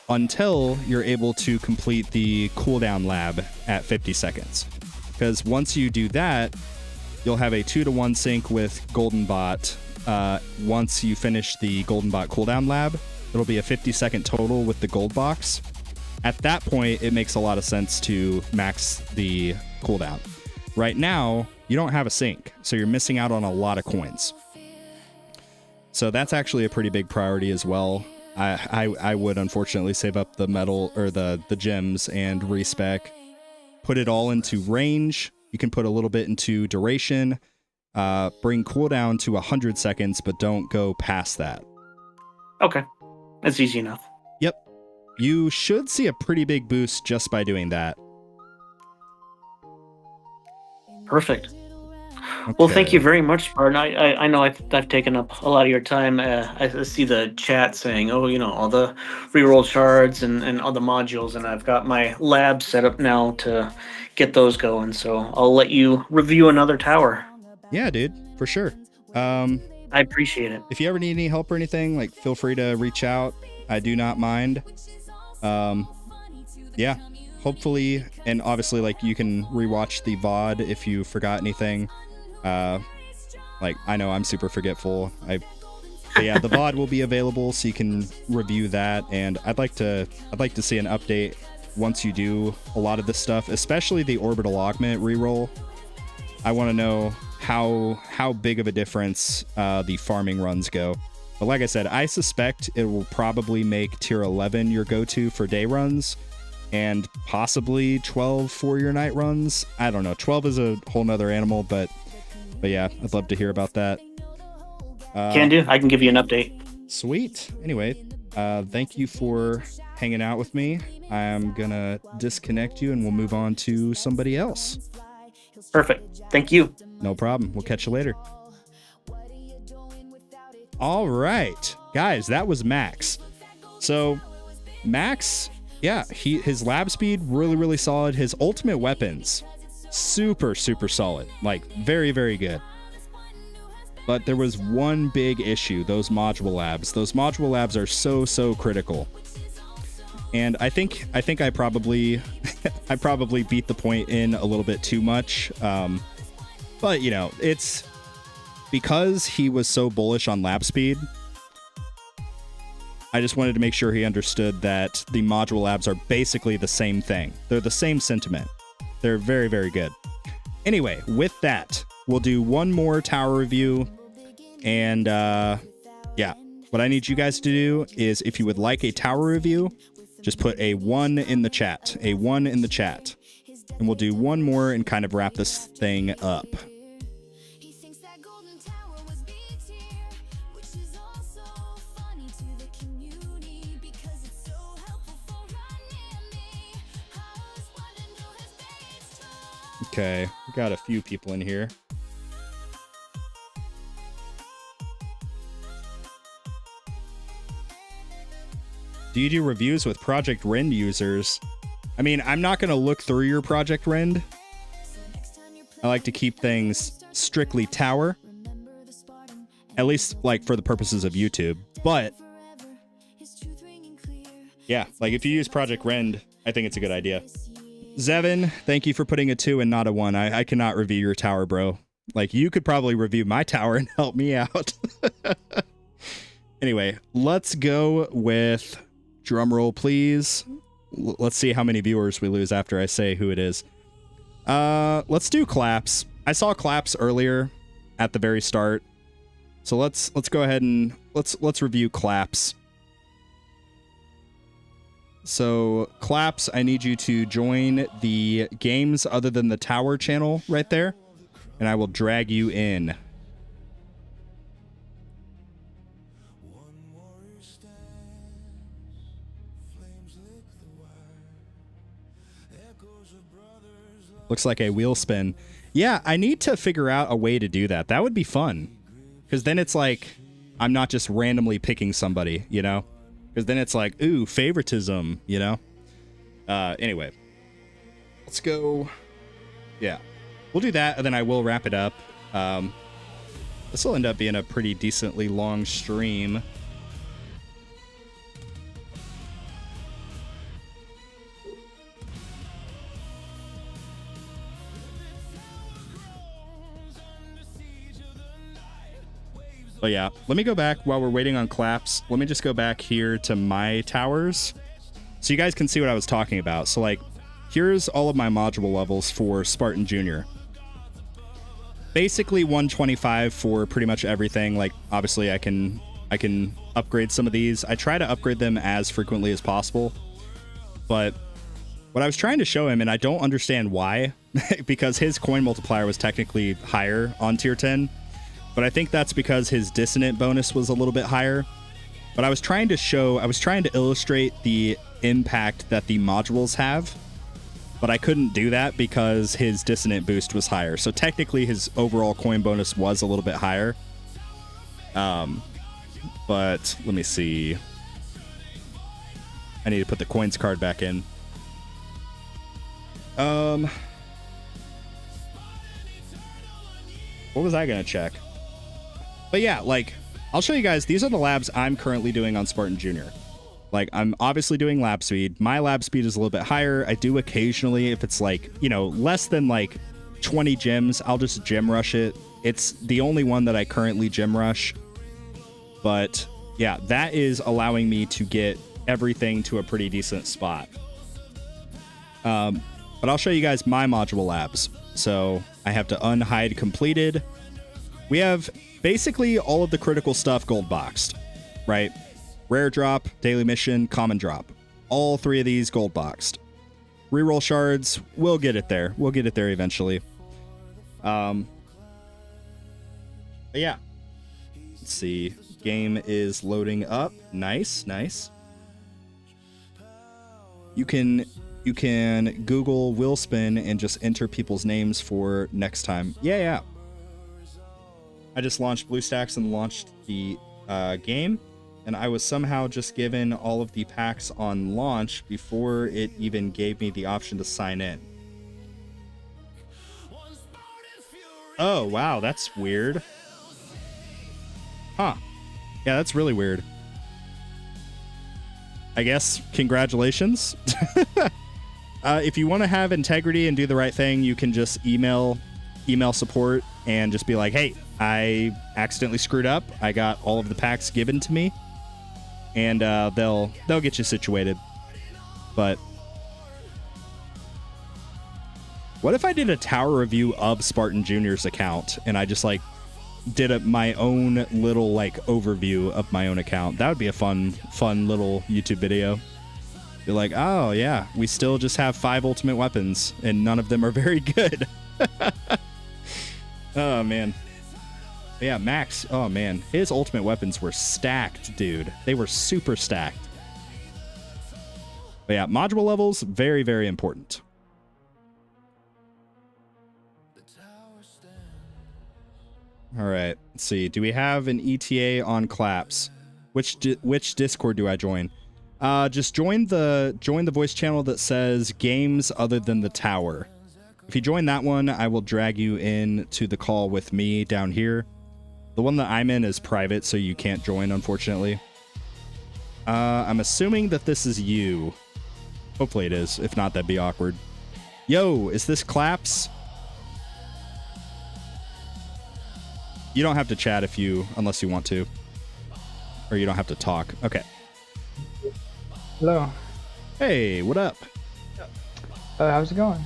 [SPEAKER 2] Until you're able to complete the cooldown lab at 50 seconds. Because once you do that, you'll have a 2-to-1 sync with Golden Bot. Once you finish the Golden Bot cooldown lab, it'll be a 50-second total with the gold box. At that point, it makes a lot of sense to max the cooldown. Right now, you don't have a sync, so you're missing out on a lot of coins. So that's actually a pretty big priority as well. I would unfortunately save up the metal or the gems and respec. Put it all into range. You can put a little bit into duration. Bring cooldown to 100 seconds, but don't go past that.
[SPEAKER 5] Okay. That's easy enough.
[SPEAKER 2] Yep. You should see a pretty big boost just by doing that.
[SPEAKER 5] Perfect. Well, thank you very much, Spartan. I know I've taken up a lot of your time. I see the chat saying, oh, all the reroll shards and all the modules, and I've got my lab set up now to get those going. So I'll let you review another tower.
[SPEAKER 2] Yeah, dude, for sure.
[SPEAKER 5] I appreciate it.
[SPEAKER 2] If you ever need any help or anything, like, feel free to reach out. I do not mind. Yeah, hopefully, and obviously, like, you can rewatch the VOD if you forgot anything. Like, I know I'm super forgetful. But yeah, the VOD will be available, so you can review that. And I'd like to see an update once you do a lot of this stuff, especially the orbital augment reroll. I want to know how big of a difference the farming runs go. But like I said, I suspect it will probably make tier 11 your go-to for day runs. and possibly 12 4-year night runs. I don't know. 12 is a whole nother animal, but yeah, I'd love to hear about that.
[SPEAKER 5] Can do. I can give you an update.
[SPEAKER 2] Sweet. Anyway, thank you for hanging out with me. I'm gonna disconnect you and we'll move on to somebody else.
[SPEAKER 5] Perfect. Thank you.
[SPEAKER 2] No problem. We'll catch you later. All right, guys, that was Max. So Max, yeah, his lab speed really, really solid. His ultimate weapons, super, super solid. Like very, very good. But there was one big issue, those module labs. Those module labs are so critical. And I think I probably I probably beat the point in a little bit too much. But you know, it's because he was so bullish on lab speed. I just wanted to make sure he understood that the module labs are basically the same thing. They're the same sentiment. They're very, very good. Anyway, with that, we'll do one more tower review. And yeah, what I need you guys to do is, if you would like a tower review, just put a 1 in the chat. A 1 in the chat. And we'll do one more and kind of wrap this thing up. Okay, we got a few people in here. Do you do reviews with Project Rend users? I mean, I'm not going to look through your Project Rend. I like to keep things strictly tower. At least, like, for the purposes of YouTube. But, yeah, like, if you use Project Rend, I think it's a good idea. Zevin, thank you for putting a 2 and not a 1. I cannot review your tower, bro. Like, you could probably review my tower and help me out. Anyway, let's go with... Drum roll, please. Let's see how many viewers we lose after I say who it is. Let's do claps. I saw claps earlier at the very start. So let's go ahead and let's review claps. So claps, I need you to join the games other than the tower channel right there, and I will drag you in. Looks like a wheel spin. Yeah, I need to figure out a way to do that. That would be fun. Because then it's like, I'm not just randomly picking somebody, you know? Because then it's like, ooh, favoritism, you know? Anyway. Let's go. Yeah. We'll do that, and then I will wrap it up. This will end up being a pretty decently long stream. But yeah, let me go back while we're waiting on claps. Let me just go back here to my towers so you guys can see what I was talking about. So like, here's all of my module levels for Spartan Jr. Basically 125 for pretty much everything. Like obviously I can upgrade some of these. I try to upgrade them as frequently as possible. But what I was trying to show him, and I don't understand why, because his coin multiplier was technically higher on tier 10. But I think that's because his dissonant bonus was a little bit higher. But I was trying to illustrate the impact that the modules have. But I couldn't do that because his dissonant boost was higher. So technically his overall coin bonus was a little bit higher. But let me see. I need to put the coins card back in. What was I going to check? But yeah, like, I'll show you guys. These are the labs I'm currently doing on Spartan Jr. Like, I'm obviously doing lab speed. My lab speed is a little bit higher. I do occasionally, if it's like, you know, less than like 20 gems, I'll just gem rush it. It's the only one that I currently gem rush. But yeah, that is allowing me to get everything to a pretty decent spot. But I'll show you guys my module labs. So I have to unhide completed. We have basically all of the critical stuff gold boxed, right? Rare drop, daily mission, common drop. All three of these gold boxed. Reroll shards. We'll get it there. We'll get it there eventually. But yeah. Let's see. Game is loading up. Nice, nice. You can Google Willspin and just enter people's names for next time. Yeah. I just launched BlueStacks and launched the game, and I was somehow just given all of the packs on launch before it even gave me the option to sign in. Oh, wow, that's weird. Huh. Yeah, that's really weird. I guess congratulations. If you want to have integrity and do the right thing, you can just email support and just be like, hey, I accidentally screwed up. I got all of the packs given to me, and they'll get you situated. But what if I did a tower review of Spartan Jr.'s account and I just like did my own little like overview of my own account? That would be a fun little YouTube video. Be like, oh yeah, we still just have 5 ultimate weapons and none of them are very good. Oh man. Yeah, Max, oh man, his ultimate weapons were stacked, dude. They were super stacked. But yeah, module levels, very, very important. All right, let's see. Do we have an ETA on claps? Which Discord do I join? Just join the voice channel that says games other than the tower. If you join that one, I will drag you in to the call with me down here. The one that I'm in is private, so you can't join, unfortunately. I'm assuming that this is you. Hopefully it is. If not, that'd be awkward. Yo, is this claps? You don't have to chat unless you want to. Or you don't have to talk. Okay.
[SPEAKER 6] Hello.
[SPEAKER 2] Hey, what up?
[SPEAKER 6] How's it going?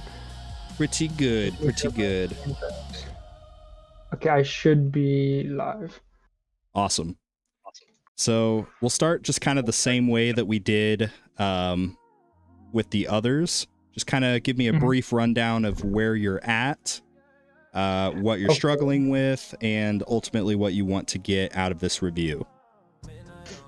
[SPEAKER 2] Pretty good, pretty good.
[SPEAKER 6] Okay, I should be live.
[SPEAKER 2] Awesome. So we'll start just kind of the same way that we did with the others. Just kind of give me a brief rundown of where you're at, what you're struggling with, and ultimately what you want to get out of this review.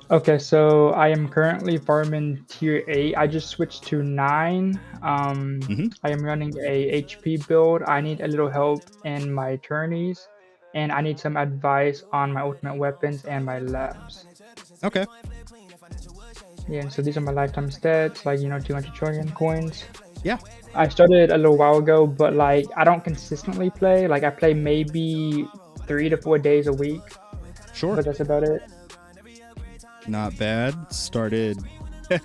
[SPEAKER 6] Okay, so I am currently farming tier 8. I just switched to 9. I am running a HP build. I need a little help in my tourneys, and I need some advice on my ultimate weapons and my labs.
[SPEAKER 2] Okay.
[SPEAKER 6] Yeah, and so these are my lifetime stats, like, 200 trillion coins.
[SPEAKER 2] Yeah.
[SPEAKER 6] I started a little while ago, but like I don't consistently play. Like I play maybe 3 to 4 days a week.
[SPEAKER 2] Sure.
[SPEAKER 6] But that's about it.
[SPEAKER 2] Not bad.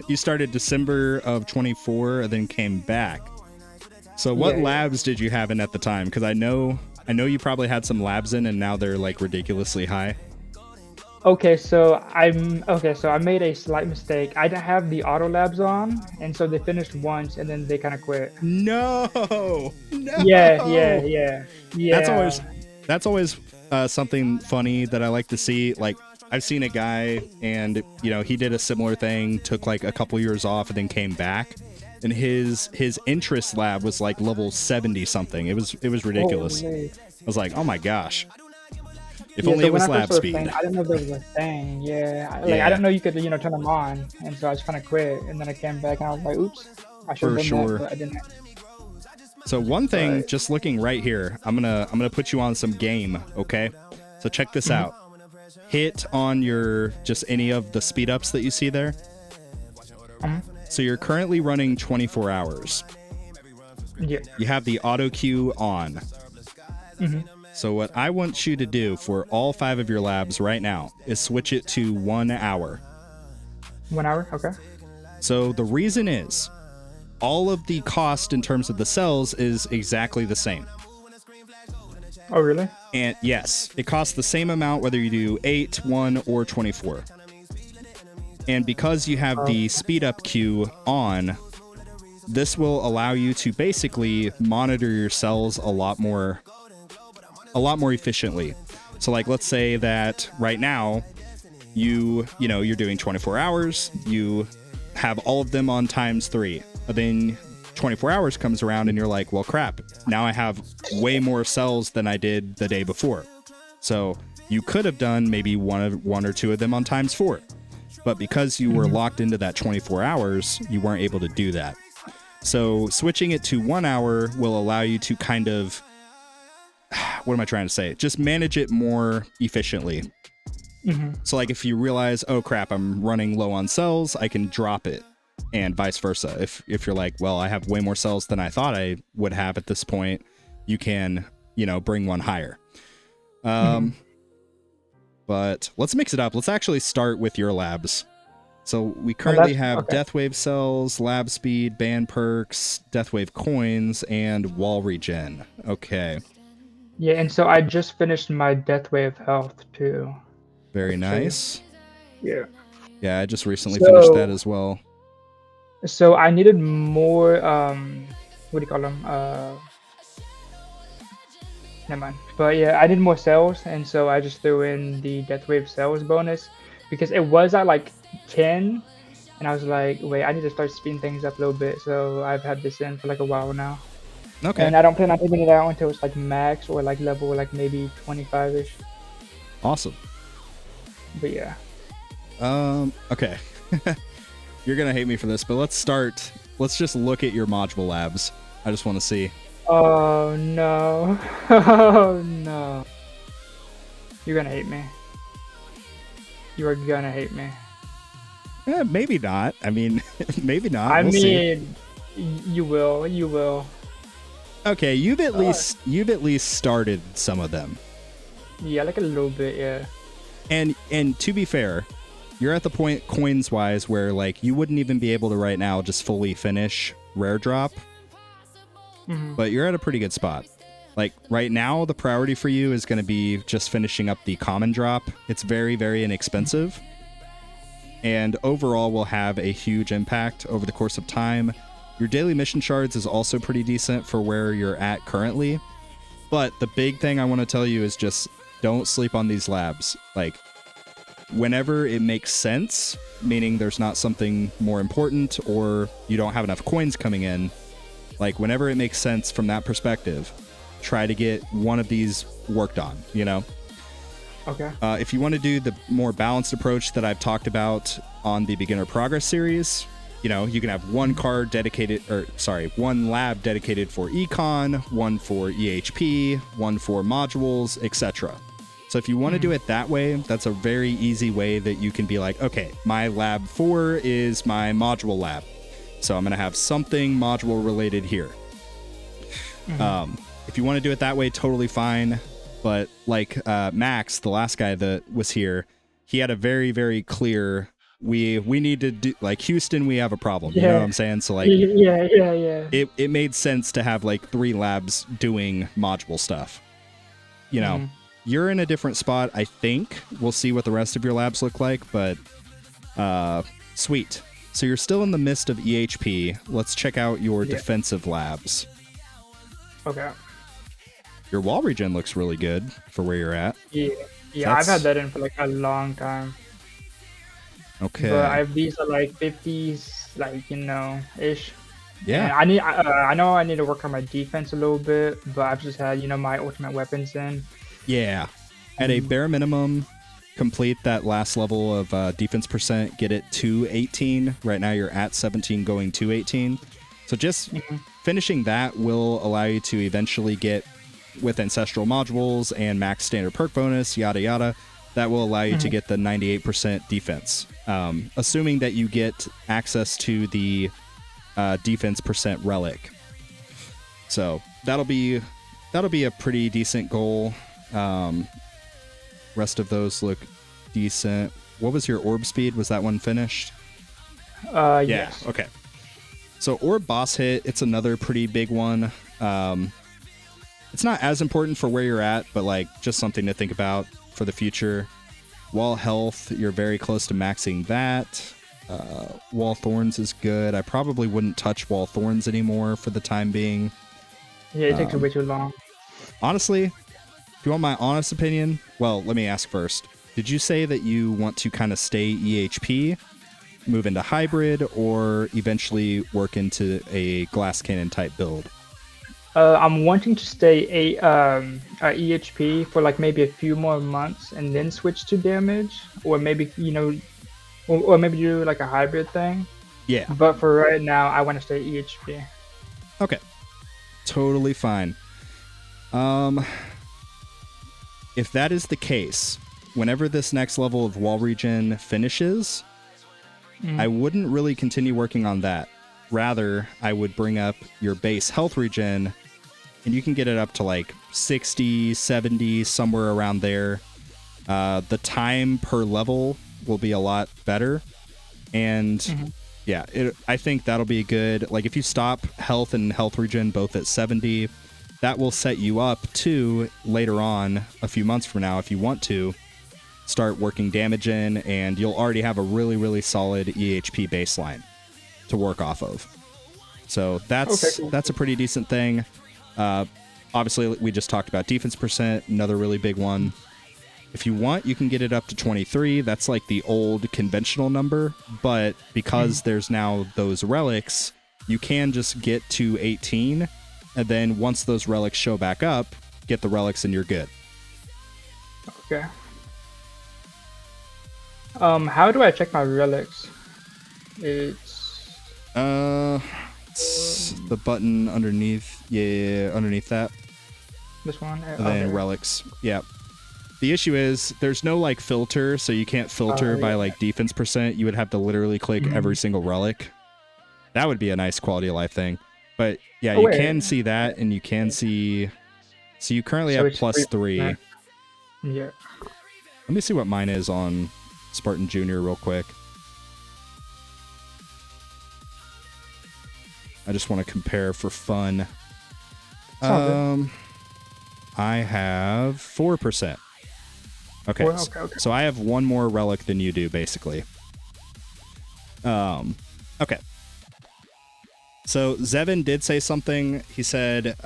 [SPEAKER 2] You started December of 24 and then came back. So what labs did you have in at the time? Because I know you probably had some labs in and now they're like ridiculously high.
[SPEAKER 6] Okay, so I made a slight mistake. I didn't have the auto labs on, and so they finished once and then they kind of quit.
[SPEAKER 2] No.
[SPEAKER 6] Yeah.
[SPEAKER 2] That's always something funny that I like to see. Like I've seen a guy and he did a similar thing, took like a couple years off and then came back, and his interest lab was like level 70 something. It was ridiculous. I was like, oh my gosh. If only it was lab speed.
[SPEAKER 6] I didn't know there was a thing. Yeah. I didn't know you could, turn them on. And so I just kind of quit. And then I came back and I was like, oops, I should have done that, but I didn't.
[SPEAKER 2] So one thing, just looking right here, I'm gonna put you on some game, okay? So check this out. Hit on just any of the speed ups that you see there. So you're currently running 24 hours.
[SPEAKER 6] Yeah.
[SPEAKER 2] You have the auto queue on. So what I want you to do for all 5 of your labs right now is switch it to 1 hour.
[SPEAKER 6] 1 hour? Okay.
[SPEAKER 2] So the reason is all of the cost in terms of the cells is exactly the same.
[SPEAKER 6] Oh, really?
[SPEAKER 2] And yes, it costs the same amount whether you do 8, 1, or 24. And because you have the speed up queue on, this will allow you to basically monitor your cells a lot more efficiently. So like let's say that right now you're doing 24 hours, you have all of them on times 3. Then 24 hours comes around and you're like, well, crap, now I have way more cells than I did the day before. So you could have done maybe one or two of them on ×4. But because you were locked into that 24 hours, you weren't able to do that. So switching it to 1 hour will allow you to kind of, what am I trying to say? Just manage it more efficiently. So like if you realize, oh crap, I'm running low on cells, I can drop it, and vice versa. If you're like, well, I have way more cells than I thought I would have at this point, you can, bring one higher. But let's mix it up. Let's actually start with your labs. So we currently have Deathwave cells, lab speed, band perks, Deathwave coins, and wall regen. Okay.
[SPEAKER 6] Yeah, and so I just finished my Deathwave health too.
[SPEAKER 2] Very nice.
[SPEAKER 6] Yeah.
[SPEAKER 2] Yeah, I just recently finished that as well.
[SPEAKER 6] So I needed more, what do you call them? Never mind. But yeah, I need more cells, and so I just threw in the Deathwave cells bonus because it was at like 10, and I was like, wait, I need to start speeding things up a little bit. So I've had this in for like a while now.
[SPEAKER 2] Okay.
[SPEAKER 6] And I don't plan on taking it out until it's like max or like level like maybe 25-ish.
[SPEAKER 2] Awesome.
[SPEAKER 6] But yeah.
[SPEAKER 2] Okay. You're gonna hate me for this, but let's just look at your module labs. I just want to see.
[SPEAKER 6] Oh no. Oh no. You're gonna hate me. You are gonna hate me.
[SPEAKER 2] Yeah, maybe not. I mean, maybe not.
[SPEAKER 6] We'll see. You will.
[SPEAKER 2] Okay, you've at least started some of them.
[SPEAKER 6] Yeah, like a little bit, yeah.
[SPEAKER 2] And to be fair, you're at the point coins wise where like you wouldn't even be able to right now just fully finish rare drop. But you're at a pretty good spot. Like right now, the priority for you is going to be just finishing up the common drop. It's very, very inexpensive. And overall will have a huge impact over the course of time. Your daily mission shards is also pretty decent for where you're at currently. But the big thing I want to tell you is just don't sleep on these labs. Like, whenever it makes sense, meaning there's not something more important or you don't have enough coins coming in, like whenever it makes sense from that perspective, try to get one of these worked on,
[SPEAKER 6] Okay.
[SPEAKER 2] If you want to do the more balanced approach that I've talked about on the beginner progress series, you can have one lab dedicated for econ, one for EHP, one for modules, etc. So if you want to do it that way, that's a very easy way that you can be like, okay, my lab 4 is my module lab. So I'm going to have something module related here. If you want to do it that way, totally fine. But like Max, the last guy that was here, he had a very, very clear, we need to do, like Houston, we have a problem.
[SPEAKER 6] Yeah.
[SPEAKER 2] You know what I'm saying? So like,
[SPEAKER 6] yeah.
[SPEAKER 2] It made sense to have like 3 labs doing module stuff. You're in a different spot, I think. We'll see what the rest of your labs look like, but sweet. So you're still in the midst of EHP. Let's check out your defensive labs.
[SPEAKER 6] Okay.
[SPEAKER 2] Your wall regen looks really good for where you're at.
[SPEAKER 6] Yeah. I've had that in for like a long time.
[SPEAKER 2] Okay.
[SPEAKER 6] But these are like 50s, like ish.
[SPEAKER 2] Yeah.
[SPEAKER 6] And I know I need to work on my defense a little bit, but I've just had my ultimate weapons in.
[SPEAKER 2] Yeah. At a bare minimum, complete that last level of defense percent, get it to 18. Right now you're at 17 going to 18. So just finishing that will allow you to eventually get, with ancestral modules and max standard perk bonus, yada yada, that will allow you to get the 98% defense. Assuming that you get access to the defense percent relic. So that'll be a pretty decent goal. Rest of those look decent. What was your orb speed? Was that one finished?
[SPEAKER 6] Yes.
[SPEAKER 2] Okay. So orb boss hit, it's another pretty big one. It's not as important for where you're at, but like just something to think about for the future. Wall health, you're very close to maxing that. Wall thorns is good. I probably wouldn't touch wall thorns anymore for the time being.
[SPEAKER 6] Yeah, it takes way too long.
[SPEAKER 2] Honestly, if you want my honest opinion, well, let me ask first. Did you say that you want to kind of stay EHP? move into hybrid or eventually work into a glass cannon type build?
[SPEAKER 6] I'm wanting to stay EHP for like maybe a few more months and then switch to damage, or maybe or maybe do like a hybrid thing.
[SPEAKER 2] Yeah.
[SPEAKER 6] But for right now, I want to stay EHP.
[SPEAKER 2] Okay. Totally fine. If that is the case, whenever this next level of wall regen finishes, I wouldn't really continue working on that. Rather, I would bring up your base health regen, and you can get it up to like 60, 70, somewhere around there. The time per level will be a lot better. And yeah, I think that'll be good. Like if you stop health and health regen both at 70, that will set you up to later on, a few months from now, if you want to, start working damage in, and you'll already have a really, really solid EHP baseline to work off of. So that's a pretty decent thing. Obviously, we just talked about defense percent, another really big one. If you want, you can get it up to 23. That's like the old conventional number, but because there's now those relics, you can just get to 18, and then once those relics show back up, get the relics and you're good.
[SPEAKER 6] Okay. How do I check my relics? It's
[SPEAKER 2] the button underneath. Yeah, underneath that.
[SPEAKER 6] This one.
[SPEAKER 2] And then relics. Yeah. The issue is there's no like filter, so you can't filter by like defense percent. You would have to literally click every single relic. That would be a nice quality of life thing. But yeah, you can see that, and you can see. So you currently have +3.
[SPEAKER 6] Yeah.
[SPEAKER 2] Let me see what mine is on Spartan Junior real quick. I just want to compare for fun. I have 4%. Okay.
[SPEAKER 6] Okay.
[SPEAKER 2] So I have one more relic than you do, basically. Okay. So Zevin did say something. He said,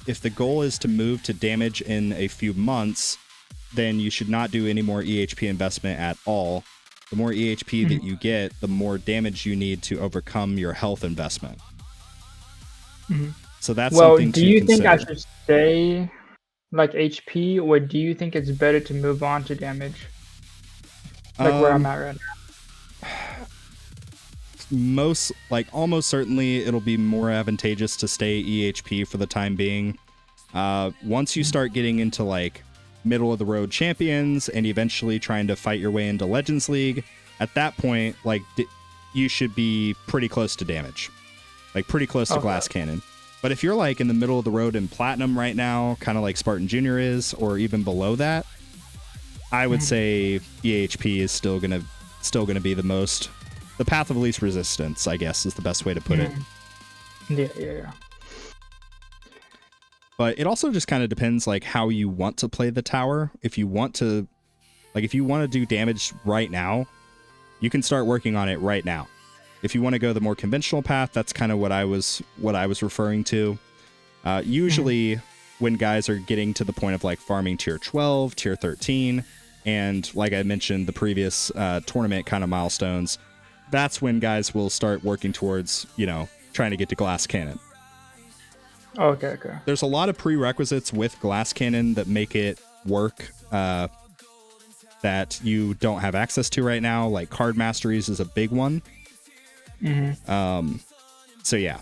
[SPEAKER 2] if the goal is to move to damage in a few months, then you should not do any more EHP investment at all. The more EHP that you get, the more damage you need to overcome your health investment. So that's something to consider.
[SPEAKER 6] Do you think I should stay like HP, or do you think it's better to move on to damage? Like where I'm at right now.
[SPEAKER 2] Almost certainly it'll be more advantageous to stay EHP for the time being. Once you start getting into like middle of the road champions and eventually trying to fight your way into Legends League, at that point, like you should be pretty close to damage, like pretty close to glass cannon. But if you're like in the middle of the road in platinum right now, kind of like Spartan Junior is, or even below that, I would say EHP is still gonna be the path of least resistance, I guess, is the best way to put it.
[SPEAKER 6] Yeah.
[SPEAKER 2] But it also just kind of depends like how you want to play the tower. If you want to do damage right now, you can start working on it right now. If you want to go the more conventional path, that's kind of what I was referring to. Usually when guys are getting to the point of like farming tier 12, tier 13, and like I mentioned, the previous tournament kind of milestones, that's when guys will start working towards, trying to get to glass cannon.
[SPEAKER 6] Okay.
[SPEAKER 2] There's a lot of prerequisites with glass cannon that make it work that you don't have access to right now. Like card masteries is a big one. So yeah.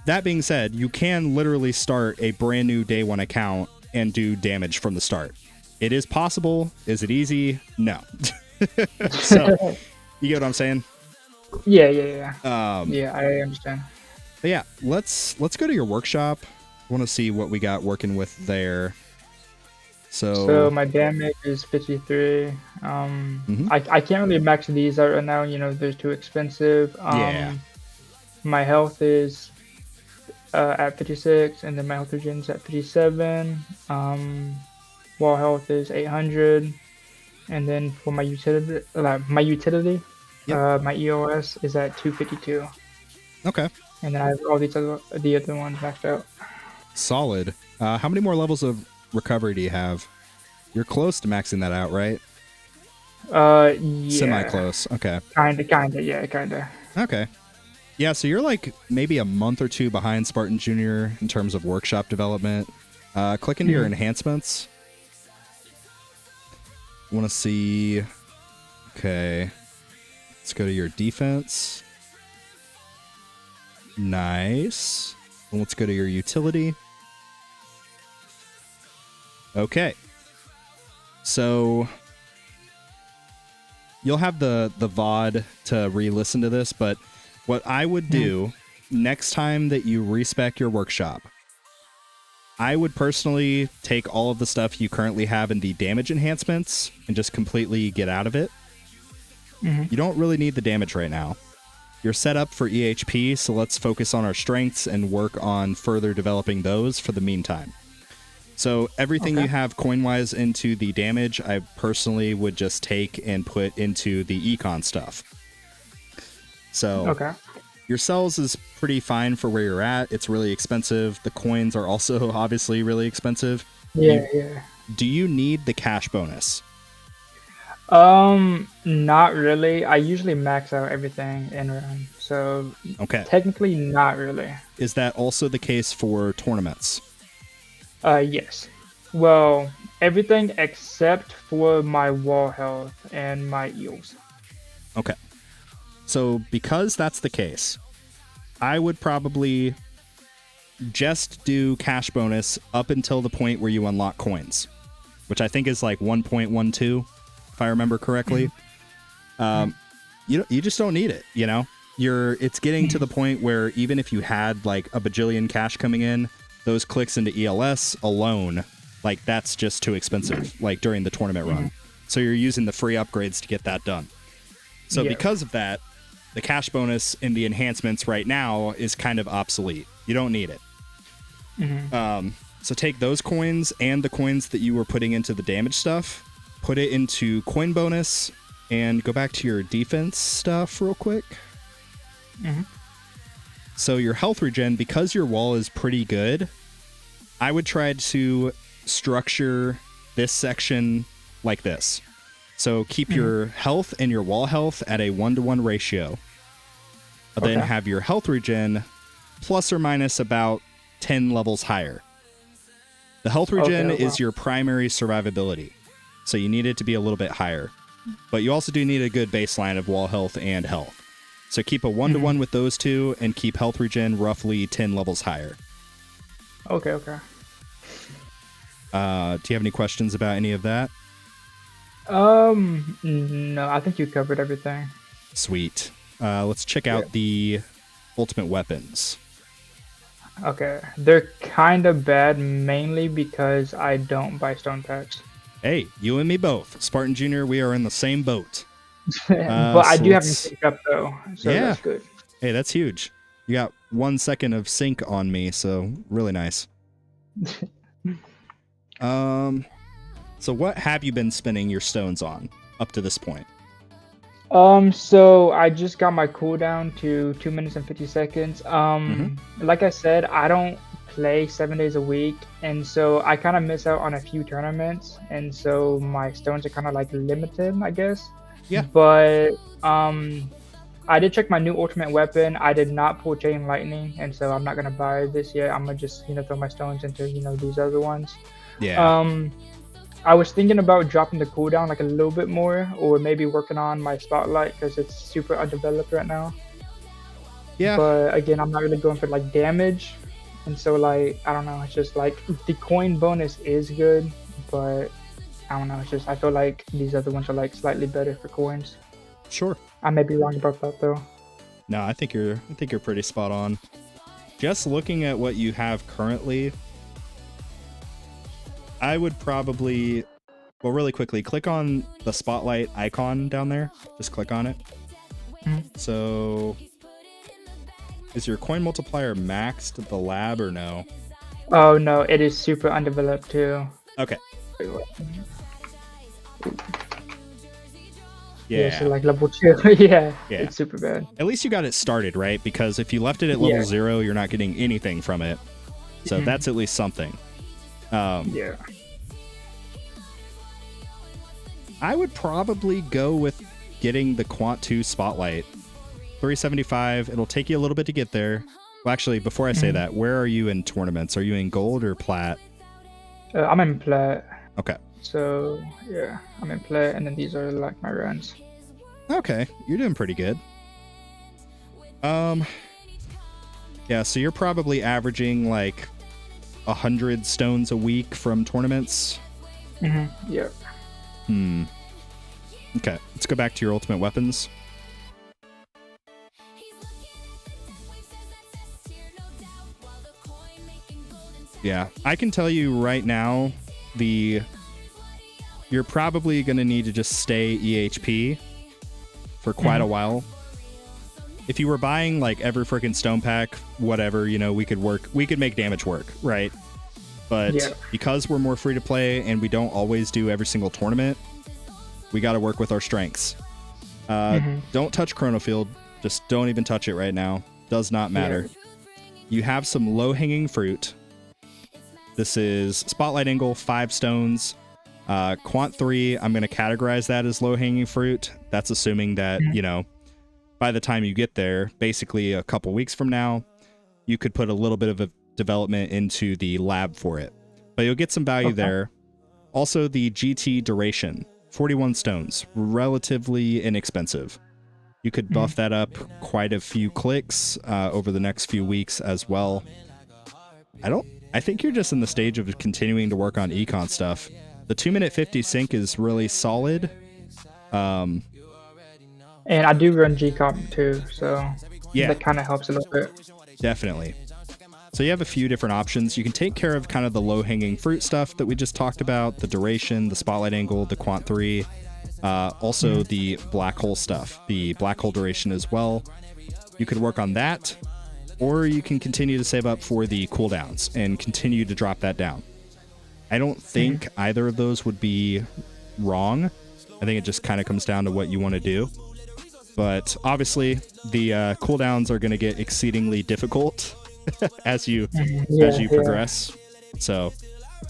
[SPEAKER 2] That being said, you can literally start a brand new day one account and do damage from the start. It is possible. Is it easy? No. So you get what I'm saying?
[SPEAKER 6] Yeah. Yeah, I understand.
[SPEAKER 2] But yeah, let's go to your workshop. I want to see what we got working with there. So
[SPEAKER 6] my damage is 53. I can't really max these out right now. They're too expensive. My health is at 56, and then my health regen's at 57. Wall health is 800, and then for my utility, my EOS is at 252.
[SPEAKER 2] Okay.
[SPEAKER 6] And then I have all the other ones maxed out.
[SPEAKER 2] Solid. How many more levels of recovery do you have? You're close to maxing that out, right?
[SPEAKER 6] Yeah.
[SPEAKER 2] Semi-close. Okay.
[SPEAKER 6] Kinda, yeah, kinda.
[SPEAKER 2] Okay. Yeah, so you're like maybe a month or two behind Spartan Junior in terms of workshop development. Click into your enhancements. Want to see... Okay. Let's go to your defense. Nice. And let's go to your utility. Okay. So you'll have the VOD to re-listen to this, but what I would do next time that you respec your workshop, I would personally take all of the stuff you currently have in the damage enhancements and just completely get out of it. You don't really need the damage right now. You're set up for EHP, so let's focus on our strengths and work on further developing those for the meantime. So everything you have coin-wise into the damage, I personally would just take and put into the econ stuff. So your cells is pretty fine for where you're at. It's really expensive. The coins are also obviously really expensive.
[SPEAKER 6] Yeah.
[SPEAKER 2] Do you need the cash bonus?
[SPEAKER 6] Not really. I usually max out everything in run, so technically not really.
[SPEAKER 2] Is that also the case for tournaments?
[SPEAKER 6] Yes. Well, everything except for my wall health and my eels.
[SPEAKER 2] Okay. So because that's the case, I would probably just do cash bonus up until the point where you unlock coins, which I think is like 1.12, if I remember correctly. You just don't need it, you know? It's getting to the point where even if you had like a bajillion cash coming in, those clicks into ELS alone, like that's just too expensive, like during the tournament run. So you're using the free upgrades to get that done. So because of that, the cash bonus in the enhancements right now is kind of obsolete. You don't need it. So take those coins and the coins that you were putting into the damage stuff, put it into coin bonus, and go back to your defense stuff real quick. So your health regen, because your wall is pretty good, I would try to structure this section like this. So keep your health and your wall health at a 1-to-1 ratio. Then have your health regen plus or minus about 10 levels higher. The health regen is your primary survivability, so you need it to be a little bit higher. But you also do need a good baseline of wall health and health. So keep a 1-to-1 with those two and keep health regen roughly 10 levels higher.
[SPEAKER 6] Okay.
[SPEAKER 2] Do you have any questions about any of that?
[SPEAKER 6] No, I think you covered everything.
[SPEAKER 2] Sweet. Let's check out the ultimate weapons.
[SPEAKER 6] Okay. They're kind of bad, mainly because I don't buy stone packs.
[SPEAKER 2] Hey, you and me both. Spartan Junior, we are in the same boat.
[SPEAKER 6] But I do have them synced up, though, so that's good.
[SPEAKER 2] Hey, that's huge. You got 1 second of sync on me, so really nice. So what have you been spending your stones on up to this point?
[SPEAKER 6] So I just got my cooldown to 2 minutes and 50 seconds. Like I said, I don't play 7 days a week, and so I kind of miss out on a few tournaments, and so my stones are kind of like limited, I guess.
[SPEAKER 2] Yeah.
[SPEAKER 6] But I did check my new ultimate weapon. I did not pull chain lightning, and so I'm not gonna buy this yet. I'm gonna just throw my stones into these other ones.
[SPEAKER 2] Yeah.
[SPEAKER 6] I was thinking about dropping the cooldown like a little bit more, or maybe working on my spotlight because it's super undeveloped right now.
[SPEAKER 2] Yeah.
[SPEAKER 6] But again, I'm not really going for like damage, and so like I don't know. It's just like the coin bonus is good, but I don't know. It's just I feel like these other ones are like slightly better for coins.
[SPEAKER 2] Sure.
[SPEAKER 6] I may be wrong about that though.
[SPEAKER 2] No, I think you're pretty spot on. Just looking at what you have currently, I would probably, well, really quickly, click on the spotlight icon down there. Just click on it. So, is your coin multiplier maxed at the lab or no?
[SPEAKER 6] Oh no, it is super undeveloped too.
[SPEAKER 2] Okay.
[SPEAKER 6] Yeah, so like level 2. yeah, it's super bad.
[SPEAKER 2] At least you got it started, right? Because if you left it at level 0, you're not getting anything from it. So that's at least something. I would probably go with getting the Quant 2 Spotlight. 375. It'll take you a little bit to get there. Well, actually, before I say that, where are you in tournaments? Are you in gold or plat?
[SPEAKER 6] I'm in plat.
[SPEAKER 2] Okay.
[SPEAKER 6] So yeah, I'm in plat, and then these are like my runs.
[SPEAKER 2] Okay, you're doing pretty good. Yeah, so you're probably averaging like 100 stones a week from tournaments.
[SPEAKER 6] Yeah.
[SPEAKER 2] Okay, let's go back to your ultimate weapons. Yeah, I can tell you right now, you're probably going to need to just stay EHP for quite a while. If you were buying like every freaking stone pack, whatever, you know, we could make damage work, right? But because we're more free to play and we don't always do every single tournament, we got to work with our strengths. Don't touch Chronofield. Just don't even touch it right now. Does not matter. You have some low-hanging fruit. This is Spotlight Angle, 5 stones. Quant 3, I'm going to categorize that as low-hanging fruit. That's assuming that, you know, by the time you get there, basically a couple weeks from now, you could put a little bit of a development into the lab for it. But you'll get some value there. Also, the GT duration, 41 stones, relatively inexpensive. You could buff that up quite a few clicks over the next few weeks as well. I think you're just in the stage of continuing to work on econ stuff. The 2-minute 50 sync is really solid.
[SPEAKER 6] And I do run G-Comp too, so that kind of helps a little bit.
[SPEAKER 2] Definitely. So you have a few different options. You can take care of kind of the low-hanging fruit stuff that we just talked about, the duration, the spotlight angle, the Quant 3, also the black hole stuff, the black hole duration as well. You could work on that, or you can continue to save up for the cooldowns and continue to drop that down. I don't think either of those would be wrong. I think it just kind of comes down to what you want to do. But obviously, the cooldowns are going to get exceedingly difficult as you progress. So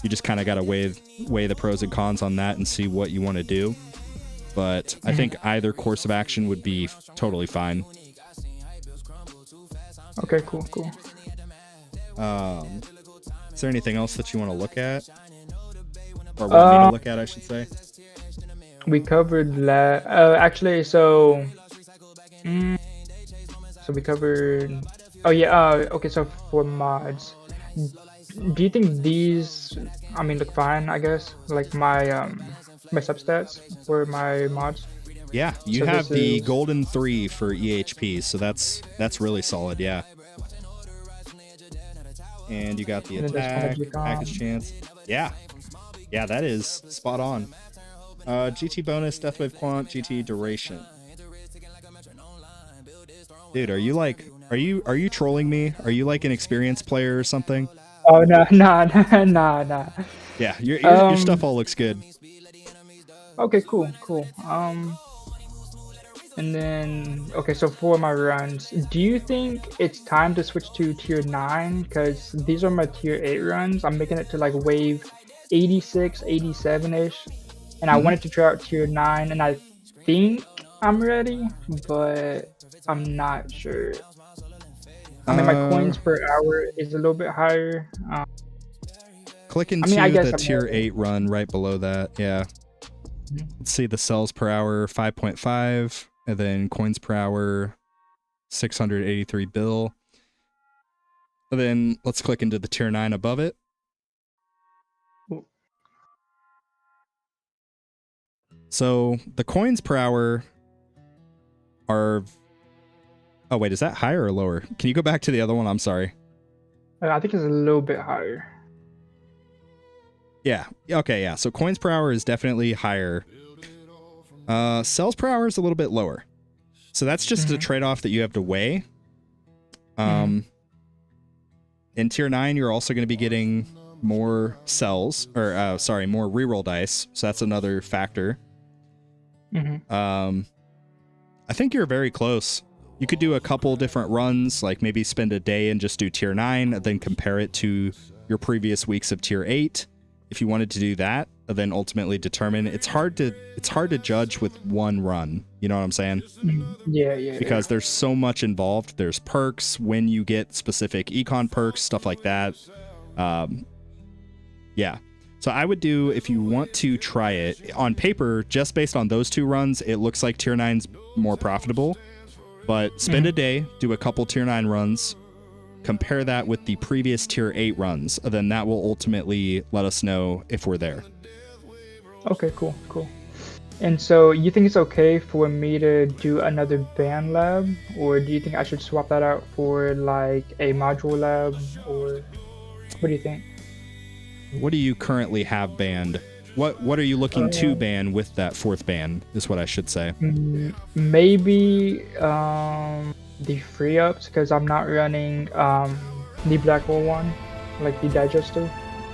[SPEAKER 2] you just kind of got to weigh the pros and cons on that and see what you want to do. But I think either course of action would be totally fine.
[SPEAKER 6] Okay, cool.
[SPEAKER 2] Is there anything else that you want to look at? Or want me to look at, I should say?
[SPEAKER 6] We covered that. Actually, so we covered. Oh yeah. Okay. So for mods, do you think these? I mean, look fine. I guess like my substats for my mods.
[SPEAKER 2] Yeah, you have the golden 3 for EHP, so that's really solid. Yeah. And you got the attack, package chance. Yeah, that is spot on. GT bonus, Deathwave Quant, GT duration. Dude, are you trolling me? Are you like an experienced player or something?
[SPEAKER 6] Oh no.
[SPEAKER 2] Yeah, your stuff all looks good.
[SPEAKER 6] Okay, cool. And then, okay, so for my runs, do you think it's time to switch to tier 9? Because these are my tier 8 runs. I'm making it to like wave 86, 87-ish. And I wanted to try out tier 9, and I think I'm ready, but I'm not sure. I mean, my coins per hour is a little bit higher.
[SPEAKER 2] Click into the tier 8 run right below that, yeah. Let's see, the cells per hour, 5.5. And then coins per hour, 683 bill. And then let's click into the tier 9 above it. So the coins per hour are... Oh, wait, is that higher or lower? Can you go back to the other one? I'm sorry.
[SPEAKER 6] I think it's a little bit higher.
[SPEAKER 2] Yeah. Okay, yeah. So coins per hour is definitely higher. Cells per hour is a little bit lower. So that's just a trade-off that you have to weigh. In tier 9, you're also going to be getting more cells, or more reroll dice. So that's another factor. I think you're very close. You could do a couple different runs, like maybe spend a day and just do tier 9, and then compare it to your previous weeks of tier 8. If you wanted to do that, then ultimately determine. It's hard to judge with one run. You know what I'm saying?
[SPEAKER 6] Yeah.
[SPEAKER 2] Because there's so much involved. There's perks when you get specific econ perks, stuff like that. Yeah. So I would do, if you want to try it on paper, just based on those 2 runs, it looks like tier 9's more profitable. But spend a day, do a couple tier 9 runs, compare that with the previous tier 8 runs, and then that will ultimately let us know if we're there.
[SPEAKER 6] Okay, cool. And so you think it's okay for me to do another band lab, or do you think I should swap that out for like a module lab, or what do you think?
[SPEAKER 2] What do you currently have banned? What are you looking to ban with that 4th ban, is what I should say.
[SPEAKER 6] Maybe the free ups, because I'm not running the black hole one, like the digester.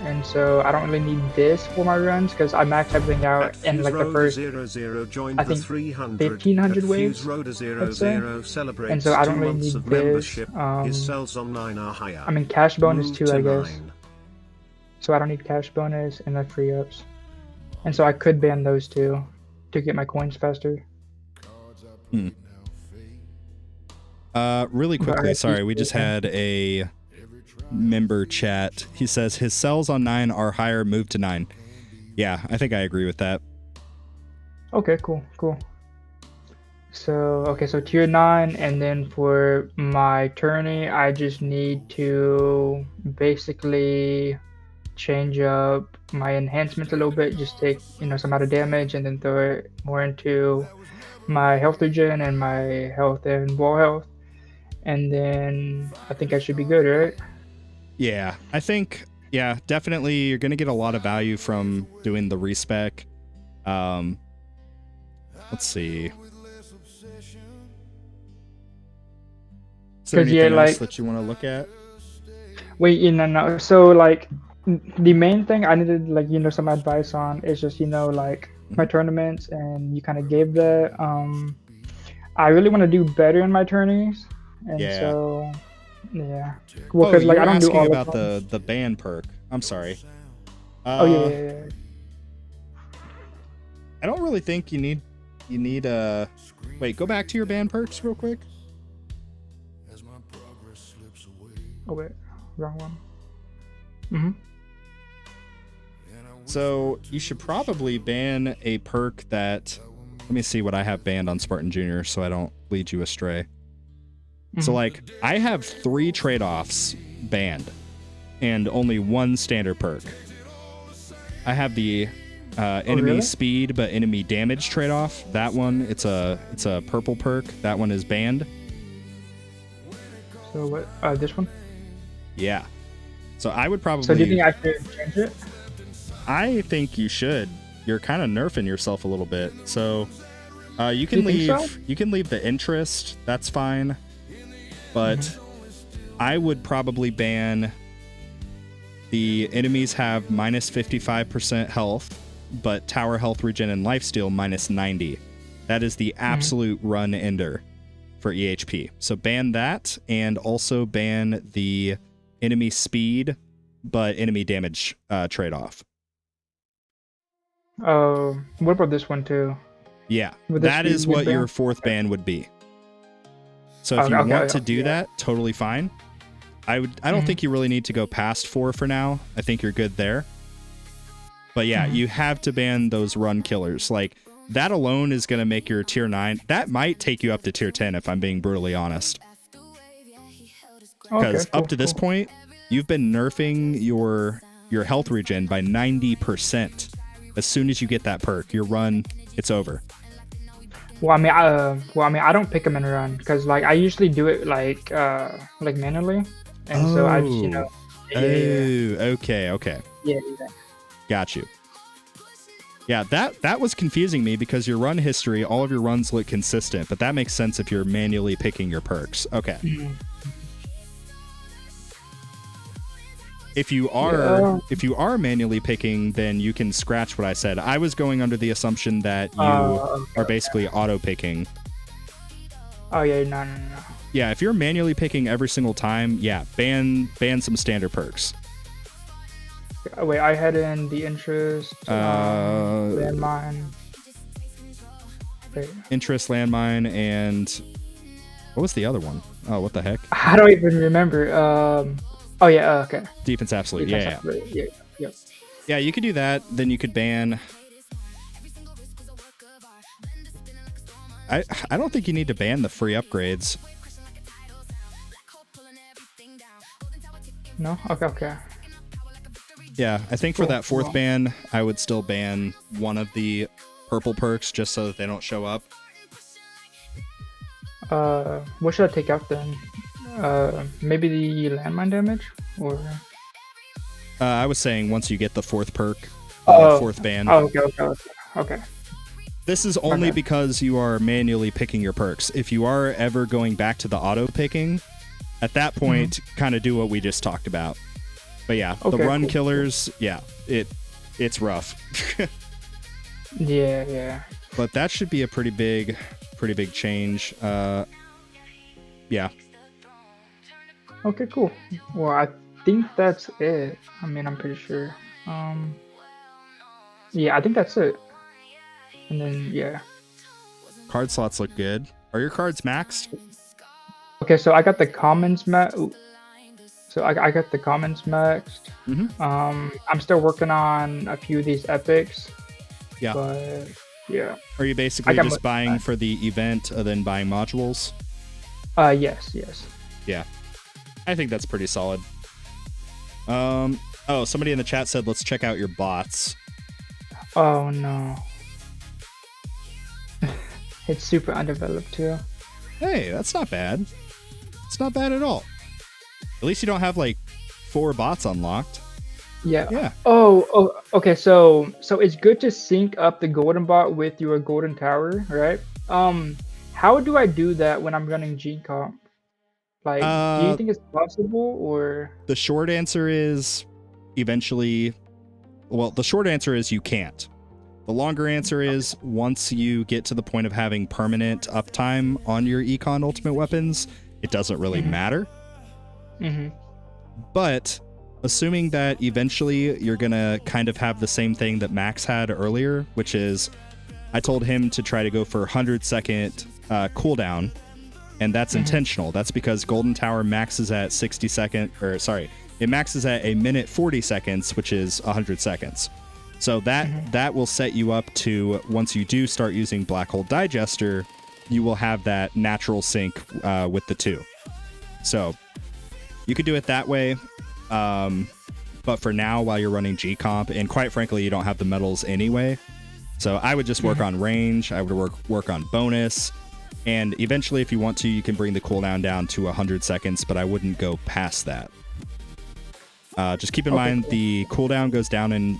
[SPEAKER 6] And so I don't really need this for my runs because I maxed everything out in like the first, I think, 1,500 waves, I'd say. And so I don't really need this. I mean, cash bonus too, I guess. So I don't need cash bonus and the free ups. And so I could ban those 2 to get my coins faster.
[SPEAKER 2] Really quickly, sorry, we just had a member chat. He says his cells on 9 are higher, move to 9. Yeah, I think I agree with that.
[SPEAKER 6] Okay, cool. So tier 9, and then for my tourney, I just need to basically change up my enhancements a little bit, just take some amount of damage and then throw it more into my health regen and my health and wall health, and then I think I should be good, right?
[SPEAKER 2] Yeah, I think, definitely you're going to get a lot of value from doing the respec. Let's see. Is there anything else that you want to look at?
[SPEAKER 6] Wait, no. So, like, the main thing I needed, like, some advice on is just, like, my tournaments, and you kind of gave that. I really want to do better in my tourneys, and so... Yeah. Well, because
[SPEAKER 2] I don't do all about the ban perk. I'm sorry.
[SPEAKER 6] Yeah.
[SPEAKER 2] I don't really think you need wait, go back to your ban perks real quick.
[SPEAKER 6] Oh wait, wrong one.
[SPEAKER 2] So you should probably ban a perk that, let me see what I have banned on Spartan Junior so I don't lead you astray. So, like, I have 3 trade-offs banned and only 1 standard perk. I have the enemy speed but enemy damage trade-off. That one, it's a purple perk. That one is banned.
[SPEAKER 6] So what? This one?
[SPEAKER 2] Yeah. So I would probably...
[SPEAKER 6] So do you think I should change it?
[SPEAKER 2] I think you should. You're kind of nerfing yourself a little bit. So you can leave the interest. That's fine. But I would probably ban the enemies have minus 55% health, but tower health regen and lifesteal minus 90. That is the absolute run ender for EHP. So ban that, and also ban the enemy speed, but enemy damage trade-off.
[SPEAKER 6] What about this one too?
[SPEAKER 2] Yeah, that is what your 4th ban would be. So if you want to do that, totally fine. I don't think you really need to go past 4 for now. I think you're good there. But yeah, you have to ban those run killers. Like, that alone is going to make your tier 9. That might take you up to tier 10 if I'm being brutally honest. Because up to this point, you've been nerfing your health regen by 90%. As soon as you get that perk, your run, it's over.
[SPEAKER 6] Well, I mean, I don't pick them and run because, like, I usually do it like manually, and so I just,
[SPEAKER 2] okay.
[SPEAKER 6] Yeah.
[SPEAKER 2] Got you. Yeah, that was confusing me because your run history, all of your runs look consistent, but that makes sense if you're manually picking your perks. Okay. If you are manually picking, then you can scratch what I said. I was going under the assumption that you are basically auto picking.
[SPEAKER 6] Oh yeah, no.
[SPEAKER 2] Yeah, if you're manually picking every single time, yeah, ban some standard perks.
[SPEAKER 6] Wait, I had in the interest, landmine. Wait,
[SPEAKER 2] Interest, landmine, and what was the other one? Oh, what the heck?
[SPEAKER 6] I don't even remember. Oh yeah, okay.
[SPEAKER 2] Defense absolute.
[SPEAKER 6] Defense
[SPEAKER 2] Yeah.
[SPEAKER 6] absolute, yeah, yeah.
[SPEAKER 2] Yeah, you could do that. Then you could ban. I don't think you need to ban the free upgrades.
[SPEAKER 6] No? Okay.
[SPEAKER 2] Yeah, I think for
[SPEAKER 6] Cool,
[SPEAKER 2] that fourth
[SPEAKER 6] cool.
[SPEAKER 2] ban, I would still ban one of the purple perks just so that they don't show up.
[SPEAKER 6] What should I take out then? Maybe the landmine damage? Or...
[SPEAKER 2] I was saying once you get the fourth perk,
[SPEAKER 6] Oh.
[SPEAKER 2] fourth ban.
[SPEAKER 6] Oh, okay.
[SPEAKER 2] This is only
[SPEAKER 6] Okay.
[SPEAKER 2] because you are manually picking your perks. If you are ever going back to the auto picking, at that point, kind of do what we just talked about. But yeah, the
[SPEAKER 6] Okay,
[SPEAKER 2] run
[SPEAKER 6] cool.
[SPEAKER 2] killers, yeah, it's rough.
[SPEAKER 6] Yeah.
[SPEAKER 2] But that should be a pretty big change. Yeah.
[SPEAKER 6] Okay, cool. Well, I think that's it. I mean, I'm pretty sure. Yeah, I think that's it. And then, yeah.
[SPEAKER 2] Card slots look good. Are your cards maxed?
[SPEAKER 6] Okay, so I got the commons So I got the commons maxed. I'm still working on a few of these epics.
[SPEAKER 2] Yeah.
[SPEAKER 6] But yeah.
[SPEAKER 2] Are you basically
[SPEAKER 6] got
[SPEAKER 2] just
[SPEAKER 6] most-
[SPEAKER 2] buying for the event and then buying modules?
[SPEAKER 6] Yes.
[SPEAKER 2] Yeah. I think that's pretty solid. Oh, somebody in the chat said let's check out your bots.
[SPEAKER 6] Oh no. It's super undeveloped too.
[SPEAKER 2] Hey, that's not bad. It's not bad at all. At least you don't have like 4 bots unlocked.
[SPEAKER 6] Yeah.
[SPEAKER 2] Yeah.
[SPEAKER 6] Oh, okay. So it's good to sync up the golden bot with your golden tower, right? How do I do that when I'm running G-Comp? Like, do you think it's possible or?
[SPEAKER 2] The short answer is eventually. Well, the short answer is you can't. The longer answer is once you get to the point of having permanent uptime on your Econ Ultimate Weapons, it doesn't really matter. But assuming that eventually you're going to kind of have the same thing that Max had earlier, which is I told him to try to go for 100-second cooldown, and that's intentional. That's because Golden Tower maxes at it maxes at a minute 40 seconds, which is 100 seconds. So that will set you up to, once you do start using Black Hole Digester, you will have that natural sync with the two. So you could do it that way. But for now, while you're running G-Comp, and quite frankly, you don't have the medals anyway. So I would just work on range. I would work on bonus. And eventually, if you want to, you can bring the cooldown down to 100 seconds, but I wouldn't go past that. Just keep in mind the cooldown goes down in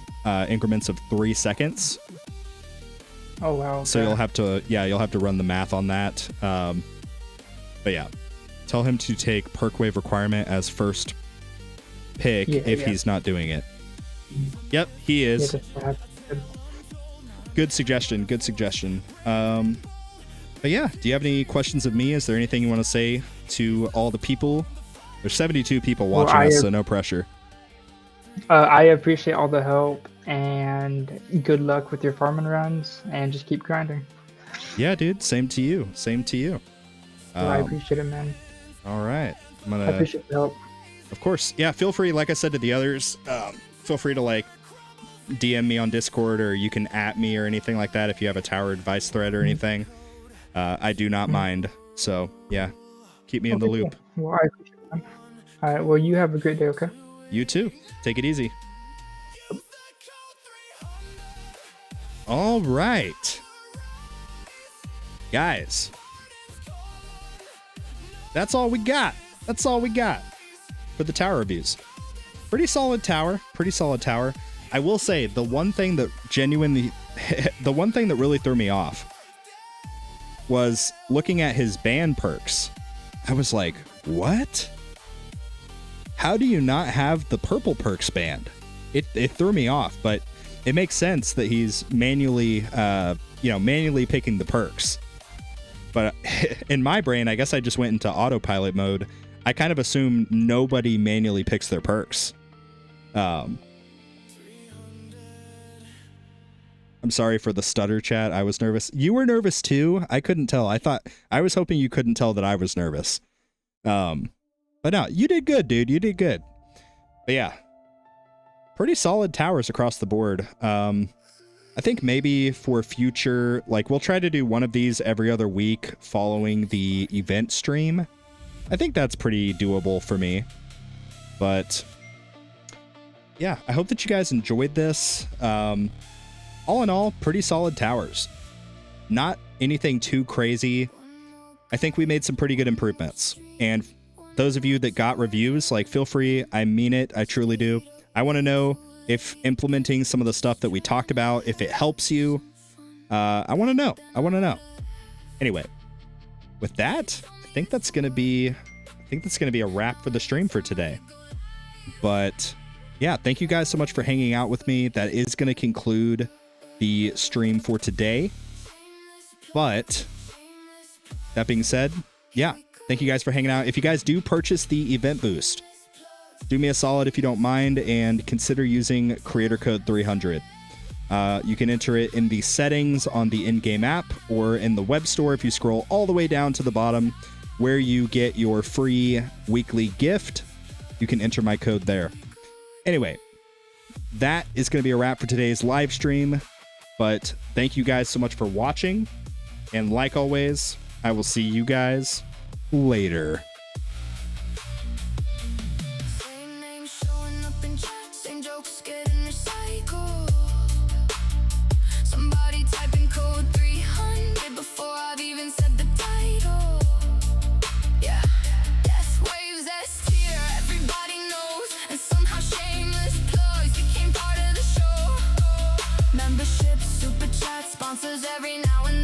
[SPEAKER 2] increments of 3 seconds.
[SPEAKER 6] Oh wow. Okay.
[SPEAKER 2] So you'll have to run the math on that. But yeah, tell him to take perk wave requirement as first pick if he's not doing it. Yep, he is. Good suggestion. But yeah, do you have any questions of me? Is there anything you want to say to all the people? There's 72 people watching us, so no pressure.
[SPEAKER 6] I appreciate all the help and good luck with your farming runs and just keep grinding.
[SPEAKER 2] Yeah, dude. Same to you.
[SPEAKER 6] I appreciate it, man.
[SPEAKER 2] All right.
[SPEAKER 6] I appreciate the help.
[SPEAKER 2] Of course. Yeah, feel free, like I said to the others, feel free to like DM me on Discord, or you can @ me or anything like that if you have a tower advice thread or anything. I do not mind. So yeah, keep me in the loop.
[SPEAKER 6] Cool. Well, I appreciate it, man. All right. Well, you have a great day, okay?
[SPEAKER 2] You too. Take it easy. All right. Guys. That's all we got. For the tower reviews. Pretty solid tower. I will say the one thing that really threw me off was looking at his ban perks. I was like, what? How do you not have the purple perks banned? It threw me off, but it makes sense that he's manually picking the perks. But in my brain, I guess I just went into autopilot mode. I kind of assume nobody manually picks their perks. I'm sorry for the stutter, chat. I was nervous. You were nervous too? I couldn't tell. I was hoping you couldn't tell that I was nervous. But no, you did good, dude. You did good. But yeah, pretty solid towers across the board. I think maybe for future, like we'll try to do one of these every other week following the event stream. I think that's pretty doable for me. But yeah, I hope that you guys enjoyed this. All in all, pretty solid towers. Not anything too crazy. I think we made some pretty good improvements. And those of you that got reviews, like, feel free. I mean it. I truly do. I want to know if implementing some of the stuff that we talked about, if it helps you. I want to know. I want to know. Anyway, with that, I think that's going to be a wrap for the stream for today. But yeah, thank you guys so much for hanging out with me. That is going to conclude the stream for today. But that being said, yeah, thank you guys for hanging out. If you guys do purchase the event boost, do me a solid if you don't mind and consider using creator code 300. You can enter it in the settings on the in-game app or in the web store if you scroll all the way down to the bottom where you get your free weekly gift. You can enter my code there. Anyway, that is going to be a wrap for today's live stream. But thank you guys so much for watching. And like always, I will see you guys later.
[SPEAKER 1] Same name showing up in chat, same jokes getting recycled. Somebody typing code 300 before I've even said the title. Yeah, death waves S tier, everybody knows, and somehow shameless plugs became part of the show. Memberships, super chat, sponsors every now and then.